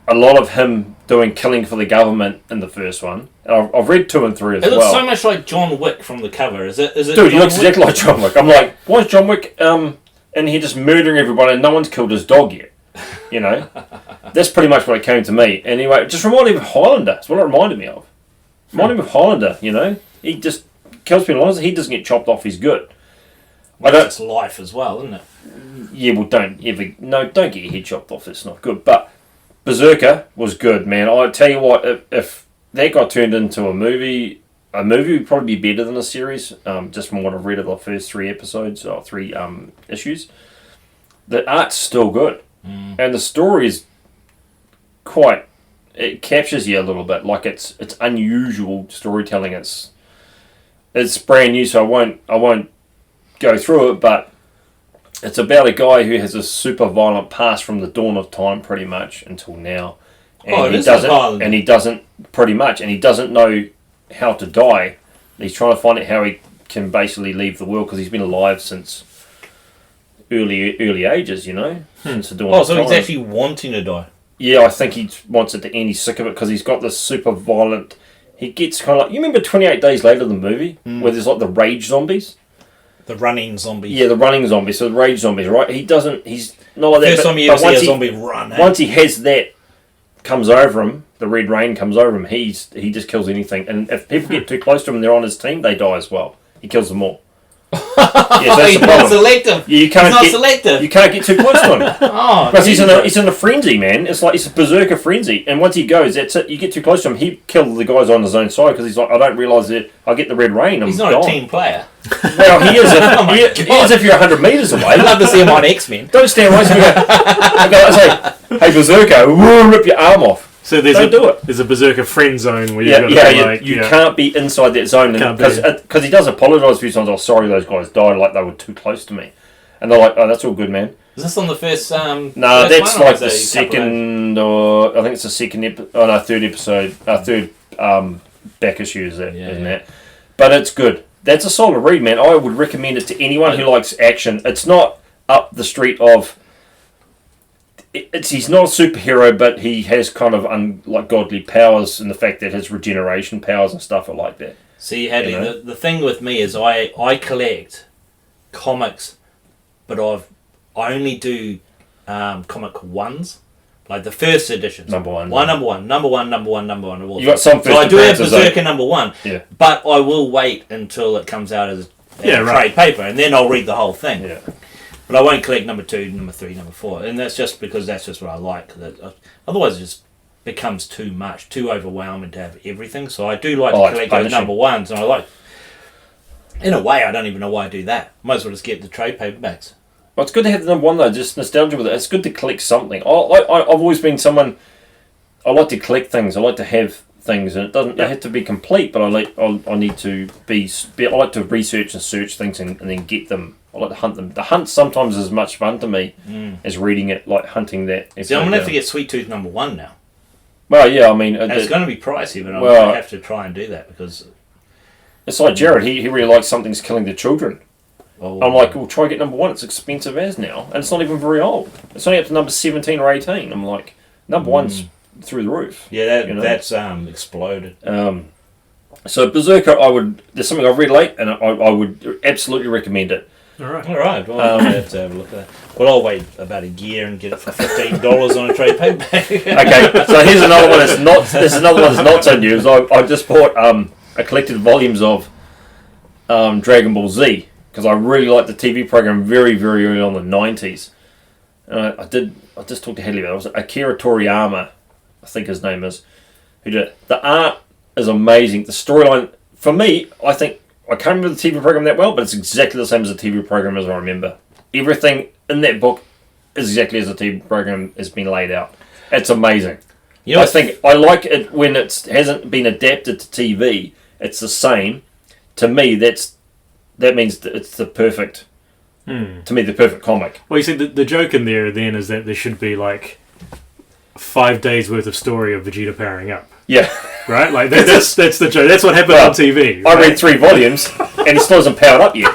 [SPEAKER 1] a lot of him doing killing for the government in the first one. And I've read 2 and 3 as
[SPEAKER 3] It
[SPEAKER 1] well.
[SPEAKER 3] looks so much like John Wick from the cover. Is it?
[SPEAKER 1] Dude,
[SPEAKER 3] John
[SPEAKER 1] he looks
[SPEAKER 3] Wick?
[SPEAKER 1] exactly like John Wick. I'm like, why is John Wick in here just murdering everybody and no one's killed his dog yet? You know? That's pretty much what it came to me. Anyway, it just reminded me of Highlander. That's what it reminded me of. Reminded me of Highlander, you know? He just kills people. As long as he doesn't get chopped off, he's good.
[SPEAKER 3] That's life as well, isn't it?
[SPEAKER 1] Yeah, well, don't get your head chopped off. That's not good. But Berserker was good, man. I tell you what, if that got turned into a movie would probably be better than a series. Just from what I've read of the first 3 episodes or 3 issues, the art's still good, and the story is quite. It captures you a little bit. Like it's unusual storytelling. It's brand new, so I won't go through it, but it's about a guy who has a super violent past from the dawn of time, pretty much until now, and he doesn't know how to die. He's trying to find out how he can basically leave the world because he's been alive since early ages, you know, since the dawn of time.
[SPEAKER 3] So he's actually wanting to die.
[SPEAKER 1] Yeah, I think he wants it to end. He's sick of it because he's got this super violent. He gets kind of like, you remember 28 Days Later, the movie where there's like the rage zombies.
[SPEAKER 3] The running zombies.
[SPEAKER 1] Yeah, the running zombies. So the rage zombies, right? He's not like that.
[SPEAKER 3] First time you ever see a zombie run.
[SPEAKER 1] Once he has that comes over him, the red rain comes over him, he just kills anything. And if people get too close to him and they're on his team, they die as well. He kills them all. Yeah, so
[SPEAKER 3] he's not selective.
[SPEAKER 1] Yeah,
[SPEAKER 3] he's not selective.
[SPEAKER 1] You can't get too close to him. Because he's in a frenzy, man. It's like, it's a berserker frenzy. And once he goes, that's it. You get too close to him, he kills the guys on his own side because he's like, I don't realise that I get the red rain.
[SPEAKER 3] He's not a team player.
[SPEAKER 1] Well, he is. He is if you're 100 metres away.
[SPEAKER 3] I'd love to see him on X-Men.
[SPEAKER 1] Don't stand right and go, say, hey, berserker, rip your arm off.
[SPEAKER 2] So there's there's a berserker friend zone where
[SPEAKER 1] you can't be inside that zone because he does apologise a few times. Oh, sorry, those guys died. Like they were too close to me, and they're like, oh, that's all good, man.
[SPEAKER 3] Is this on the first?
[SPEAKER 1] No, that's like the second, or I think it's the second. Third episode. Third back issue is that, isn't it? But it's good. That's a solid read, man. I would recommend it to anyone who likes action. It's not up the street of. He's not a superhero, but he has kind of godly powers in the fact that his regeneration powers and stuff are like that.
[SPEAKER 3] See, Hadleigh, the thing with me is I collect comics, but I only do comic ones, like the first editions.
[SPEAKER 1] Number one.
[SPEAKER 3] You
[SPEAKER 1] got some first.
[SPEAKER 3] So I do have Berserker number 1, but I will wait until it comes out as trade paper, and then I'll read the whole thing.
[SPEAKER 1] Yeah.
[SPEAKER 3] But I won't collect number 2, number 3, number 4, and that's just because that's just what I like. Otherwise, it just becomes too much, too overwhelming to have everything. So I do like to collect those number 1s, and I like. In a way, I don't even know why I do that. Might as well just get the trade paperbacks.
[SPEAKER 1] Well, it's good to have the number 1 though. Just nostalgia with it. It's good to collect something. I've always been someone. I like to collect things. I like to have things, and it doesn't. They have to be complete, but I need to be. I like to research and search things and then get them. I like to hunt them. The hunt sometimes is as much fun to me as reading it, like hunting that.
[SPEAKER 3] See, I'm going to have to get Sweet Tooth number 1 now.
[SPEAKER 1] Well, yeah, I mean...
[SPEAKER 3] it's going to be pricey, but I'm going to have to try and do that because...
[SPEAKER 1] It's like Jared, he really likes something's killing the children.
[SPEAKER 3] Oh,
[SPEAKER 1] I'm like, well, try get number 1. It's expensive as now, and it's not even very old. It's only up to number 17 or 18. I'm like, number 1's through the roof.
[SPEAKER 3] Yeah, that's exploded.
[SPEAKER 1] So Berserker, there's something I've read late, and I would absolutely recommend it.
[SPEAKER 3] All right. Well, I'll have to have a look at that. Well, I'll wait about a year and get it for $15 on a trade paperback.
[SPEAKER 1] Okay, so here's another one that's not. There's another one that's not so news. I just bought a collected volumes of Dragon Ball Z because I really liked the TV program very, very early on in the 90s. I just talked to Hadleigh about it. It was Akira Toriyama, I think his name is, who did it. The art is amazing. The storyline, for me, I think I can't remember the TV program that well, but it's exactly the same as the TV program as I remember. Everything in that book is exactly as the TV program has been laid out. It's amazing.
[SPEAKER 3] You know,
[SPEAKER 1] I think I like it when it hasn't been adapted to TV. It's the same. To me, that means that it's the perfect. To me, the perfect comic.
[SPEAKER 2] Well, you see, the joke in there then is that there should be like 5 days worth of story of Vegeta powering up.
[SPEAKER 1] Yeah.
[SPEAKER 2] Right? Like that's the joke. That's what happened on TV.
[SPEAKER 1] Right? I read 3 volumes and he still hasn't powered up yet.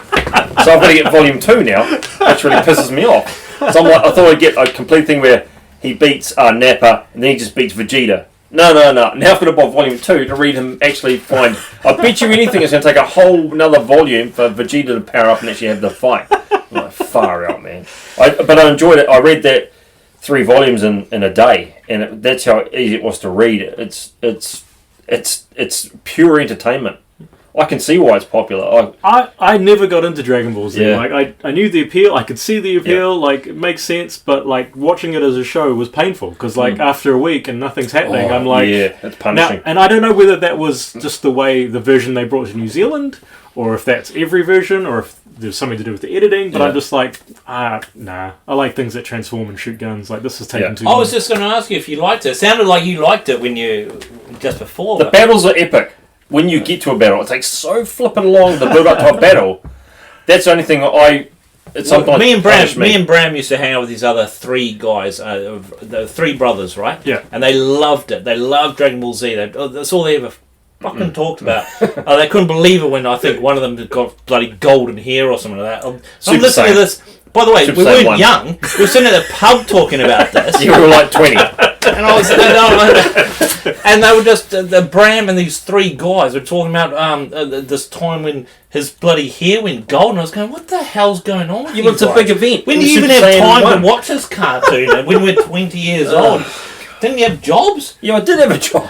[SPEAKER 1] So I've got to get volume 2 now, which really pisses me off. So I'm like, I thought I'd get a complete thing where he beats Nappa and then he just beats Vegeta. No. Now I've got to buy volume 2 to read him actually find. I bet you anything it's going to take a whole another volume for Vegeta to power up and actually have the fight. I'm like, far out, man. But I enjoyed it. I read that 3 volumes in a day, and that's how easy it was to read. It's pure entertainment. I can see why it's popular.
[SPEAKER 2] I never got into Dragon Ball Z.
[SPEAKER 1] Yeah.
[SPEAKER 2] Like I knew the appeal, I could see the appeal, like it makes sense, but like watching it as a show was painful because like after a week and nothing's happening, I'm like,
[SPEAKER 1] yeah, it's punishing.
[SPEAKER 2] Now, and I don't know whether that was just the way the version they brought to New Zealand, or if that's every version, or if there's something to do with the editing. But I'm just like, nah. I like things that transform and shoot guns. Like this is taking too long.
[SPEAKER 3] I was just going to ask you if you liked it. It sounded like you liked it when you just before.
[SPEAKER 1] The battles are epic. When you get to a battle, it takes so flipping long to build up to a battle. That's the only thing sometimes
[SPEAKER 3] me and Bram used to hang out with these other 3 guys, the 3 brothers, right?
[SPEAKER 2] Yeah.
[SPEAKER 3] And they loved it. They loved Dragon Ball Z. That's all they ever fucking talked about. They couldn't believe it when I think one of them got bloody golden hair or something like that. I'm listening to this. By the way, we weren't young. We were sitting at the pub talking about this.
[SPEAKER 1] You were like 20.
[SPEAKER 3] And they were just the Bram and these 3 guys were talking about this time when his bloody hair went gold, and I was going, "What the hell's going on with you?"
[SPEAKER 1] It's a big event.
[SPEAKER 3] When do you even have time to watch this cartoon? And when we're 20 years old, didn't you have jobs?
[SPEAKER 1] Yeah, I did have a job.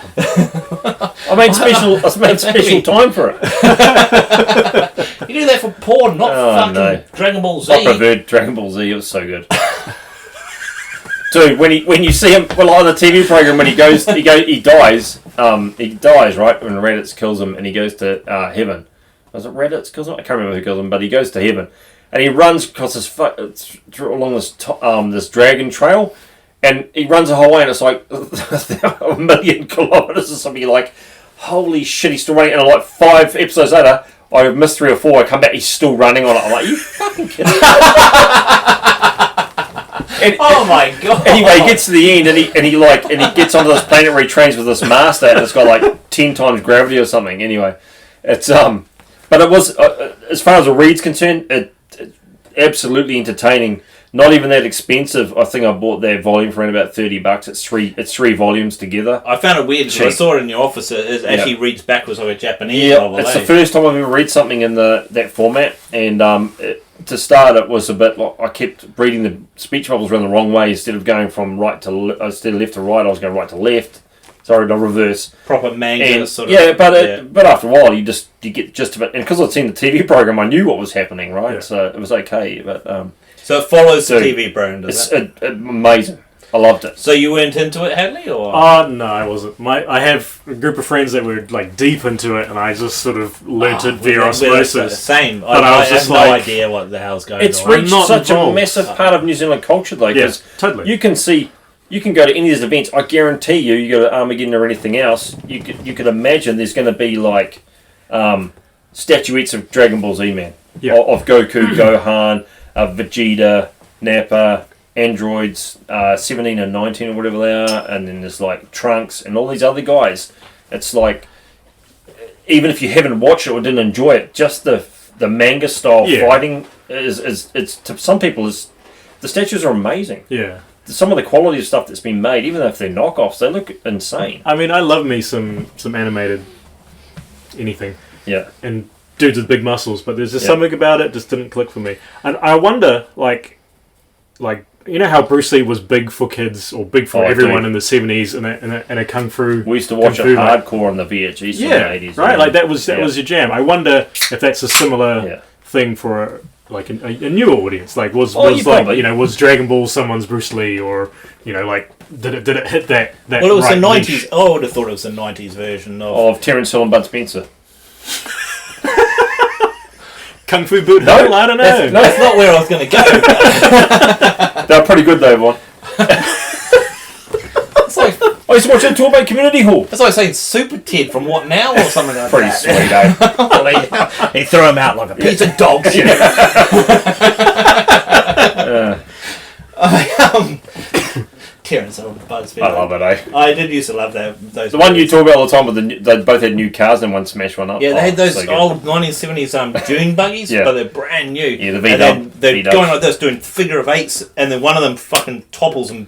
[SPEAKER 1] I made special time for it.
[SPEAKER 3] You do that for porn, not fucking Dragon Ball Z.
[SPEAKER 1] I preferred Dragon Ball Z. It was so good. Dude, when you see him, well, on the TV program, when he dies, right? When Raditz kills him, and he goes to heaven. Was it Raditz kills him? I can't remember who kills him, but he goes to heaven, and he runs across along this dragon trail, and he runs the whole way, and it's like 1,000,000 kilometers or something. You're like, holy shit, he's still running, and like 5 episodes later, I've missed 3 or 4. I come back, he's still running on it. I'm like, you fucking kidding me?
[SPEAKER 3] Oh my god!
[SPEAKER 1] Anyway, he gets to the end and he gets onto this planet where he trains with this master, and it's got like 10 times gravity or something. Anyway, it's but it was as far as a read's concerned, it absolutely entertaining. Not even that expensive. I think I bought that volume for around about $30. It's 3 volumes together.
[SPEAKER 3] I found it weird because I saw it in your office. It actually reads backwards like a Japanese novel.
[SPEAKER 1] It's the first time I've ever read something in that format, and to start, it was a bit like I kept reading the speech bubbles around the wrong way instead of going from left to right. I was going right to left. Sorry, no, reverse.
[SPEAKER 3] Proper manga sort of.
[SPEAKER 1] Yeah, but after a while, you get the gist of it, and because I'd seen the TV program, I knew what was happening, right? Yeah. So it was okay, but
[SPEAKER 3] so it follows the TV brand.
[SPEAKER 1] It's amazing. I loved it.
[SPEAKER 3] So you weren't into it, Hadleigh, or?
[SPEAKER 2] No, I wasn't. I have a group of friends that were like deep into it, and I just sort of learnt it via osmosis.
[SPEAKER 3] Same.
[SPEAKER 2] But I was just
[SPEAKER 3] have no idea what the hell's going on.
[SPEAKER 1] It's reached such a massive part of New Zealand culture, though.
[SPEAKER 2] Yeah, totally.
[SPEAKER 1] You can go to any of these events. I guarantee you go to Armageddon or anything else. You could imagine there's going to be like statuettes of Dragon Ball Z man, of Goku, Gohan, Vegeta, Nappa, androids 17 and 19 or whatever they are, and then there's like Trunks and all these other guys. It's like, even if you haven't watched it or didn't enjoy it, just the manga style fighting is to some people the statues are amazing.
[SPEAKER 2] Yeah.
[SPEAKER 1] Some of the quality of stuff that's been made, even if they're knockoffs, they look insane.
[SPEAKER 2] I mean, I love me some animated anything.
[SPEAKER 1] Yeah.
[SPEAKER 2] And dudes with big muscles, but there's just something about it just didn't click for me. And I wonder, like you know how Bruce Lee was big for kids or big for everyone in the 70s in a kung fu.
[SPEAKER 1] We used to watch it hardcore on the VHS in the 80s.
[SPEAKER 2] Right, like that was your jam. I wonder if that's a similar thing for a newer audience. Like was Dragon Ball someone's Bruce Lee, or like did it hit that
[SPEAKER 3] well, it was
[SPEAKER 2] right
[SPEAKER 3] the 90s.
[SPEAKER 2] niche?
[SPEAKER 3] Oh, I would have thought it was the 90s version
[SPEAKER 1] of Terence Hill and Bud Spencer.
[SPEAKER 2] Kung Fu Boot
[SPEAKER 1] No,
[SPEAKER 2] Hill? I don't know.
[SPEAKER 3] That's not where I was going to go.
[SPEAKER 1] They're pretty good though, Vaughn.
[SPEAKER 3] It's like,
[SPEAKER 1] I used to watch it tour by Community Hall.
[SPEAKER 3] it's like saying Super Ted from What Now or something like
[SPEAKER 1] Pretty
[SPEAKER 3] that.
[SPEAKER 1] sweet, eh?
[SPEAKER 3] He threw him out like a piece of dog shit. Terrence on BuzzFeed.
[SPEAKER 1] I love it, eh?
[SPEAKER 3] I did used to love those.
[SPEAKER 1] The one you talk about all the time, with they both had new cars and one smashed one up.
[SPEAKER 3] Yeah, they had those
[SPEAKER 1] so good.
[SPEAKER 3] old 1970s Dune buggies,
[SPEAKER 1] Yeah.
[SPEAKER 3] but they're brand new.
[SPEAKER 1] Yeah, the
[SPEAKER 3] And
[SPEAKER 1] V-dub.
[SPEAKER 3] then they're
[SPEAKER 1] V-dubs.
[SPEAKER 3] going like this, doing figure of eights, and then one of them fucking topples and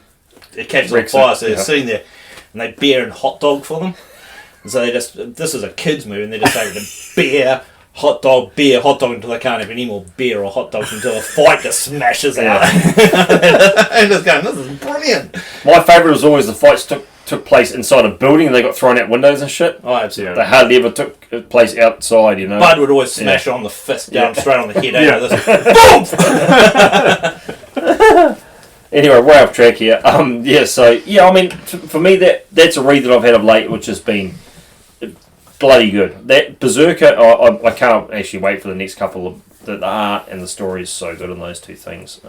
[SPEAKER 3] it catches on
[SPEAKER 1] Wrecks
[SPEAKER 3] fire,
[SPEAKER 1] it,
[SPEAKER 3] so they're
[SPEAKER 1] yeah.
[SPEAKER 3] sitting there, and they beer and hot dog for them. And so they just, this is a kid's movie, and they're just like the beer, hot dog until they can't have any more beer or hot dogs until a fight just smashes out. And just going, this is brilliant.
[SPEAKER 1] My favourite was always the fights took place inside a building and they got thrown out windows and shit.
[SPEAKER 3] Oh, absolutely.
[SPEAKER 1] They hardly ever took place outside, you know.
[SPEAKER 3] Bud would always smash it on the fist down straight on the head.
[SPEAKER 1] Yeah.
[SPEAKER 3] Boom!
[SPEAKER 1] Anyway, way off track here. I mean, for me, that's a read that I've had of late, which has been bloody good. That Berserker, I can't actually wait for the next couple of the art and the story is so good in those two things.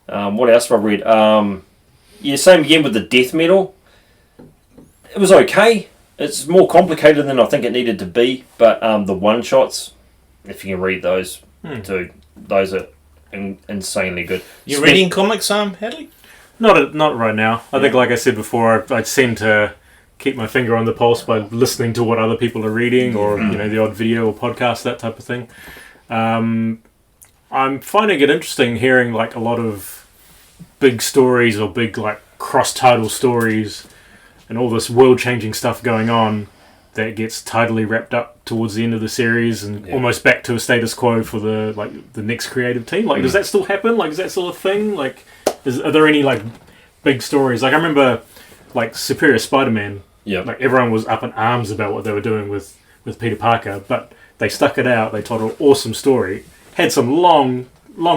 [SPEAKER 1] What else have I read? Same again with the death metal. It was okay. It's more complicated than I think it needed to be, but the one shots, if you can read those, dude, those are insanely good.
[SPEAKER 3] You reading comics, Hadleigh?
[SPEAKER 2] Not right now. I think, like I said before, I seem to keep my finger on the pulse by listening to what other people are reading, or the odd video or podcast, that type of thing. I'm finding it interesting hearing like a lot of big stories or big like cross-title stories and all this world-changing stuff going on that gets tidily wrapped up towards the end of the series and almost back to a status quo for the next creative team. Like, does that still happen? Like, is that still a thing? Like, are there any like big stories? Like, I remember like Superior Spider-Man.
[SPEAKER 1] Yeah.
[SPEAKER 2] Like, everyone was up in arms about what they were doing with Peter Parker, but they stuck it out. They told an awesome story, had some long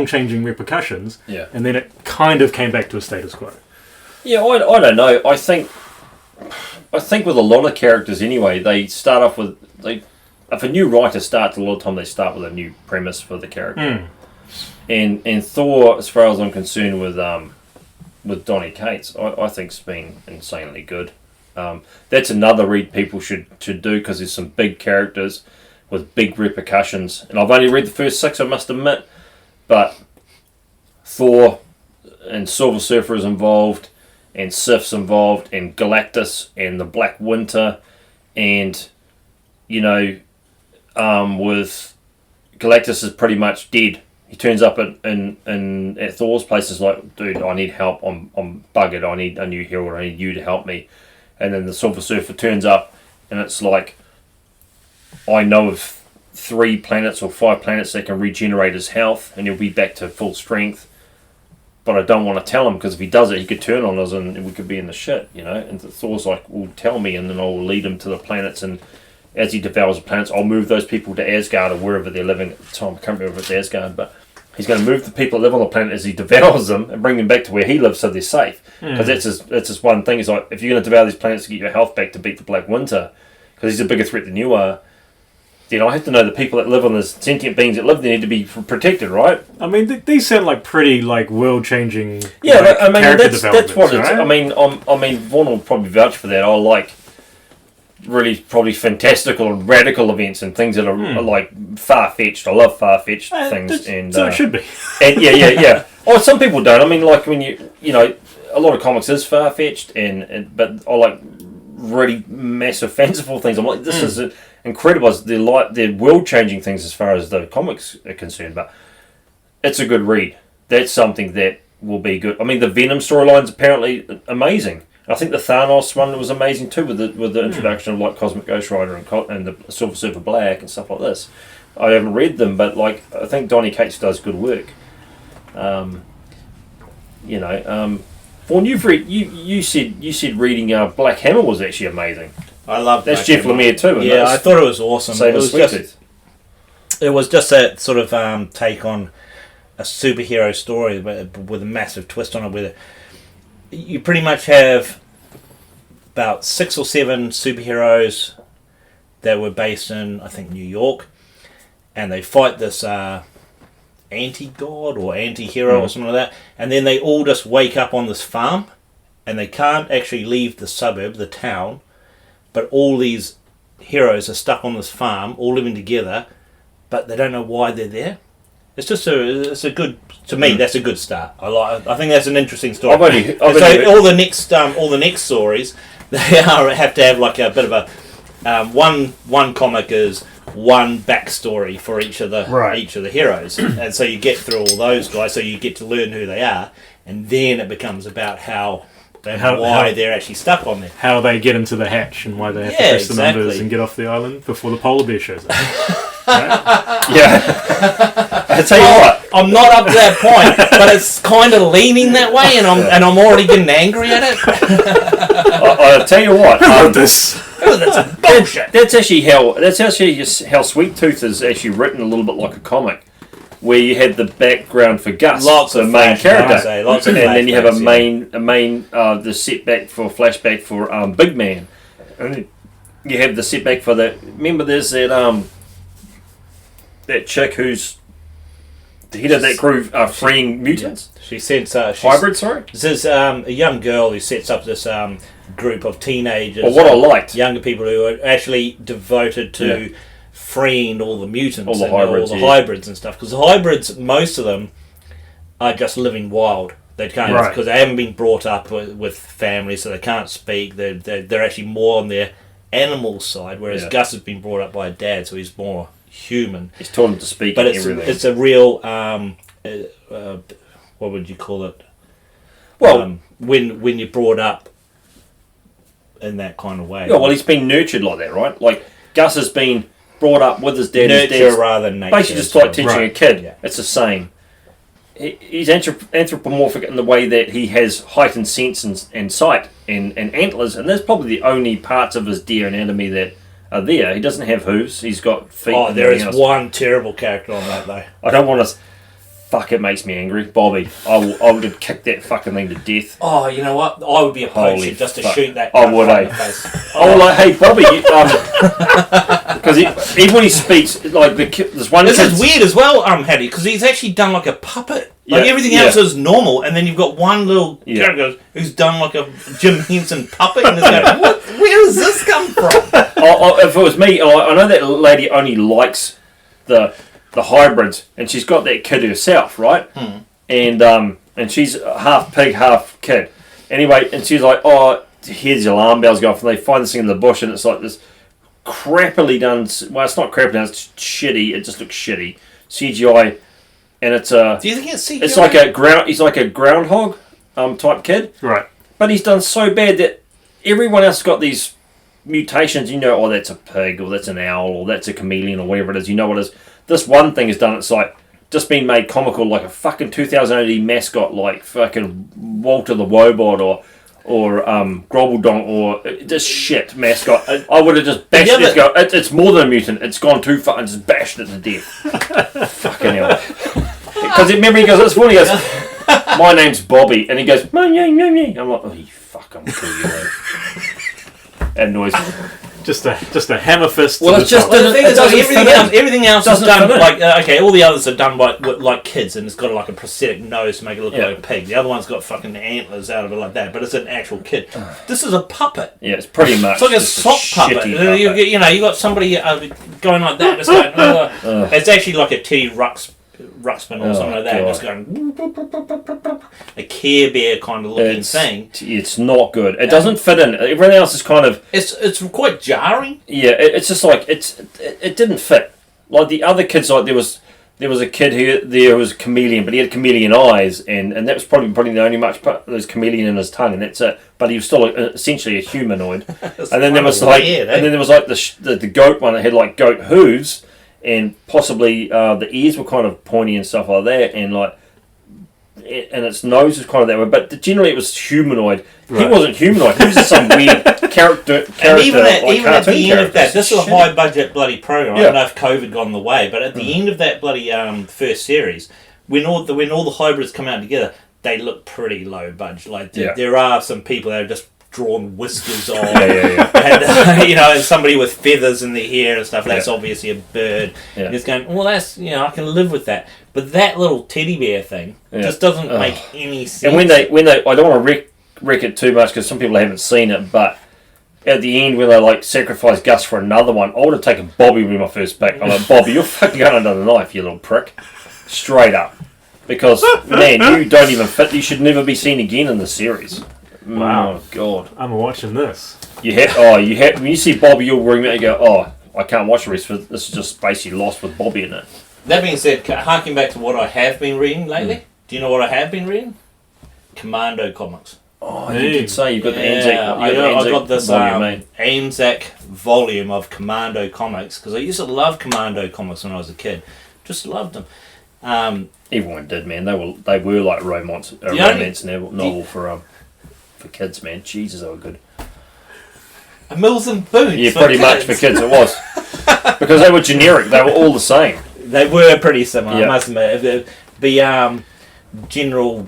[SPEAKER 2] changing repercussions, and then it kind of came back to a status quo.
[SPEAKER 1] Yeah, I don't know. I think with a lot of characters anyway, they start off with if a new writer starts, a lot of time they start with a new premise for the character. And Thor, as far as I'm concerned, with Donny Cates, I think's been insanely good. That's another read people should do, because there's some big characters with big repercussions. And I've only read the first 6, I must admit, but Thor and Silver Surfer is involved, and Sif's involved, and Galactus and the Black Winter, and with Galactus is pretty much dead. He turns up at Thor's place, is like, dude, I need help. I'm buggered. I need a new hero. I need you to help me. And then the Silver Surfer turns up, and it's like, I know of 3 planets or 5 planets that can regenerate his health, and he'll be back to full strength. But I don't want to tell him, because if he does it, he could turn on us and we could be in the shit, And Thor's like, well, tell me, and then I'll lead him to the planets, and as he devours the planets, I'll move those people to Asgard or wherever they're living at the time. I can't remember if it's Asgard, but he's going to move the people that live on the planet as he devours them and bring them back to where he lives so they're safe. Because that's his one thing. Is like, if you're going to devour these planets to get your health back to beat the Black Winter, because he's a bigger threat than you are, then I have to know the people that live on this sentient beings that live there need to be protected, right?
[SPEAKER 2] I mean, these sound like pretty like world-changing.
[SPEAKER 1] Yeah,
[SPEAKER 2] like,
[SPEAKER 1] I mean that's what it's.
[SPEAKER 2] Right?
[SPEAKER 1] I mean, Vaughan will probably vouch for that. I like really probably fantastical and radical events and things that are like far-fetched. I love far-fetched things, and
[SPEAKER 2] so it should be.
[SPEAKER 1] And yeah. Oh, some people don't. I mean, like when a lot of comics is far-fetched, but I like really massive, fanciful things. I'm like, this is incredible. They're world-changing things as far as the comics are concerned, but it's a good read. That's something that will be good. I mean, the Venom storyline's apparently amazing. I think the Thanos one was amazing too, with the introduction of like Cosmic Ghost Rider and the Silver Surfer Black and stuff like this. I haven't read them, but like I think Donny Cates does good work. Vaughan, you've read you said reading Black Hammer was actually amazing.
[SPEAKER 3] I love
[SPEAKER 1] that's Jeff Lemire too.
[SPEAKER 3] Yeah, I thought it was awesome.
[SPEAKER 1] Same as Sweet Tooth.
[SPEAKER 3] It was just that sort of take on a superhero story with a massive twist on it, where you pretty much have about 6 or 7 superheroes that were based in, I think, New York, and they fight this anti-god or anti-hero or something like that, and then they all just wake up on this farm, and they can't actually leave the suburb, the town, but all these heroes are stuck on this farm, all living together, but they don't know why they're there. It's just it's a good, to me, that's a good start. I think that's an interesting story. All the next stories, they have to have like a bit of a one comic is one backstory for each of the heroes, and so you get through all those guys, so you get to learn who they are, and then it becomes about why they're actually stuck on there,
[SPEAKER 2] how they get into the hatch, and why they have to press the numbers and get off the island before the polar bear shows up.
[SPEAKER 1] Yeah, I tell you what,
[SPEAKER 3] I'm not up to that point, but it's kind of leaning that way, and I'm already getting angry at it.
[SPEAKER 1] I'll tell you what,
[SPEAKER 2] this.
[SPEAKER 3] That's bullshit.
[SPEAKER 1] That's actually how Sweet Tooth is actually written a little bit like a comic, where you had the background for Gus, the main character, and then you have a main the setback for flashback for Big Man, and then you have the setback for the. Remember, there's that chick who's the head of that crew freeing mutants.
[SPEAKER 3] Yeah. She sets
[SPEAKER 1] hybrids. Sorry,
[SPEAKER 3] this is a young girl who sets up this group of teenagers.
[SPEAKER 1] Well, what I liked,
[SPEAKER 3] younger people who are actually devoted to freeing all the mutants,
[SPEAKER 1] all the hybrids,
[SPEAKER 3] hybrids and stuff. Because the hybrids, most of them are just living wild. They can't because they haven't been brought up with families, so they can't speak. They're actually more on their animal side, whereas Gus has been brought up by a dad, so he's more human.
[SPEAKER 1] He's taught him to speak,
[SPEAKER 3] but
[SPEAKER 1] everything.
[SPEAKER 3] It's a real what would you call it?
[SPEAKER 1] Well,
[SPEAKER 3] when you're brought up in that kind of way.
[SPEAKER 1] Yeah, well, he's been nurtured like that, right? Like Gus has been brought up with his dad.
[SPEAKER 3] Nurture rather than nature.
[SPEAKER 1] Basically, just like teaching a kid. Yeah. It's the same. He's anthropomorphic in the way that he has heightened sense and sight and antlers, and that's probably the only parts of his deer anatomy that are there. He doesn't have hooves. He's got feet.
[SPEAKER 3] Oh, there is one terrible character on that though.
[SPEAKER 1] I don't want to. Fuck! It makes me angry, Bobby. I would kick that fucking thing to death.
[SPEAKER 3] Oh, you know what? I would be a poacher just to shoot that.
[SPEAKER 1] I would, eh? Oh, like, hey, Bobby, because even when he speaks, like there's one.
[SPEAKER 3] This is weird as well, Hadleigh, because he's actually done like a puppet. Like everything else is normal, and then you've got one little character who's done like a Jim Henson puppet, and it's going, what? Where does this come from?
[SPEAKER 1] If it was me, I know that lady only likes the hybrids, and she's got that kid herself, right? And she's half pig, half kid. Anyway, and she's like, oh, here's the alarm bells go off, and they find this thing in the bush, and it's like this crappily done. Well, it's not crappily done; it's shitty. It just looks shitty, CGI, and it's a.
[SPEAKER 3] Do you think it's CGI?
[SPEAKER 1] It's like a ground. He's like a groundhog, type kid,
[SPEAKER 2] right?
[SPEAKER 1] But he's done so bad that everyone else got these mutations. You know, oh, that's a pig, or that's an owl, or that's a chameleon, or whatever it is. You know what it is. This one thing is done, it's like just been made comical, like a fucking 2000 mascot, like fucking Walter the Wobot or Grobbledonk or this shit mascot. I would have just bashed it. It's more than a mutant. It's gone too far and just bashed it to death. Fucking hell. Because remember he goes, it's funny, he goes, my name's Bobby, and he goes, I'm like, oh, you fuck, I'm kill you, mate. That annoys me.
[SPEAKER 2] Just a hammer fist.
[SPEAKER 1] Well, it's just
[SPEAKER 3] everything else is done like okay. All the others are done by like kids, and it's got like a prosthetic nose to make it look like a pig. The other one's got fucking antlers out of it like that, but it's an actual kid. This is a puppet.
[SPEAKER 1] Yeah, it's pretty much.
[SPEAKER 3] It's like a sock puppet. You know, you got somebody going like that. Just going, it's actually like a Teddy Ruxpin or something like that, God. Just going a Care Bear kind of looking thing.
[SPEAKER 1] It's not good. It doesn't fit in. Everything else is kind of.
[SPEAKER 3] It's quite jarring.
[SPEAKER 1] Yeah, it's just like it didn't fit. Like the other kids, like there was a kid who there was a chameleon, but he had chameleon eyes, and that was probably the only there's chameleon in his tongue, and that's it. But he was still essentially a humanoid. And then there was the goat one that had like goat hooves. And possibly the ears were kind of pointy and stuff like that, and its nose was kind of that way. But generally, it was humanoid. Right. He wasn't humanoid. He was just some weird character.
[SPEAKER 3] And even at the end of that, this is a high budget bloody program. I don't know if COVID got in the way, but at the end of that bloody first series, when all the hybrids come out together, they look pretty low budget. Like there are some people that are just drawn whiskers on.
[SPEAKER 1] Yeah.
[SPEAKER 3] And, and somebody with feathers in their hair and stuff. That's obviously a bird.
[SPEAKER 1] Yeah.
[SPEAKER 3] And it's going, well, that's, I can live with that. But that little teddy bear thing just doesn't make any sense.
[SPEAKER 1] And when they, I don't want to wreck it too much because some people haven't seen it, but at the end when they like sacrifice Gus for another one, I would have taken Bobby with my first pick. I'm like, Bobby, you're fucking going under the knife, you little prick. Straight up. Because, man, you don't even fit. You should never be seen again in the series.
[SPEAKER 2] Wow.
[SPEAKER 1] Oh, God.
[SPEAKER 2] I'm watching this.
[SPEAKER 1] You have, when you see Bobby, you'll ring me and go, I can't watch the rest of it. This is just basically Lost with Bobby in it.
[SPEAKER 3] That being said, harking back to what I have been reading lately, do you know what I have been reading? Commando comics.
[SPEAKER 1] Oh, you did say you've got the
[SPEAKER 3] Anzac.
[SPEAKER 1] Anzac.
[SPEAKER 3] I got this
[SPEAKER 1] volume,
[SPEAKER 3] Anzac volume of Commando comics because I used to love Commando comics when I was a kid. Just loved them.
[SPEAKER 1] Everyone did, man. They were like romance novel for kids, man. Jesus, they were good.
[SPEAKER 3] Mills and Boons.
[SPEAKER 1] Yeah, pretty much for kids it was. Because they were generic. They were all the same.
[SPEAKER 3] They were pretty similar,
[SPEAKER 1] Yeah.
[SPEAKER 3] I must admit. The General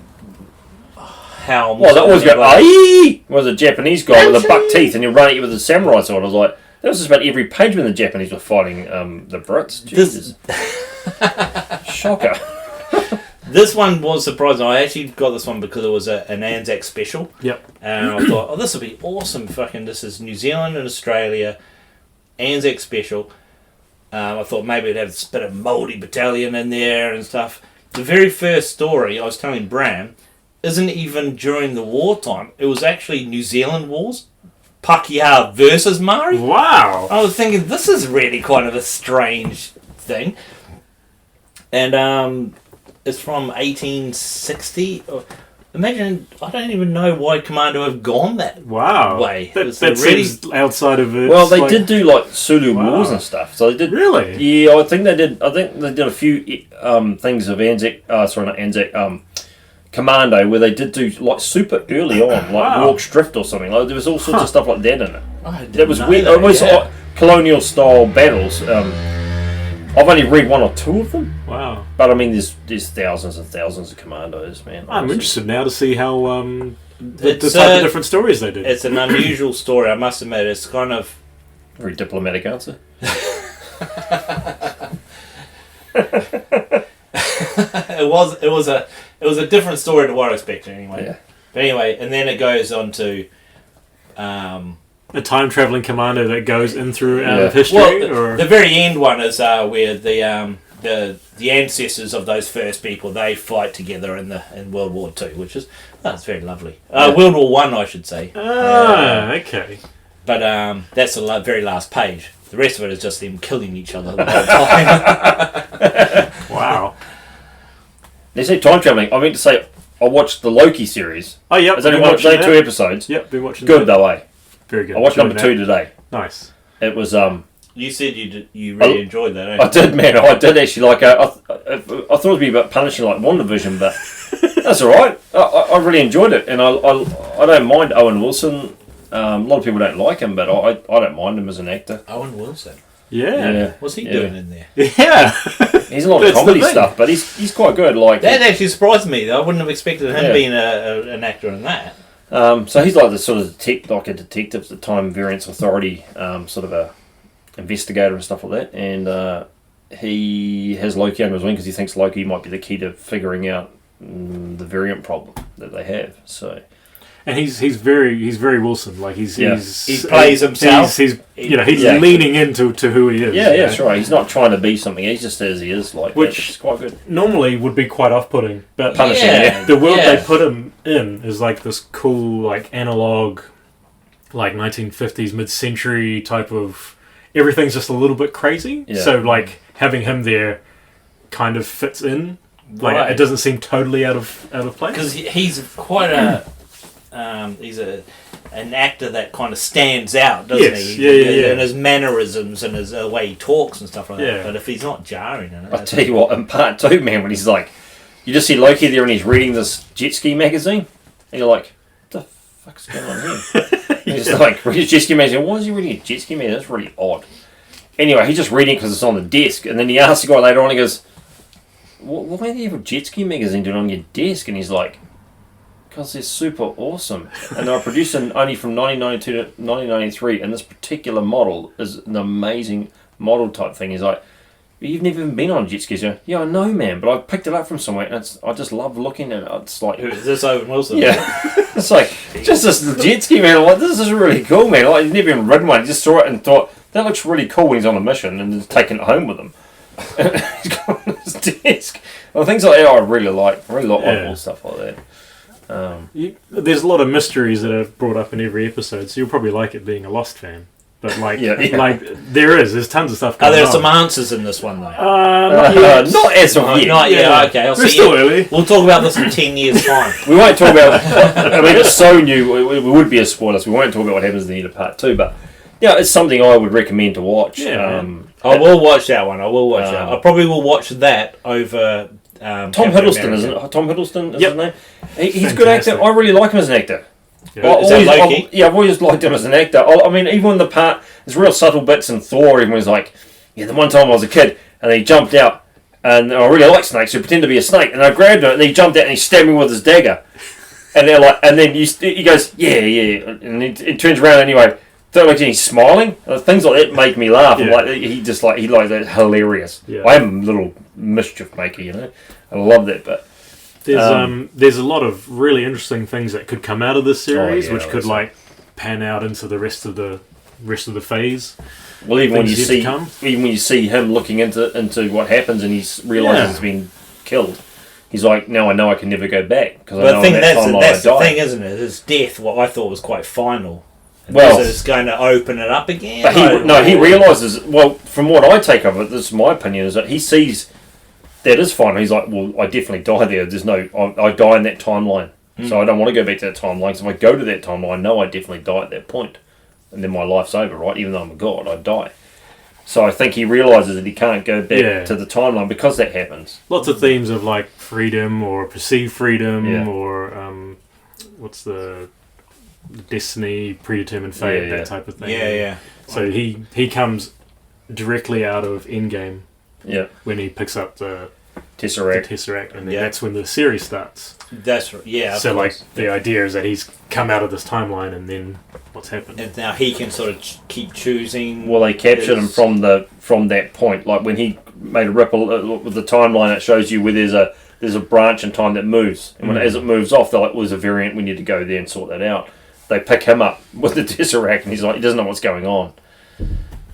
[SPEAKER 3] Helms.
[SPEAKER 1] Well, that always go, aye! Was a Japanese guy with a buck teeth and he'd run at you with a samurai sword. I was like, that was just about every page when the Japanese were fighting the Brits. Jesus. Shocker.
[SPEAKER 3] This one was surprising. I actually got this one because it was an Anzac special.
[SPEAKER 2] Yep.
[SPEAKER 3] And I thought, this will be awesome. This is New Zealand and Australia, Anzac special. I thought maybe it'd have a bit of Māori battalion in there and stuff. The very first story, I was telling Bram, isn't even during the wartime. It was actually New Zealand wars. Pākehā versus Māori.
[SPEAKER 2] Wow.
[SPEAKER 3] I was thinking, this is really kind of a strange thing. And it's from 1860. Imagine, I don't even know why Commando have gone that way.
[SPEAKER 2] That
[SPEAKER 3] really
[SPEAKER 2] seems outside of it.
[SPEAKER 1] Well, they did do like Sulu wars and stuff. So they did.
[SPEAKER 2] Really?
[SPEAKER 1] Yeah, I think they did a few things of Anzac. Sorry, not Anzac. Commando, where they did do like super early on, like Rorke's Drift or something. Like there was all sorts of stuff like that in it. That was weird. It was colonial style battles. I've only read one or two of them.
[SPEAKER 2] Wow.
[SPEAKER 1] But I mean, there's thousands and thousands of Commandos, man.
[SPEAKER 2] I'm interested now to see how the type of different stories they did.
[SPEAKER 3] It's an unusual story, I must admit. It's kind of
[SPEAKER 1] very diplomatic answer.
[SPEAKER 3] It was a different story to what I expected anyway.
[SPEAKER 1] Yeah.
[SPEAKER 3] But anyway, and then it goes on to
[SPEAKER 2] a time traveling commando that goes in through out of history.
[SPEAKER 3] Well, the very end one is where the ancestors of those first people, they fight together in World War II, which is it's very lovely. World War One, I should say.
[SPEAKER 2] Okay.
[SPEAKER 3] But that's the very last page. The rest of it is just them killing each other the whole time.
[SPEAKER 2] Wow.
[SPEAKER 1] They say time traveling. I meant to say I watched the Loki series.
[SPEAKER 2] Oh, yep.
[SPEAKER 1] There's only 2 episodes.
[SPEAKER 2] Yep, been watching
[SPEAKER 1] Good though, eh?
[SPEAKER 2] Very good.
[SPEAKER 1] I watched number 2 today.
[SPEAKER 2] Nice.
[SPEAKER 1] It was
[SPEAKER 3] You said you really enjoyed that, eh?
[SPEAKER 1] I did, man. I did actually like. I thought it'd be a bit punishing like WandaVision, but that's all right. I really enjoyed it, and I don't mind Owen Wilson. A lot of people don't like him, but I don't mind him as an actor.
[SPEAKER 3] Owen Wilson.
[SPEAKER 2] Yeah.
[SPEAKER 3] What's he doing in there?
[SPEAKER 2] Yeah.
[SPEAKER 1] He's a lot of comedy stuff, but he's quite good. Like
[SPEAKER 3] that actually surprised me. I wouldn't have expected him being an actor in that.
[SPEAKER 1] So he's like the sort of like a detective, the Time Variance Authority, sort of a investigator and stuff like that. And he has Loki under his wing because he thinks Loki might be the key to figuring out the variant problem that they have. So.
[SPEAKER 2] And he's very Wilson. Like he
[SPEAKER 3] plays himself.
[SPEAKER 2] He's leaning into who he is.
[SPEAKER 1] Yeah, that's right. He's not trying to be something. He's just as he is. Like which is quite good.
[SPEAKER 2] Normally would be quite off-putting, but
[SPEAKER 1] punishing. Yeah.
[SPEAKER 2] The world they put him in is like this cool, like analog, like 1950s mid-century type of. Everything's just a little bit crazy. Yeah. So like having him there, kind of fits in. Like it doesn't seem totally out of place.
[SPEAKER 3] Because he's quite a. He's an actor that kind of stands out, doesn't he?
[SPEAKER 2] Yeah.
[SPEAKER 3] And his mannerisms and his way he talks and stuff like that. But if he's not jarring in it...
[SPEAKER 1] I'll tell you what, in part 2, man, when he's like... You just see Loki there and he's reading this jet ski magazine. And you're like, what the fuck's going on here? He's like, reading a jet ski magazine. Why is he reading a jet ski magazine? That's really odd. Anyway, he's just reading it because it's on the desk. And then he asks the guy later on, he goes, why do you have a jet ski magazine doing on your desk? And he's like... Because they're super awesome. And they were produced only from 1992 to 1993, and this particular model is an amazing model type thing. He's like, you've never even been on a jet ski? Yeah, I know, man, but I picked it up from somewhere, and I just love looking at it. It's like...
[SPEAKER 3] Who is this, Owen Wilson?
[SPEAKER 1] Yeah. It's like, just this jet ski, man. I'm like, this is really cool, man. Like, he's never even ridden one. He just saw it and thought, that looks really cool when he's on a mission, and just taking it home with him. And he's got it on his desk. Well, things like that I really like. I really like oddball stuff like that.
[SPEAKER 2] There's a lot of mysteries that are brought up in every episode, so you'll probably like it being a Lost fan. But like there's tons of stuff going on.
[SPEAKER 3] Are there some answers in this one though?
[SPEAKER 1] Not as of yet.
[SPEAKER 3] Not yet. Okay,
[SPEAKER 2] We're still early.
[SPEAKER 3] We'll talk about this in 10 years' time.
[SPEAKER 1] We won't talk about. I mean, it's so new. It would be a spoiler. So we won't talk about what happens in the end of part 2. But yeah, it's something I would recommend to watch.
[SPEAKER 3] Yeah, I will watch that one. I will watch that. I probably will watch that over.
[SPEAKER 1] Tom Hiddleston, isn't it? Tom Hiddleston is his name. He's a good actor. I really like him as an actor.
[SPEAKER 2] Yeah.
[SPEAKER 1] I've always liked him as an actor. I mean, even when the part, there's real subtle bits in Thor, even when he's like, the one time I was a kid, and he jumped out, and I really like snakes, so he pretended to be a snake, and I grabbed it, and he jumped out, and he stabbed me with his dagger. And they're like, and then he goes, yeah, and he turns around anyway, and he's smiling. Things like that make me laugh. Yeah. Like he likes that hilarious. Yeah. I am a little mischief maker, I love that bit.
[SPEAKER 2] There's a lot of really interesting things that could come out of this series, which could pan out into the rest of the phase.
[SPEAKER 1] Well, even when you see him looking into what happens, and he realizes he's been killed, he's like, now I know I can never go back because I know that's
[SPEAKER 3] the thing, isn't it? His death, what I thought was quite final.
[SPEAKER 1] Well,
[SPEAKER 3] it's going to open it up again.
[SPEAKER 1] But he realizes. Well, from what I take of it, this is my opinion, is that he sees. That is fine. He's like, well, I definitely die there. There's no, I die in that timeline. So I don't want to go back to that timeline. So if I go to that timeline, I know I definitely die at that point. And then my life's over, right? Even though I'm a god, I die. So I think he realises that he can't go back to the timeline because that happens.
[SPEAKER 2] Lots of themes of like freedom or perceived freedom or what's the destiny, predetermined fate, that type of thing.
[SPEAKER 3] Yeah.
[SPEAKER 2] So he comes directly out of Endgame.
[SPEAKER 1] Yeah.
[SPEAKER 2] When he picks up the
[SPEAKER 1] Tesseract,
[SPEAKER 2] and then that's when the series starts.
[SPEAKER 3] That's right. Yeah.
[SPEAKER 2] So the idea is that he's come out of this timeline, and then what's happened?
[SPEAKER 3] And now he can sort of keep choosing.
[SPEAKER 1] Well, they captured him from that point. Like when he made a ripple with the timeline, it shows you where there's a branch in time that moves, and as it moves off, they're like, "Well, there's a variant. We need to go there and sort that out." They pick him up with the Tesseract, and he's like, he doesn't know what's going on,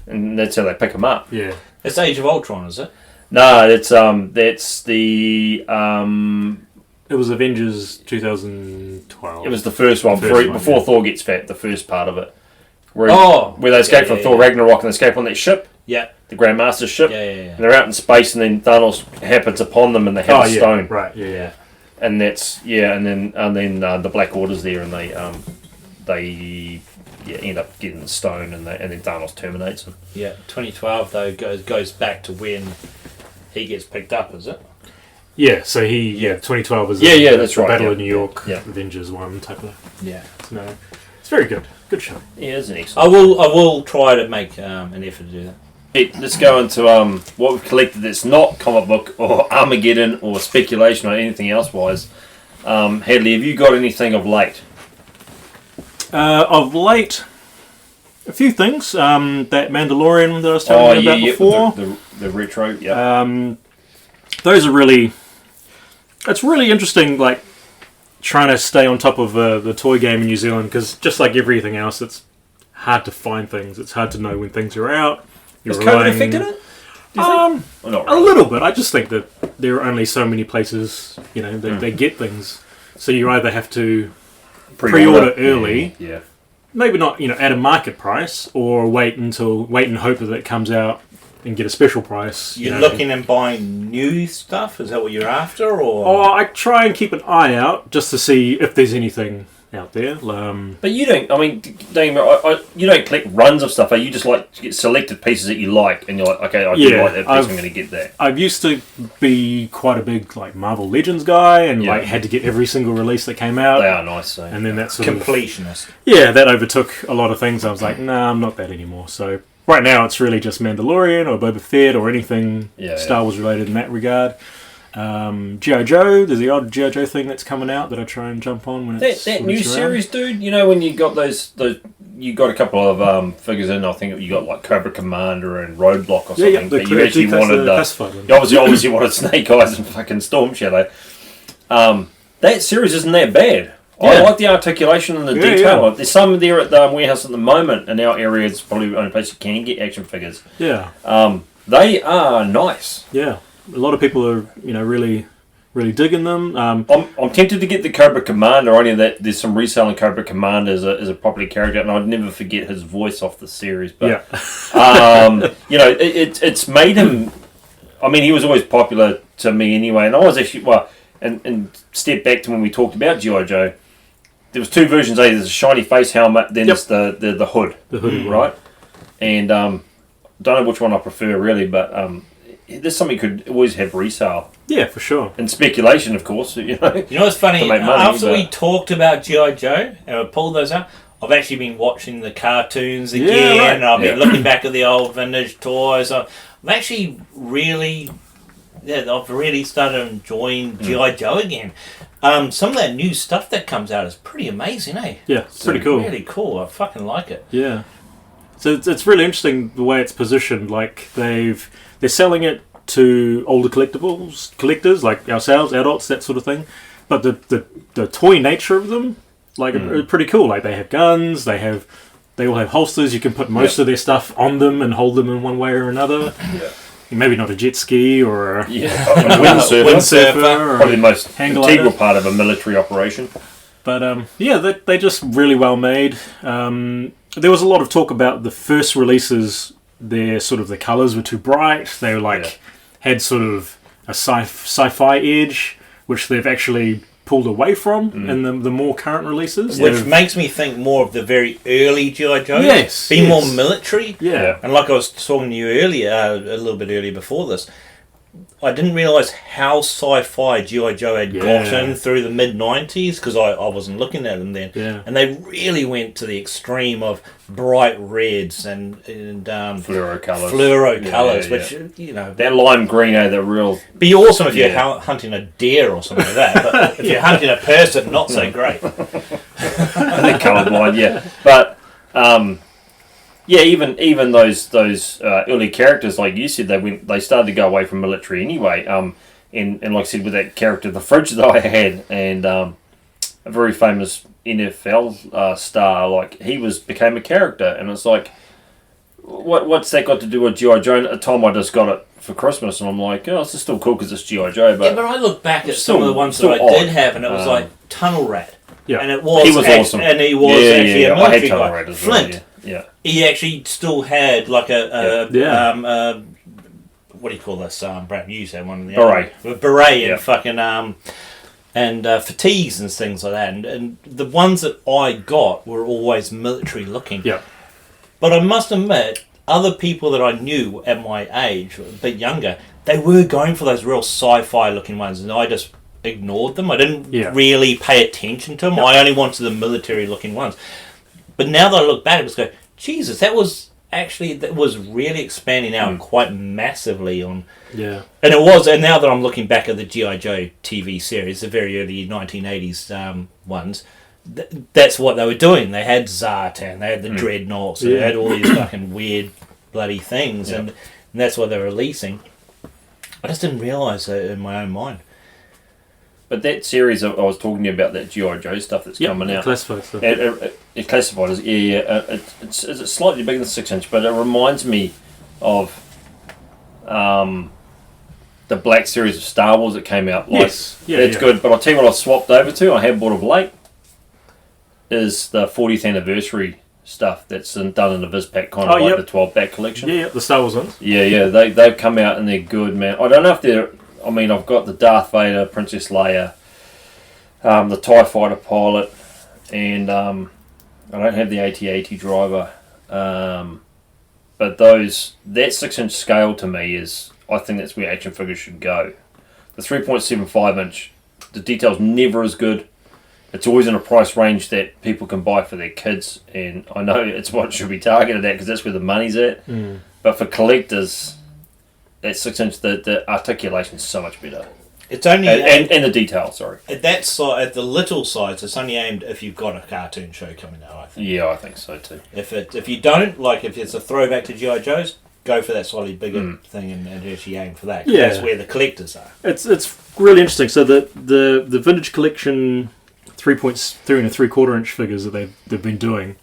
[SPEAKER 1] and that's how they pick him up.
[SPEAKER 2] Yeah.
[SPEAKER 3] It's Age of Ultron, is it?
[SPEAKER 1] No, that's the.
[SPEAKER 2] It was Avengers 2012.
[SPEAKER 1] It was the first one before Thor gets fat. The first part of it, where they escape from Thor Ragnarok and they escape on that ship.
[SPEAKER 3] Yeah.
[SPEAKER 1] The Grandmaster's ship.
[SPEAKER 3] Yeah.
[SPEAKER 1] And they're out in space, and then Thanos happens upon them, and they have a stone.
[SPEAKER 2] Right. Yeah.
[SPEAKER 1] And that's and then the Black Order's there, and they end up getting the stone, and then Thanos terminates him.
[SPEAKER 3] Yeah, 2012 though goes back to when he gets picked up, is it?
[SPEAKER 2] Yeah, so 2012 is
[SPEAKER 1] that's right.
[SPEAKER 2] Battle of New York, Avengers 1 type of.
[SPEAKER 3] Yeah,
[SPEAKER 2] no, it's very good show.
[SPEAKER 1] Yeah, it's an excellent.
[SPEAKER 3] I will try to make an effort to do that.
[SPEAKER 1] Let's go into what we've collected that's not comic book or Armageddon or speculation or anything else wise. Hadleigh, have you got anything of late?
[SPEAKER 2] Of late, a few things. That Mandalorian that I was telling you about before.
[SPEAKER 1] The retro, yeah.
[SPEAKER 2] Those are really... It's really interesting, like, trying to stay on top of the toy game in New Zealand, because just like everything else, it's hard to find things. It's hard to know when things are out.
[SPEAKER 1] Has COVID affected it?
[SPEAKER 2] A little bit. I just think that there are only so many places, that they get things. So you either have to pre-order early, maybe not, at a market price, or wait and hope that it comes out and get a special price.
[SPEAKER 3] You're looking and buying new stuff? Is that what you're after? Or?
[SPEAKER 2] Oh, I try and keep an eye out just to see if there's anything out there.
[SPEAKER 1] But you don't, you don't collect runs of stuff. You just get selected pieces that you like, and you're like, okay, I do like that piece, I'm going to get that.
[SPEAKER 2] I used to be quite a big Marvel Legends guy, and had to get every single release that came out.
[SPEAKER 1] They are nice.
[SPEAKER 2] And then that sort
[SPEAKER 3] completionist.
[SPEAKER 2] That overtook a lot of things. I was like, nah, I'm not that anymore. So right now it's really just Mandalorian or Boba Fett or anything Star Wars related in that regard. G.I. Joe, there's the odd G.I. Joe thing that's coming out that I try and jump on when it's
[SPEAKER 1] That
[SPEAKER 2] when
[SPEAKER 1] new
[SPEAKER 2] it's around.
[SPEAKER 1] series, dude. You know when you got those you got a couple of figures in. I think you got like Cobra Commander and Roadblock or something. But you actually wanted you obviously wanted Snake Eyes and fucking Storm Shadow. That series isn't that bad.
[SPEAKER 2] Yeah.
[SPEAKER 1] I like the articulation and the detail. There's some there at the warehouse at the moment. In our area, it's probably the only place you can get action figures.
[SPEAKER 2] Yeah.
[SPEAKER 1] They are nice.
[SPEAKER 2] Yeah. A lot of people are, really digging them.
[SPEAKER 1] I'm tempted to get the Cobra Commander, only that there's some reselling Cobra Commander as a popular character, and I'd never forget his voice off the series. But it's made him. I mean, he was always popular to me anyway, and I was actually and step back to when we talked about G.I. Joe. There was two versions. There's a shiny face helmet, then there's the hood.
[SPEAKER 2] The hood,
[SPEAKER 1] right? And don't know which one I prefer really, but there's something you could always have resale.
[SPEAKER 2] Yeah, for sure.
[SPEAKER 1] And speculation, of course. You know
[SPEAKER 3] what's funny? After we talked about G.I. Joe and we pulled those out, I've actually been watching the cartoons again.
[SPEAKER 2] Yeah, right.
[SPEAKER 3] And I've been looking back at the old vintage toys. I'm actually really, I've really started enjoying G.I. Joe again. Some of that new stuff that comes out is pretty amazing, eh?
[SPEAKER 2] Yeah, it's pretty cool.
[SPEAKER 3] Really cool. I fucking like it.
[SPEAKER 2] Yeah. So it's really interesting the way it's positioned. Like they're selling it to older collectors like ourselves, adults, that sort of thing. But the toy nature of them, like, are pretty cool. Like they have guns, they all have holsters. You can put most of their stuff on them and hold them in one way or another. Yeah. Maybe not a jet ski or a windsurfer.
[SPEAKER 1] Probably the most
[SPEAKER 2] hang
[SPEAKER 1] integral
[SPEAKER 2] glider.
[SPEAKER 1] part of a military operation.
[SPEAKER 2] But they're just really well made. There was a lot of talk about the first releases. The colours were too bright. They were had sort of a sci-fi edge, which they've actually pulled away from in the more current releases.
[SPEAKER 3] Which makes me think more of the very early G.I. Joe.
[SPEAKER 2] Yes.
[SPEAKER 3] Being more military.
[SPEAKER 2] Yeah.
[SPEAKER 3] And like I was talking to you earlier, a little bit earlier before this, I didn't realise how sci-fi G.I. Joe had gotten through the mid-90s, because I wasn't looking at them then.
[SPEAKER 2] Yeah.
[SPEAKER 3] And they really went to the extreme of bright reds and
[SPEAKER 1] fluoro
[SPEAKER 3] colours. Which,
[SPEAKER 1] that lime green, the real...
[SPEAKER 3] Be awesome if you're hunting a deer or something like that, but if you're hunting a person, not so great.
[SPEAKER 1] And they're colourblind, But... even those early characters, like you said, they started to go away from military anyway. And like I said, with that character, the fridge that I had, and a very famous NFL star, like he became a character, and it's like, what's that got to do with G.I. Joe? And at the time, I just got it for Christmas, and I'm like, oh, this is still cool because it's G.I. Joe. But
[SPEAKER 3] I look back at some of the ones that I did have, and it was like Tunnel Rat.
[SPEAKER 2] Yeah,
[SPEAKER 3] and it was.
[SPEAKER 1] He was awesome,
[SPEAKER 3] and he was actually a military guy.
[SPEAKER 1] I had Tunnel Rat as
[SPEAKER 3] Flint.
[SPEAKER 1] well, yeah.
[SPEAKER 3] He actually still had like what do you call this? Brad, you said one of the beret and fucking and fatigues and things like that. And the ones that I got were always military looking.
[SPEAKER 2] Yeah.
[SPEAKER 3] But I must admit, other people that I knew at my age, a bit younger, they were going for those real sci-fi looking ones, and I just ignored them. I didn't really pay attention to them. I only wanted the military looking ones. But now that I look back, I just go, Jesus, that was really expanding out quite massively on.
[SPEAKER 2] Yeah. And
[SPEAKER 3] it was, and now that I'm looking back at the G.I. Joe TV series, the very early 1980s ones, that's what they were doing. They had Zartan, they had the Dreadnoughts, they had all these fucking weird bloody things, and that's what they were releasing. I just didn't realise that in my own mind.
[SPEAKER 1] But that series I was talking to you about, that G.I. Joe stuff that's coming out.
[SPEAKER 2] Classified stuff.
[SPEAKER 1] It classified as it's slightly bigger than 6-inch, but it reminds me of the Black series of Star Wars that came out. Like, it's good. But I'll tell you what I swapped over to. I have bought of late is the 40th anniversary stuff that's done in the Vizpack, kind of like the 12-back collection.
[SPEAKER 2] Yeah, the Star Wars ones.
[SPEAKER 1] Yeah. They've come out and they're good, man. I don't know if they're... I mean, I've got the Darth Vader, Princess Leia, the TIE Fighter pilot, and I don't have the AT-AT driver. But that 6-inch scale to me is, I think that's where action figures should go. The 3.75-inch, the detail's never as good. It's always in a price range that people can buy for their kids, and I know it's what should be targeted at because that's where the money's at. But for collectors... That 6-inch, the articulation is so much better.
[SPEAKER 3] It's only
[SPEAKER 1] and the detail. Sorry.
[SPEAKER 3] at that size, at the little size. It's only aimed if you've got a cartoon show coming out. I think.
[SPEAKER 1] Yeah, I think so too.
[SPEAKER 3] If you don't, like if it's a throwback to G.I. Joe's, go for that slightly bigger thing and actually aim for that. 'Cause that's where the collectors are.
[SPEAKER 2] It's really interesting. So the vintage collection 3.3 and 3/4 inch figures that they've been doing,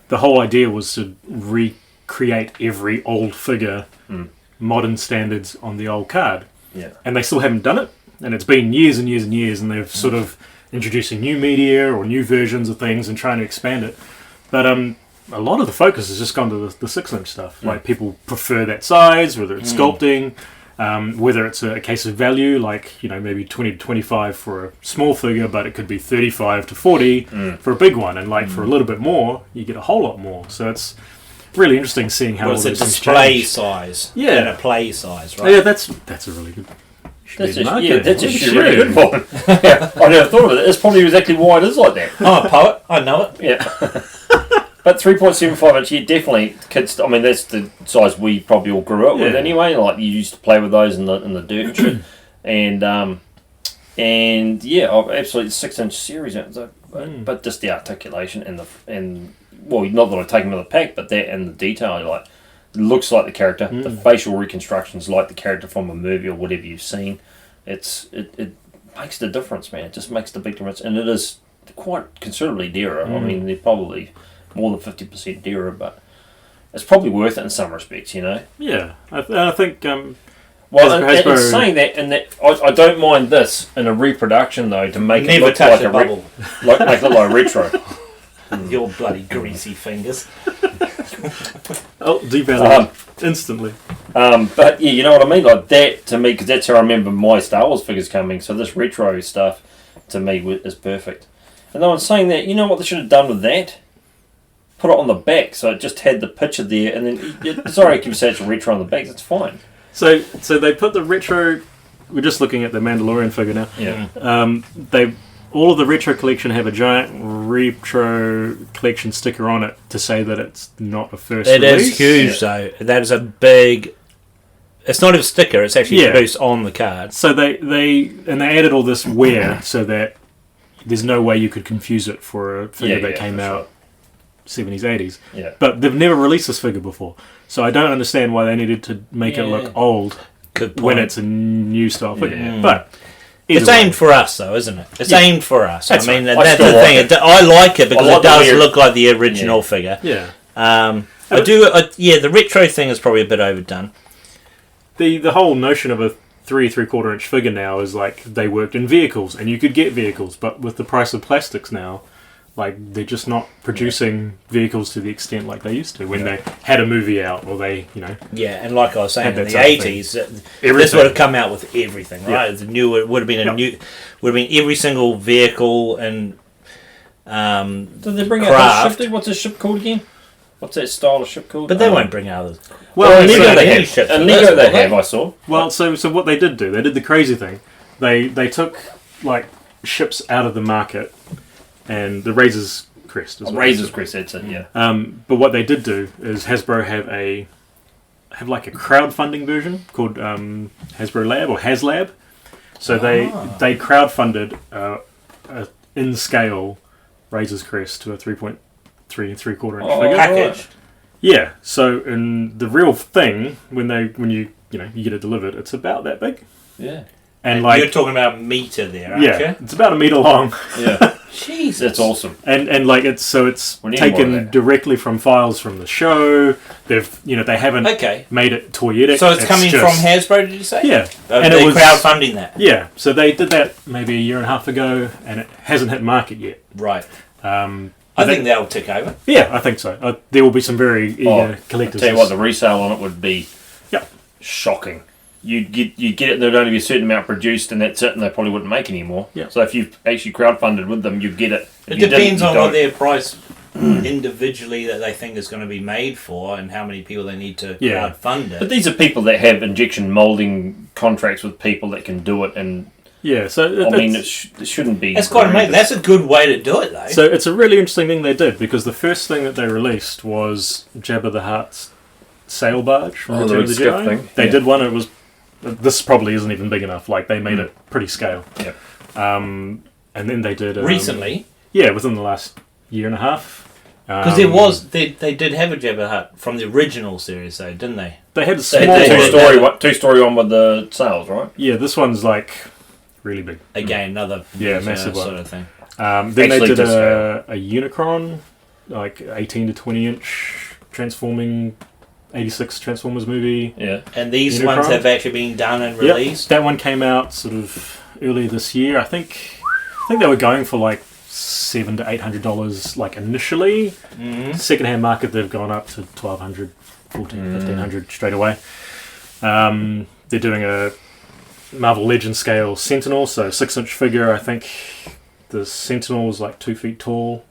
[SPEAKER 2] the whole idea was to recreate every old figure, modern standards on the old card.
[SPEAKER 1] Yeah.
[SPEAKER 2] And they still haven't done it. And it's been years and years and years, and they've sort of introducing new media or new versions of things and trying to expand it. But a lot of the focus has just gone to the 6-inch stuff. Like people prefer that size, whether it's sculpting, whether it's a case of value, like maybe 20 to 25 for a small figure, but it could be 35 to 40 for a big one, and like for a little bit more, you get a whole lot more. So it's really interesting seeing how
[SPEAKER 3] it's a
[SPEAKER 2] those things
[SPEAKER 3] display
[SPEAKER 2] change.
[SPEAKER 3] size,
[SPEAKER 2] Yeah.
[SPEAKER 3] and a play size, right?
[SPEAKER 2] Yeah, that's a really good.
[SPEAKER 1] That's
[SPEAKER 2] be
[SPEAKER 1] just,
[SPEAKER 2] marketing.
[SPEAKER 1] that's just
[SPEAKER 2] Should.
[SPEAKER 1] a really good one. Yeah, I never thought of it. That's probably exactly why it is like that.
[SPEAKER 3] I'm a poet. I know it.
[SPEAKER 1] Yeah. But 3.75 inch, yeah, definitely kids. I mean, that's the size we probably all grew up with anyway. Like you used to play with those in the dirt and shit. And yeah, absolutely 6-inch series. But just the articulation and well, not that I take them to the pack, but that and the detail, like it looks like the character. The facial reconstructions like the character from a movie or whatever you've seen. It makes the difference, man. It just makes the big difference, and it is quite considerably dearer. I mean, they're probably more than 50% dearer, but it's probably worth it in some respects,
[SPEAKER 2] Yeah, I think.
[SPEAKER 1] Well, and saying that, and that I don't mind this in a reproduction though to make it look like
[SPEAKER 3] a bubble.
[SPEAKER 1] make it look like retro.
[SPEAKER 3] Your bloody greasy fingers.
[SPEAKER 2] Oh, devalue instantly.
[SPEAKER 1] But yeah, you know what I mean, like that to me, because that's how I remember my Star Wars figures coming. So this retro stuff to me is perfect. And I was saying that, you know what they should have done with that? Put it on the back, so it just had the picture there, and then sorry, I keep saying it's a retro on the back. That's fine.
[SPEAKER 2] So they put the retro. We're just looking at the Mandalorian figure now.
[SPEAKER 1] Yeah.
[SPEAKER 2] All of the retro collection have a giant retro collection sticker on it to say that it's not a first
[SPEAKER 3] It
[SPEAKER 2] release.
[SPEAKER 3] is huge, though. That is a big. It's not even a sticker. It's actually produced on the card.
[SPEAKER 2] So they added all this wear so that there's no way you could confuse it for a figure that came out 70s, 80s.
[SPEAKER 1] Yeah.
[SPEAKER 2] But they've never released this figure before, so I don't understand why they needed to make it look old when it's a new style figure. But
[SPEAKER 3] it's aimed for us, though, isn't it? It's aimed for us.
[SPEAKER 2] That's
[SPEAKER 3] I mean,
[SPEAKER 1] right.
[SPEAKER 3] that's the thing. I like it because it does look like the original figure.
[SPEAKER 2] Yeah.
[SPEAKER 3] I do. The retro thing is probably a bit overdone.
[SPEAKER 2] The whole notion of a 3/4 inch figure now is like they worked in vehicles, and you could get vehicles, but with the price of plastics now, like they're just not producing vehicles to the extent like they used to when they had a movie out, or they,
[SPEAKER 3] Yeah, and like I was saying, in the
[SPEAKER 2] that type of
[SPEAKER 3] '80s, this would have come out with everything, right? It would have been would have been every single vehicle and.
[SPEAKER 1] Did they bring out
[SPEAKER 3] craft.
[SPEAKER 1] the ship? What's the ship called again? What's that style of ship called?
[SPEAKER 3] But they won't bring out others.
[SPEAKER 1] Well,
[SPEAKER 3] Lego
[SPEAKER 1] Lego
[SPEAKER 3] they
[SPEAKER 1] they
[SPEAKER 3] have ships
[SPEAKER 1] have.
[SPEAKER 3] for
[SPEAKER 1] And
[SPEAKER 3] this,
[SPEAKER 1] Lego they
[SPEAKER 3] don't they?
[SPEAKER 1] have, I saw.
[SPEAKER 2] Well, so what they did the crazy thing. They took like ships out of the market, and the Razor's Crest as well.
[SPEAKER 1] Razor's Crest, that's it, yeah.
[SPEAKER 2] But what they did do is Hasbro have like a crowdfunding version called Hasbro Lab or HasLab. So they crowdfunded a in scale Razor's Crest to a 3.3 3/4 inch figure.
[SPEAKER 3] Package.
[SPEAKER 2] Yeah. So in the real thing, when you get it delivered, it's about that big.
[SPEAKER 1] Yeah.
[SPEAKER 2] And like
[SPEAKER 3] you're talking about meter there, aren't you?
[SPEAKER 2] it's about a meter long.
[SPEAKER 1] Yeah.
[SPEAKER 3] Jesus,
[SPEAKER 1] That's awesome.
[SPEAKER 2] And like it's
[SPEAKER 1] We need more of
[SPEAKER 2] taken
[SPEAKER 1] that.
[SPEAKER 2] directly from files from the show. They haven't
[SPEAKER 3] made
[SPEAKER 2] it toyetic.
[SPEAKER 3] So it's coming from Hasbro, did you say?
[SPEAKER 2] Yeah.
[SPEAKER 3] And they're crowdfunding that.
[SPEAKER 2] Yeah. So they did that maybe a year and a half ago, and it hasn't hit market yet.
[SPEAKER 3] Right.
[SPEAKER 2] I
[SPEAKER 3] think they'll tick over.
[SPEAKER 2] Yeah, I think so. There will be some very eager collectors.
[SPEAKER 1] I'll tell you what, the resale on it would be shocking. You'd get it, and there'd only be a certain amount produced, and that's it, and they probably wouldn't make any more.
[SPEAKER 2] Yeah.
[SPEAKER 1] So if you've actually crowdfunded with them, you'd get it.
[SPEAKER 3] It depends on what their price individually that they think is going to be made for, and how many people they need to crowdfund it.
[SPEAKER 1] But these are people that have injection molding contracts with people that can do it, and
[SPEAKER 2] yeah. So
[SPEAKER 1] it shouldn't be.
[SPEAKER 3] That's quite amazing. That's a good way to do it, though.
[SPEAKER 2] So it's a really interesting thing they did, because the first thing that they released was Jabba the Hutt's sail barge from Return of the Jedi.
[SPEAKER 1] thing.
[SPEAKER 2] They did one. It was this probably isn't even big enough. Like they made it pretty scale.
[SPEAKER 1] Yep.
[SPEAKER 2] And then they did
[SPEAKER 3] Recently,
[SPEAKER 2] yeah, within the last year and a half.
[SPEAKER 3] because they did have a Jabba Hutt from the original series, though, didn't they?
[SPEAKER 2] They had a
[SPEAKER 1] They
[SPEAKER 2] small
[SPEAKER 1] had
[SPEAKER 2] one.
[SPEAKER 1] two-story one with the sails, right?
[SPEAKER 2] Yeah, this one's like really big.
[SPEAKER 3] Again, another
[SPEAKER 2] massive
[SPEAKER 3] sort
[SPEAKER 2] one.
[SPEAKER 3] of thing.
[SPEAKER 2] Then they
[SPEAKER 1] Actually,
[SPEAKER 2] did
[SPEAKER 1] to scale.
[SPEAKER 2] a Unicron, like 18 to 20 inch transforming 86 Transformers movie.
[SPEAKER 1] Yeah.
[SPEAKER 3] And these
[SPEAKER 2] Unicron?
[SPEAKER 3] ones have actually been done and
[SPEAKER 2] Yep,
[SPEAKER 3] released.
[SPEAKER 2] that one came out sort of earlier this year. I think they were going for like $700 to $800 like initially.
[SPEAKER 3] Mm-hmm.
[SPEAKER 2] Secondhand market they've gone up to $1,200, $1,400, $1,500 straight away. They're doing a Marvel Legend scale Sentinel, so 6-inch figure. I think the Sentinel is like 2 feet tall,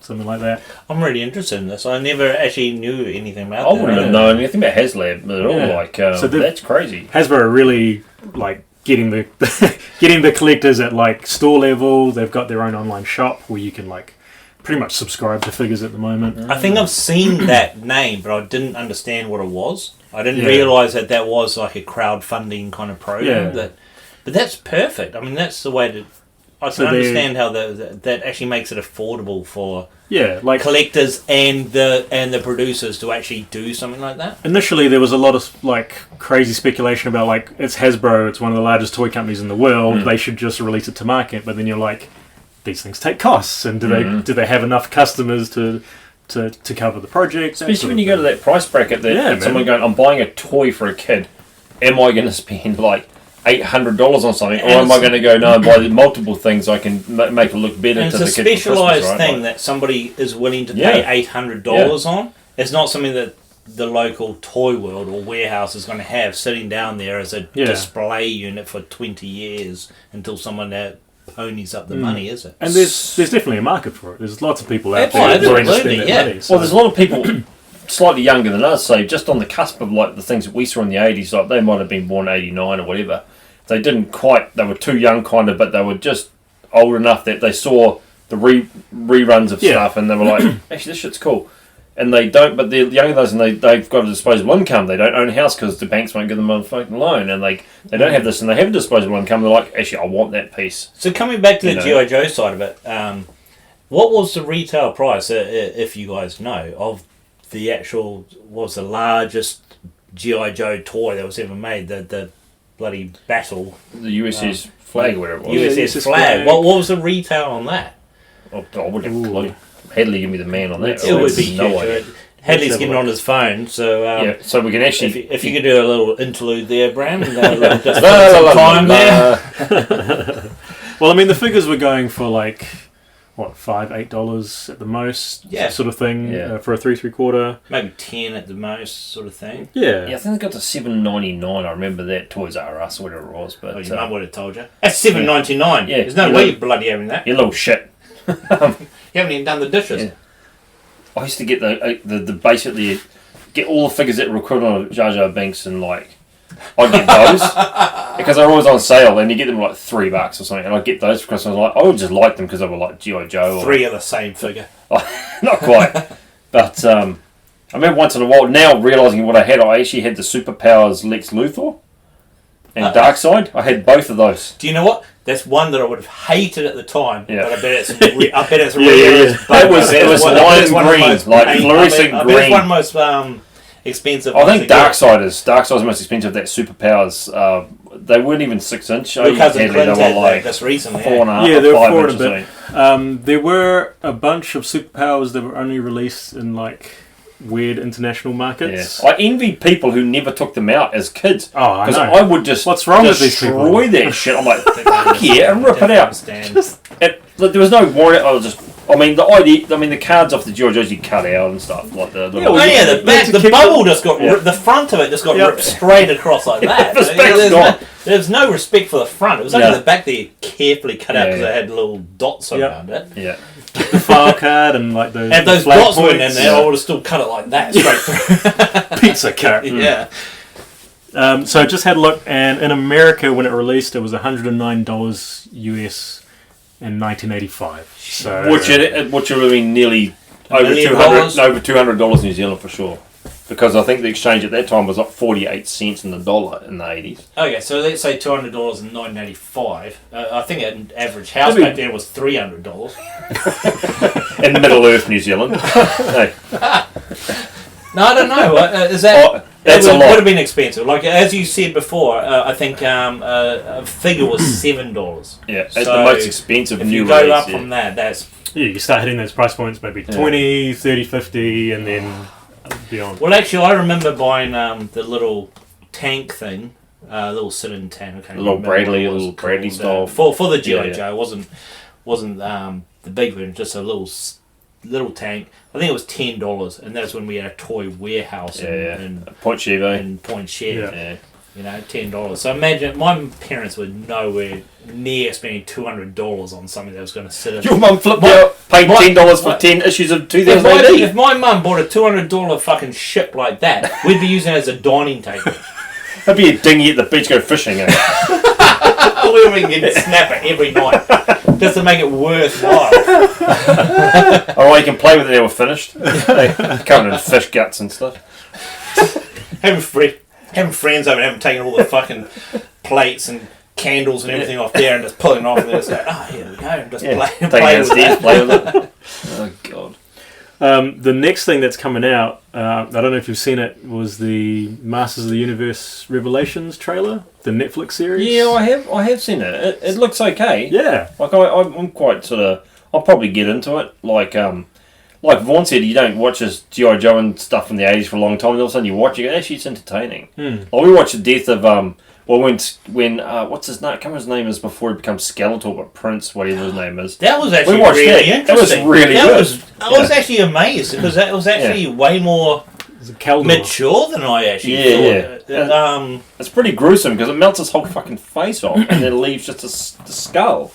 [SPEAKER 2] something like that.
[SPEAKER 3] I'm really interested in this. I never actually knew anything about
[SPEAKER 1] I
[SPEAKER 3] that.
[SPEAKER 1] wouldn't have known anything about Hadleigh at all.
[SPEAKER 2] Yeah.
[SPEAKER 1] Like,
[SPEAKER 2] So
[SPEAKER 1] that's crazy.
[SPEAKER 2] Hasbro are really like getting the getting the collectors at like store level. They've got their own online shop where you can like pretty much subscribe to figures at the moment.
[SPEAKER 3] I think I've seen that name, but I didn't understand what it was. I didn't
[SPEAKER 2] Yeah.
[SPEAKER 3] realise that was like a crowdfunding kind of program.
[SPEAKER 2] Yeah.
[SPEAKER 3] But that's perfect. I mean, that's the way to... I can
[SPEAKER 2] So
[SPEAKER 3] understand how that actually makes it affordable for
[SPEAKER 2] Yeah, like
[SPEAKER 3] collectors and the producers to actually do something like that.
[SPEAKER 2] initially there was a lot of like crazy speculation about like it's Hasbro, it's one of the largest toy companies in the world, they should just release it to market. But then you're like, these things take costs, and do they have enough customers to cover the project?
[SPEAKER 1] Especially when you go to that price bracket that
[SPEAKER 2] Yeah,
[SPEAKER 1] someone
[SPEAKER 2] man.
[SPEAKER 1] going, I'm buying a toy for a kid. Am I going to spend like $800 on something, or am I going to go no and buy multiple things I can make it look better
[SPEAKER 3] And
[SPEAKER 1] to
[SPEAKER 3] it's
[SPEAKER 1] the
[SPEAKER 3] a
[SPEAKER 1] kid for Christmas,
[SPEAKER 3] specialised
[SPEAKER 1] right?
[SPEAKER 3] thing
[SPEAKER 1] Like,
[SPEAKER 3] that somebody is willing to
[SPEAKER 1] Yeah.
[SPEAKER 3] pay $800 on. It's not something that the local toy world or warehouse is going to have sitting down there as a
[SPEAKER 2] Yeah.
[SPEAKER 3] display unit for 20 years until someone ponies up the money, is it?
[SPEAKER 2] And there's definitely a market for it. There's lots of people out
[SPEAKER 3] Oh,
[SPEAKER 2] there willing to
[SPEAKER 3] absolutely,
[SPEAKER 2] spend that
[SPEAKER 3] yeah.
[SPEAKER 2] money. So.
[SPEAKER 1] well, there's a lot of people slightly younger than us, say just on the cusp of like the things that we saw in the 80s. Like they might have been born 89 or whatever. They didn't quite. They were too young, kind of, but they were just old enough that they saw the reruns of
[SPEAKER 2] Yeah.
[SPEAKER 1] stuff, and they were like, "Actually, this shit's cool." And they don't. But they're younger than us, and they've got a disposable income. They don't own a house because the banks won't give them a fucking loan, and they don't have this, and they have a disposable income. They're like, "Actually, I want that piece."
[SPEAKER 3] So coming back to the
[SPEAKER 1] You know.
[SPEAKER 3] G.I. Joe side of it, what was the retail price, if you guys know, of the actual, what was the largest G.I. Joe toy that was ever made, the bloody battle
[SPEAKER 1] The USS flag, or whatever it was.
[SPEAKER 3] USS
[SPEAKER 2] USS
[SPEAKER 3] flag.
[SPEAKER 2] flag.
[SPEAKER 3] What was the retail on that?
[SPEAKER 1] Oh, I wouldn't have a
[SPEAKER 2] Ooh.
[SPEAKER 1] clue. Hadleigh give me the man on that.
[SPEAKER 2] Let's-
[SPEAKER 3] It would
[SPEAKER 2] let's-
[SPEAKER 3] be
[SPEAKER 1] no
[SPEAKER 3] huge.
[SPEAKER 1] idea.
[SPEAKER 3] Hadleigh's
[SPEAKER 2] have a
[SPEAKER 3] getting
[SPEAKER 2] look.
[SPEAKER 3] on his phone, so
[SPEAKER 1] Yeah, so we can actually.
[SPEAKER 3] if you could do a little interlude there, Bram, and just
[SPEAKER 1] La,
[SPEAKER 3] spend
[SPEAKER 1] la,
[SPEAKER 3] some
[SPEAKER 1] la,
[SPEAKER 3] time
[SPEAKER 1] la,
[SPEAKER 3] there.
[SPEAKER 1] la.
[SPEAKER 2] Well, I mean, the figures were going for like what $5-8 at the most,
[SPEAKER 3] Yeah.
[SPEAKER 2] sort of thing,
[SPEAKER 1] Yeah.
[SPEAKER 2] for a 3 3/4.
[SPEAKER 3] Maybe 10 at the most, sort of thing.
[SPEAKER 2] Yeah.
[SPEAKER 1] Yeah, I think they got to $7.99. I remember that Toys R Us, whatever it was. But
[SPEAKER 3] Oh, your mum would have told you. That's $7.99.
[SPEAKER 1] Yeah.
[SPEAKER 3] There's no
[SPEAKER 1] You
[SPEAKER 3] way
[SPEAKER 1] know-
[SPEAKER 3] you're bloody having that.
[SPEAKER 1] you little shit.
[SPEAKER 3] You haven't even done the dishes.
[SPEAKER 1] Yeah. I used to get the basically get all the figures that were equivalent of Jar Jar Binks, and like I'd get those because they're always on sale, and you get them like $3 or something, and I'd get those for Christmas. I would just like them because they were like G.I. Joe. Or,
[SPEAKER 3] 3 of the same figure.
[SPEAKER 1] not quite, but I remember once in a while. Now realizing what I had, I actually had the Superpowers Lex Luthor and Darkseid. I had both of those.
[SPEAKER 3] Do you know what? That's one that I would have hated at the time,
[SPEAKER 1] Yeah.
[SPEAKER 3] but I bet it's
[SPEAKER 2] Yeah, yeah, yeah.
[SPEAKER 1] It was lime green, like fluorescent
[SPEAKER 3] I bet
[SPEAKER 1] green.
[SPEAKER 3] it's one of the most expensive.
[SPEAKER 1] I
[SPEAKER 3] ones
[SPEAKER 1] think
[SPEAKER 3] to get.
[SPEAKER 1] Darkseid's the most expensive. That Superpowers, they weren't even 6-inch.
[SPEAKER 3] Your cousin
[SPEAKER 1] They
[SPEAKER 3] Clint
[SPEAKER 1] were
[SPEAKER 3] had
[SPEAKER 1] like
[SPEAKER 3] this recently.
[SPEAKER 1] 4.5.
[SPEAKER 2] Yeah, they were
[SPEAKER 1] 5
[SPEAKER 2] 4 and a
[SPEAKER 1] inches,
[SPEAKER 2] bit.
[SPEAKER 1] I think.
[SPEAKER 2] There were a bunch of superpowers that were only released in like weird international
[SPEAKER 1] Yeah.
[SPEAKER 2] markets.
[SPEAKER 1] I envy people who never took them out as kids.
[SPEAKER 2] Oh, I
[SPEAKER 1] Because
[SPEAKER 2] know.
[SPEAKER 1] I would just
[SPEAKER 2] What's wrong with these people?
[SPEAKER 1] destroy that shit. I'm like,
[SPEAKER 3] Didn't
[SPEAKER 1] fuck yeah, and rip it
[SPEAKER 3] didn't
[SPEAKER 1] out.
[SPEAKER 3] understand.
[SPEAKER 1] There was no warranty. The cards off the G.I. Joes you cut out and stuff like the.
[SPEAKER 2] Yeah,
[SPEAKER 3] Oh
[SPEAKER 2] well,
[SPEAKER 3] yeah, the back, the bubble just got
[SPEAKER 1] Yeah.
[SPEAKER 3] ripped, the front of it just got
[SPEAKER 2] Yep.
[SPEAKER 3] ripped straight across like that.
[SPEAKER 1] The back's gone.
[SPEAKER 3] There's no respect for the front. It was only
[SPEAKER 1] Yeah.
[SPEAKER 3] the back that you carefully cut out
[SPEAKER 1] Yeah,
[SPEAKER 3] because
[SPEAKER 1] yeah.
[SPEAKER 3] it had little dots
[SPEAKER 2] Yep.
[SPEAKER 3] around it.
[SPEAKER 1] Yeah.
[SPEAKER 2] The file card and like those.
[SPEAKER 3] Had those
[SPEAKER 2] flag
[SPEAKER 3] dots weren't in
[SPEAKER 2] points.
[SPEAKER 3] there, I would have still cut it like that straight through.
[SPEAKER 2] Pizza cut.
[SPEAKER 3] Yeah.
[SPEAKER 2] So I just had a look, and in America when it released, it was $109 US in 1985. So
[SPEAKER 1] Which would have been nearly over
[SPEAKER 3] $1 million?
[SPEAKER 1] $200 New Zealand for sure. because I think the exchange at that time was like 48 cents in the dollar in the 80s.
[SPEAKER 3] Okay, so let's say $200 in 1985. I think an average house back then was $300.
[SPEAKER 1] In Middle Earth, New Zealand. Hey.
[SPEAKER 3] No, I don't know. Is that...
[SPEAKER 1] That's
[SPEAKER 3] it
[SPEAKER 1] a lot.
[SPEAKER 3] would have been expensive. Like, as you said before, I think a figure was $7.
[SPEAKER 1] Yeah,
[SPEAKER 3] So
[SPEAKER 1] it's the most expensive
[SPEAKER 3] if
[SPEAKER 1] new
[SPEAKER 3] you go
[SPEAKER 1] release.
[SPEAKER 3] up from that, that's...
[SPEAKER 2] Yeah, you start hitting those price points, maybe 20, 30, 50, and then beyond.
[SPEAKER 3] Well, actually, I remember buying the little tank thing, little sit-in tank. I can't
[SPEAKER 1] Little
[SPEAKER 3] remember what it
[SPEAKER 1] Bradley,
[SPEAKER 3] was
[SPEAKER 1] little
[SPEAKER 3] called,
[SPEAKER 1] Bradley style.
[SPEAKER 3] for the G.I.
[SPEAKER 1] Yeah.
[SPEAKER 3] Joe. It wasn't the big version, just a little tank. I think it was $10, and that's when we had a toy warehouse in
[SPEAKER 1] Point Chevo.
[SPEAKER 3] in Point Shed.
[SPEAKER 1] Yeah.
[SPEAKER 3] You know, $10. So imagine my parents were nowhere near spending $200 on something that was going to sit in.
[SPEAKER 1] Your mum flipped out, paid $10 for 10 issues of 2000 AD.
[SPEAKER 3] If my mum bought a $200 fucking ship like that, we'd be using it as a dining table.
[SPEAKER 1] That'd be a dinghy at the beach go fishing. Eh?
[SPEAKER 3] We can snap it every night just to make it worthwhile.
[SPEAKER 1] Oh, you can play with it when we're finished. Covered in fish guts and stuff.
[SPEAKER 3] Having friends over and having taken all the fucking plates and candles and everything off there and just pulling it off and then just going, oh, here we go, and just play with it.
[SPEAKER 1] Play with it. Oh, God.
[SPEAKER 2] The next thing that's coming out, I don't know if you've seen it, was the Masters of the Universe Revelations trailer, the Netflix series.
[SPEAKER 1] Yeah, I have seen it. It looks okay.
[SPEAKER 2] Yeah.
[SPEAKER 1] Like I'm quite sort of. I'll probably get into it. Like Vaughan said, you don't watch his G.I. Joe and stuff from the 80s for a long time, and all of a sudden you watch it, actually it's entertaining. Like we watched the death of when what's his name? I can't remember his name is before he becomes Skeletor, but Prince, whatever his name is.
[SPEAKER 3] That was actually
[SPEAKER 1] we watched
[SPEAKER 3] really
[SPEAKER 1] that.
[SPEAKER 3] interesting.
[SPEAKER 1] That was really good.
[SPEAKER 3] I was actually amazed because that was actually way more mature than I actually thought.
[SPEAKER 1] It's pretty gruesome because it melts his whole fucking face off and then leaves just the skull.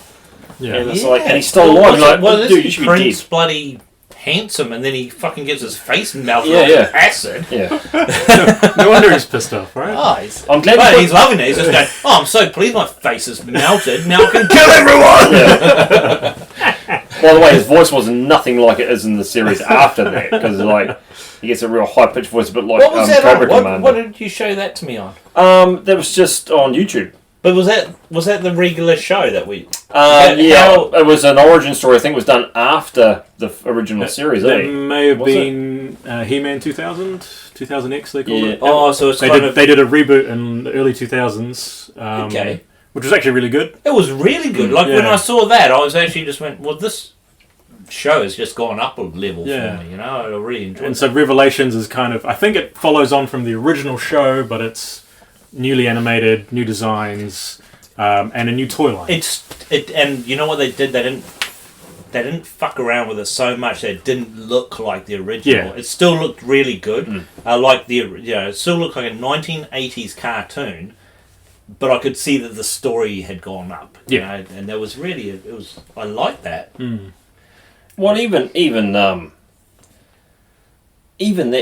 [SPEAKER 2] Yeah.
[SPEAKER 1] And it's like, and he's still alive. Dude, you should be
[SPEAKER 3] Prince
[SPEAKER 1] dead.
[SPEAKER 3] bloody handsome, and then he fucking gets his face melted
[SPEAKER 1] Yeah,
[SPEAKER 3] with acid.
[SPEAKER 1] Yeah.
[SPEAKER 2] No wonder he's pissed off, right?
[SPEAKER 3] Oh,
[SPEAKER 1] I'm glad
[SPEAKER 3] he's loving it. He's just going, oh, I'm so pleased my face is melted. Now I can kill everyone!
[SPEAKER 1] Yeah. By the way, his voice was nothing like it is in the series after that, because like he gets a real high-pitched voice, a bit like
[SPEAKER 3] what was that
[SPEAKER 1] Cobra
[SPEAKER 3] on?
[SPEAKER 1] Commander.
[SPEAKER 3] What did you show that to me on?
[SPEAKER 1] That was just on YouTube.
[SPEAKER 3] But was that the regular show that we...
[SPEAKER 1] It was an origin story. I think it was done after the original series.
[SPEAKER 2] That may have been He-Man 2000X they called it.
[SPEAKER 3] Oh, so it's
[SPEAKER 2] they did a reboot in the early 2000s.
[SPEAKER 3] Okay.
[SPEAKER 2] Which was actually really good.
[SPEAKER 3] It was really good. Like when I saw that, I was actually just went, well, this show has just gone up a level for me. You know, I really enjoyed it.
[SPEAKER 2] And so Revelations is kind of, I think it follows on from the original show, but it's newly animated, new designs, and a new toy line.
[SPEAKER 3] And you know what they did? They didn't fuck around with it so much that it didn't look like the original.
[SPEAKER 2] Yeah.
[SPEAKER 3] It still looked really good. It still looked like a 1980s cartoon, but I could see that the story had gone up. You know, and there was really I liked that.
[SPEAKER 1] Well, even that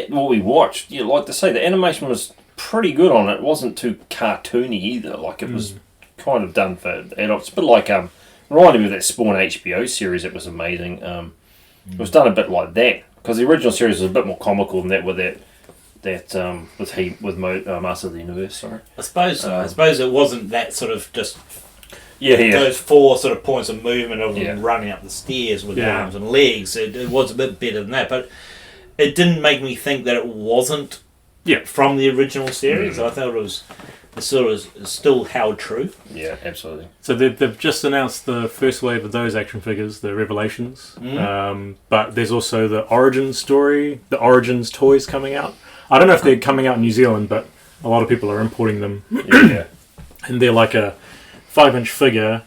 [SPEAKER 1] what we watched, like to say, the animation was pretty good on it. It wasn't too cartoony either. Like it was kind of done for adults. But like reminded me of that Spawn HBO series. It was amazing. It was done a bit like that because the original series was a bit more comical than that with Master of the Universe. Sorry.
[SPEAKER 3] I suppose it wasn't that sort of just
[SPEAKER 1] Yeah.
[SPEAKER 3] those four sort of points of movement of them running up the stairs with arms and legs. It was a bit better than that, but it didn't make me think that it wasn't from the original series. I thought it sort of still held true.
[SPEAKER 1] Yeah, absolutely.
[SPEAKER 2] So they've just announced the first wave of those action figures, the Revelations. But there's also the Origins story, the Origins toys coming out. I don't know if they're coming out in New Zealand, but a lot of people are importing them.
[SPEAKER 1] Yeah.
[SPEAKER 2] And they're like a 5-inch figure.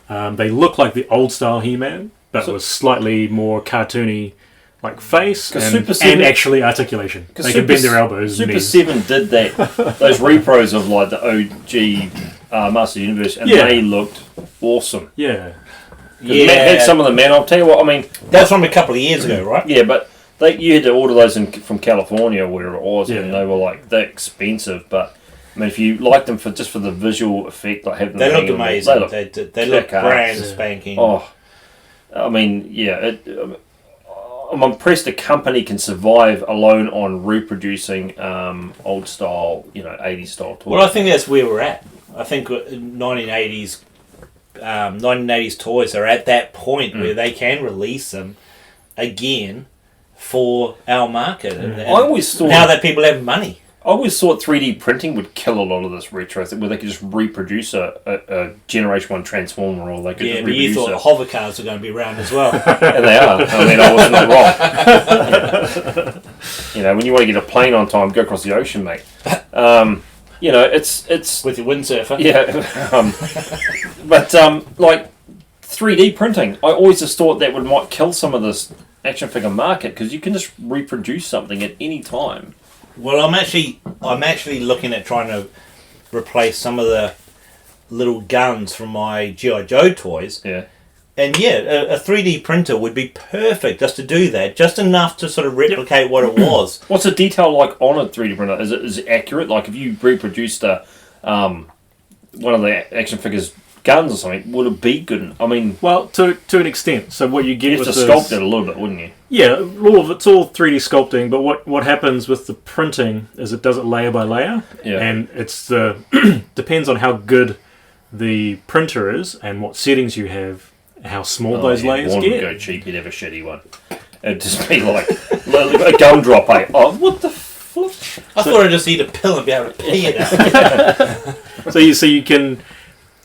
[SPEAKER 2] They look like the old style He-Man, but with slightly more cartoony like face and actually articulation. They can bend their elbows.
[SPEAKER 1] Super 7 did that. Those repros of like the OG Master of the Universe, and they looked awesome.
[SPEAKER 2] Yeah.
[SPEAKER 1] Had some of the man. I'll tell you what. I mean,
[SPEAKER 3] that's from a couple of years ago, right?
[SPEAKER 1] Yeah, but you had to order those from California, where it was, and they were like they're expensive. But I mean, if you like them for the visual effect, like having
[SPEAKER 3] they look amazing. They look brand spanking.
[SPEAKER 1] Oh, I mean, I'm impressed a company can survive alone on reproducing old style, 80s style toys.
[SPEAKER 3] Well, I think that's where we're at. I think 1980s toys are at that point where they can release them again for our market. And
[SPEAKER 1] I always thought
[SPEAKER 3] now that people have money.
[SPEAKER 1] I always thought 3D printing would kill a lot of this retro thing, where they could just reproduce a Generation 1 Transformer, or they could just
[SPEAKER 3] But you
[SPEAKER 1] reproduce
[SPEAKER 3] thought hover cars were going to be around as well.
[SPEAKER 1] and they are. I mean, I was not wrong. When you want to get a plane on time, go across the ocean, mate. It's
[SPEAKER 3] With your windsurfer.
[SPEAKER 1] yeah. But like 3D printing, I always just thought that might kill some of this action figure market, because you can just reproduce something at any time.
[SPEAKER 3] Well, I'm actually looking at trying to replace some of the little guns from my G.I. Joe toys.
[SPEAKER 1] Yeah.
[SPEAKER 3] And a 3D printer would be perfect just to do that, just enough to sort of replicate what it was.
[SPEAKER 1] What's the detail like on a 3D printer? Is it accurate? Like if you reproduced one of the action figures guns or something, would it be good? I mean,
[SPEAKER 2] Well, to an extent. So what you get
[SPEAKER 1] you'd have
[SPEAKER 2] with
[SPEAKER 1] to sculpt it a little bit, wouldn't you?
[SPEAKER 2] Yeah, it's all 3D sculpting, but what happens with the printing is it does it layer by layer,
[SPEAKER 1] Yeah.
[SPEAKER 2] and it's depends on how good the printer is and what settings you have, how small those layers
[SPEAKER 1] One
[SPEAKER 2] get.
[SPEAKER 1] would go cheap, you'd have a shitty one. It'd just be like a gumdrop, eh? Oh, what the flip?
[SPEAKER 3] I thought I'd just eat a pill and be able to pee it out.
[SPEAKER 2] So you can,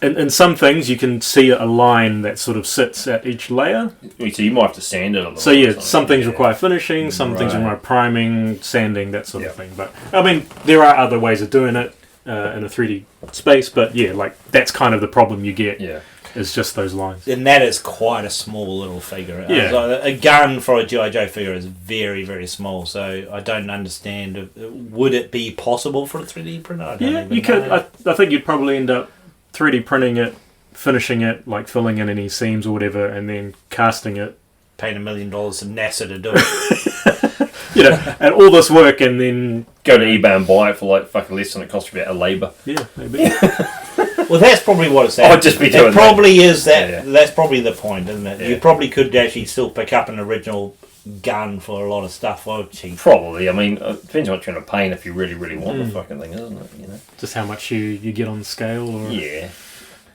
[SPEAKER 2] in some things, you can see a line that sort of sits at each layer.
[SPEAKER 1] So you might have to sand it a little.
[SPEAKER 2] So
[SPEAKER 1] or
[SPEAKER 2] yeah,
[SPEAKER 1] something.
[SPEAKER 2] some things require finishing, some things
[SPEAKER 1] Right.
[SPEAKER 2] require priming, sanding, that sort of
[SPEAKER 1] Yeah.
[SPEAKER 2] thing. But I mean, there are other ways of doing it in a 3D space. But yeah, like that's kind of the problem you get.
[SPEAKER 1] Yeah.
[SPEAKER 2] Is just those lines.
[SPEAKER 3] And that is quite a small little figure.
[SPEAKER 2] Yeah.
[SPEAKER 3] So a gun for a G.I. Joe figure is very, very small. So I don't understand. Would it be possible for a 3D printer? I don't
[SPEAKER 2] Yeah,
[SPEAKER 3] even
[SPEAKER 2] you could.
[SPEAKER 3] know.
[SPEAKER 2] I think you'd probably end up 3D printing it, finishing it, like filling in any seams or whatever, and then casting it.
[SPEAKER 3] Paying $1 million to NASA to do it.
[SPEAKER 2] And all this work, and then
[SPEAKER 1] Go to eBay and buy it for like fucking less than it costs you about a labour.
[SPEAKER 2] yeah, maybe.
[SPEAKER 3] Well, that's probably what it's at.
[SPEAKER 1] I'd just be doing
[SPEAKER 3] it probably is that.
[SPEAKER 1] Yeah.
[SPEAKER 3] That's probably the point, isn't it?
[SPEAKER 1] Yeah.
[SPEAKER 3] You probably could actually still pick up an original gun for a lot of stuff for cheap.
[SPEAKER 1] Probably. I mean, it depends on what you're going to pay, and if you really, really want the fucking thing, isn't it?
[SPEAKER 2] Just how much you get on the scale, or
[SPEAKER 1] Yeah.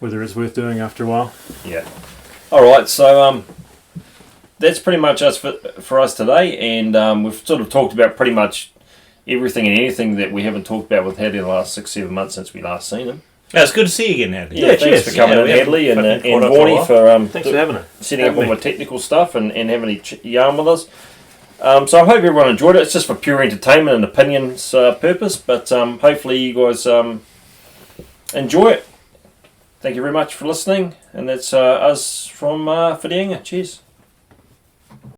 [SPEAKER 2] whether it's worth doing after a while.
[SPEAKER 1] Yeah. All right. So that's pretty much us for us today, and we've sort of talked about pretty much everything and anything that we haven't talked about with Hadleigh in the last 6-7 months since we last seen him.
[SPEAKER 3] Yeah, it's good to see you again, Hadleigh.
[SPEAKER 1] Yeah, thanks
[SPEAKER 2] cheers.
[SPEAKER 1] for coming
[SPEAKER 3] Yeah,
[SPEAKER 1] in,
[SPEAKER 3] we haven't
[SPEAKER 1] Hadleigh, and
[SPEAKER 3] fucking caught up for a
[SPEAKER 1] Vaughnie
[SPEAKER 3] while.
[SPEAKER 1] for
[SPEAKER 2] Thanks for having it.
[SPEAKER 1] setting up all
[SPEAKER 2] Having
[SPEAKER 1] the technical stuff and having a yarn with us. So I hope everyone enjoyed it. It's just for pure entertainment and opinions purpose, but hopefully you guys enjoy it. Thank you very much for listening, and that's us from Whitianga. Cheers.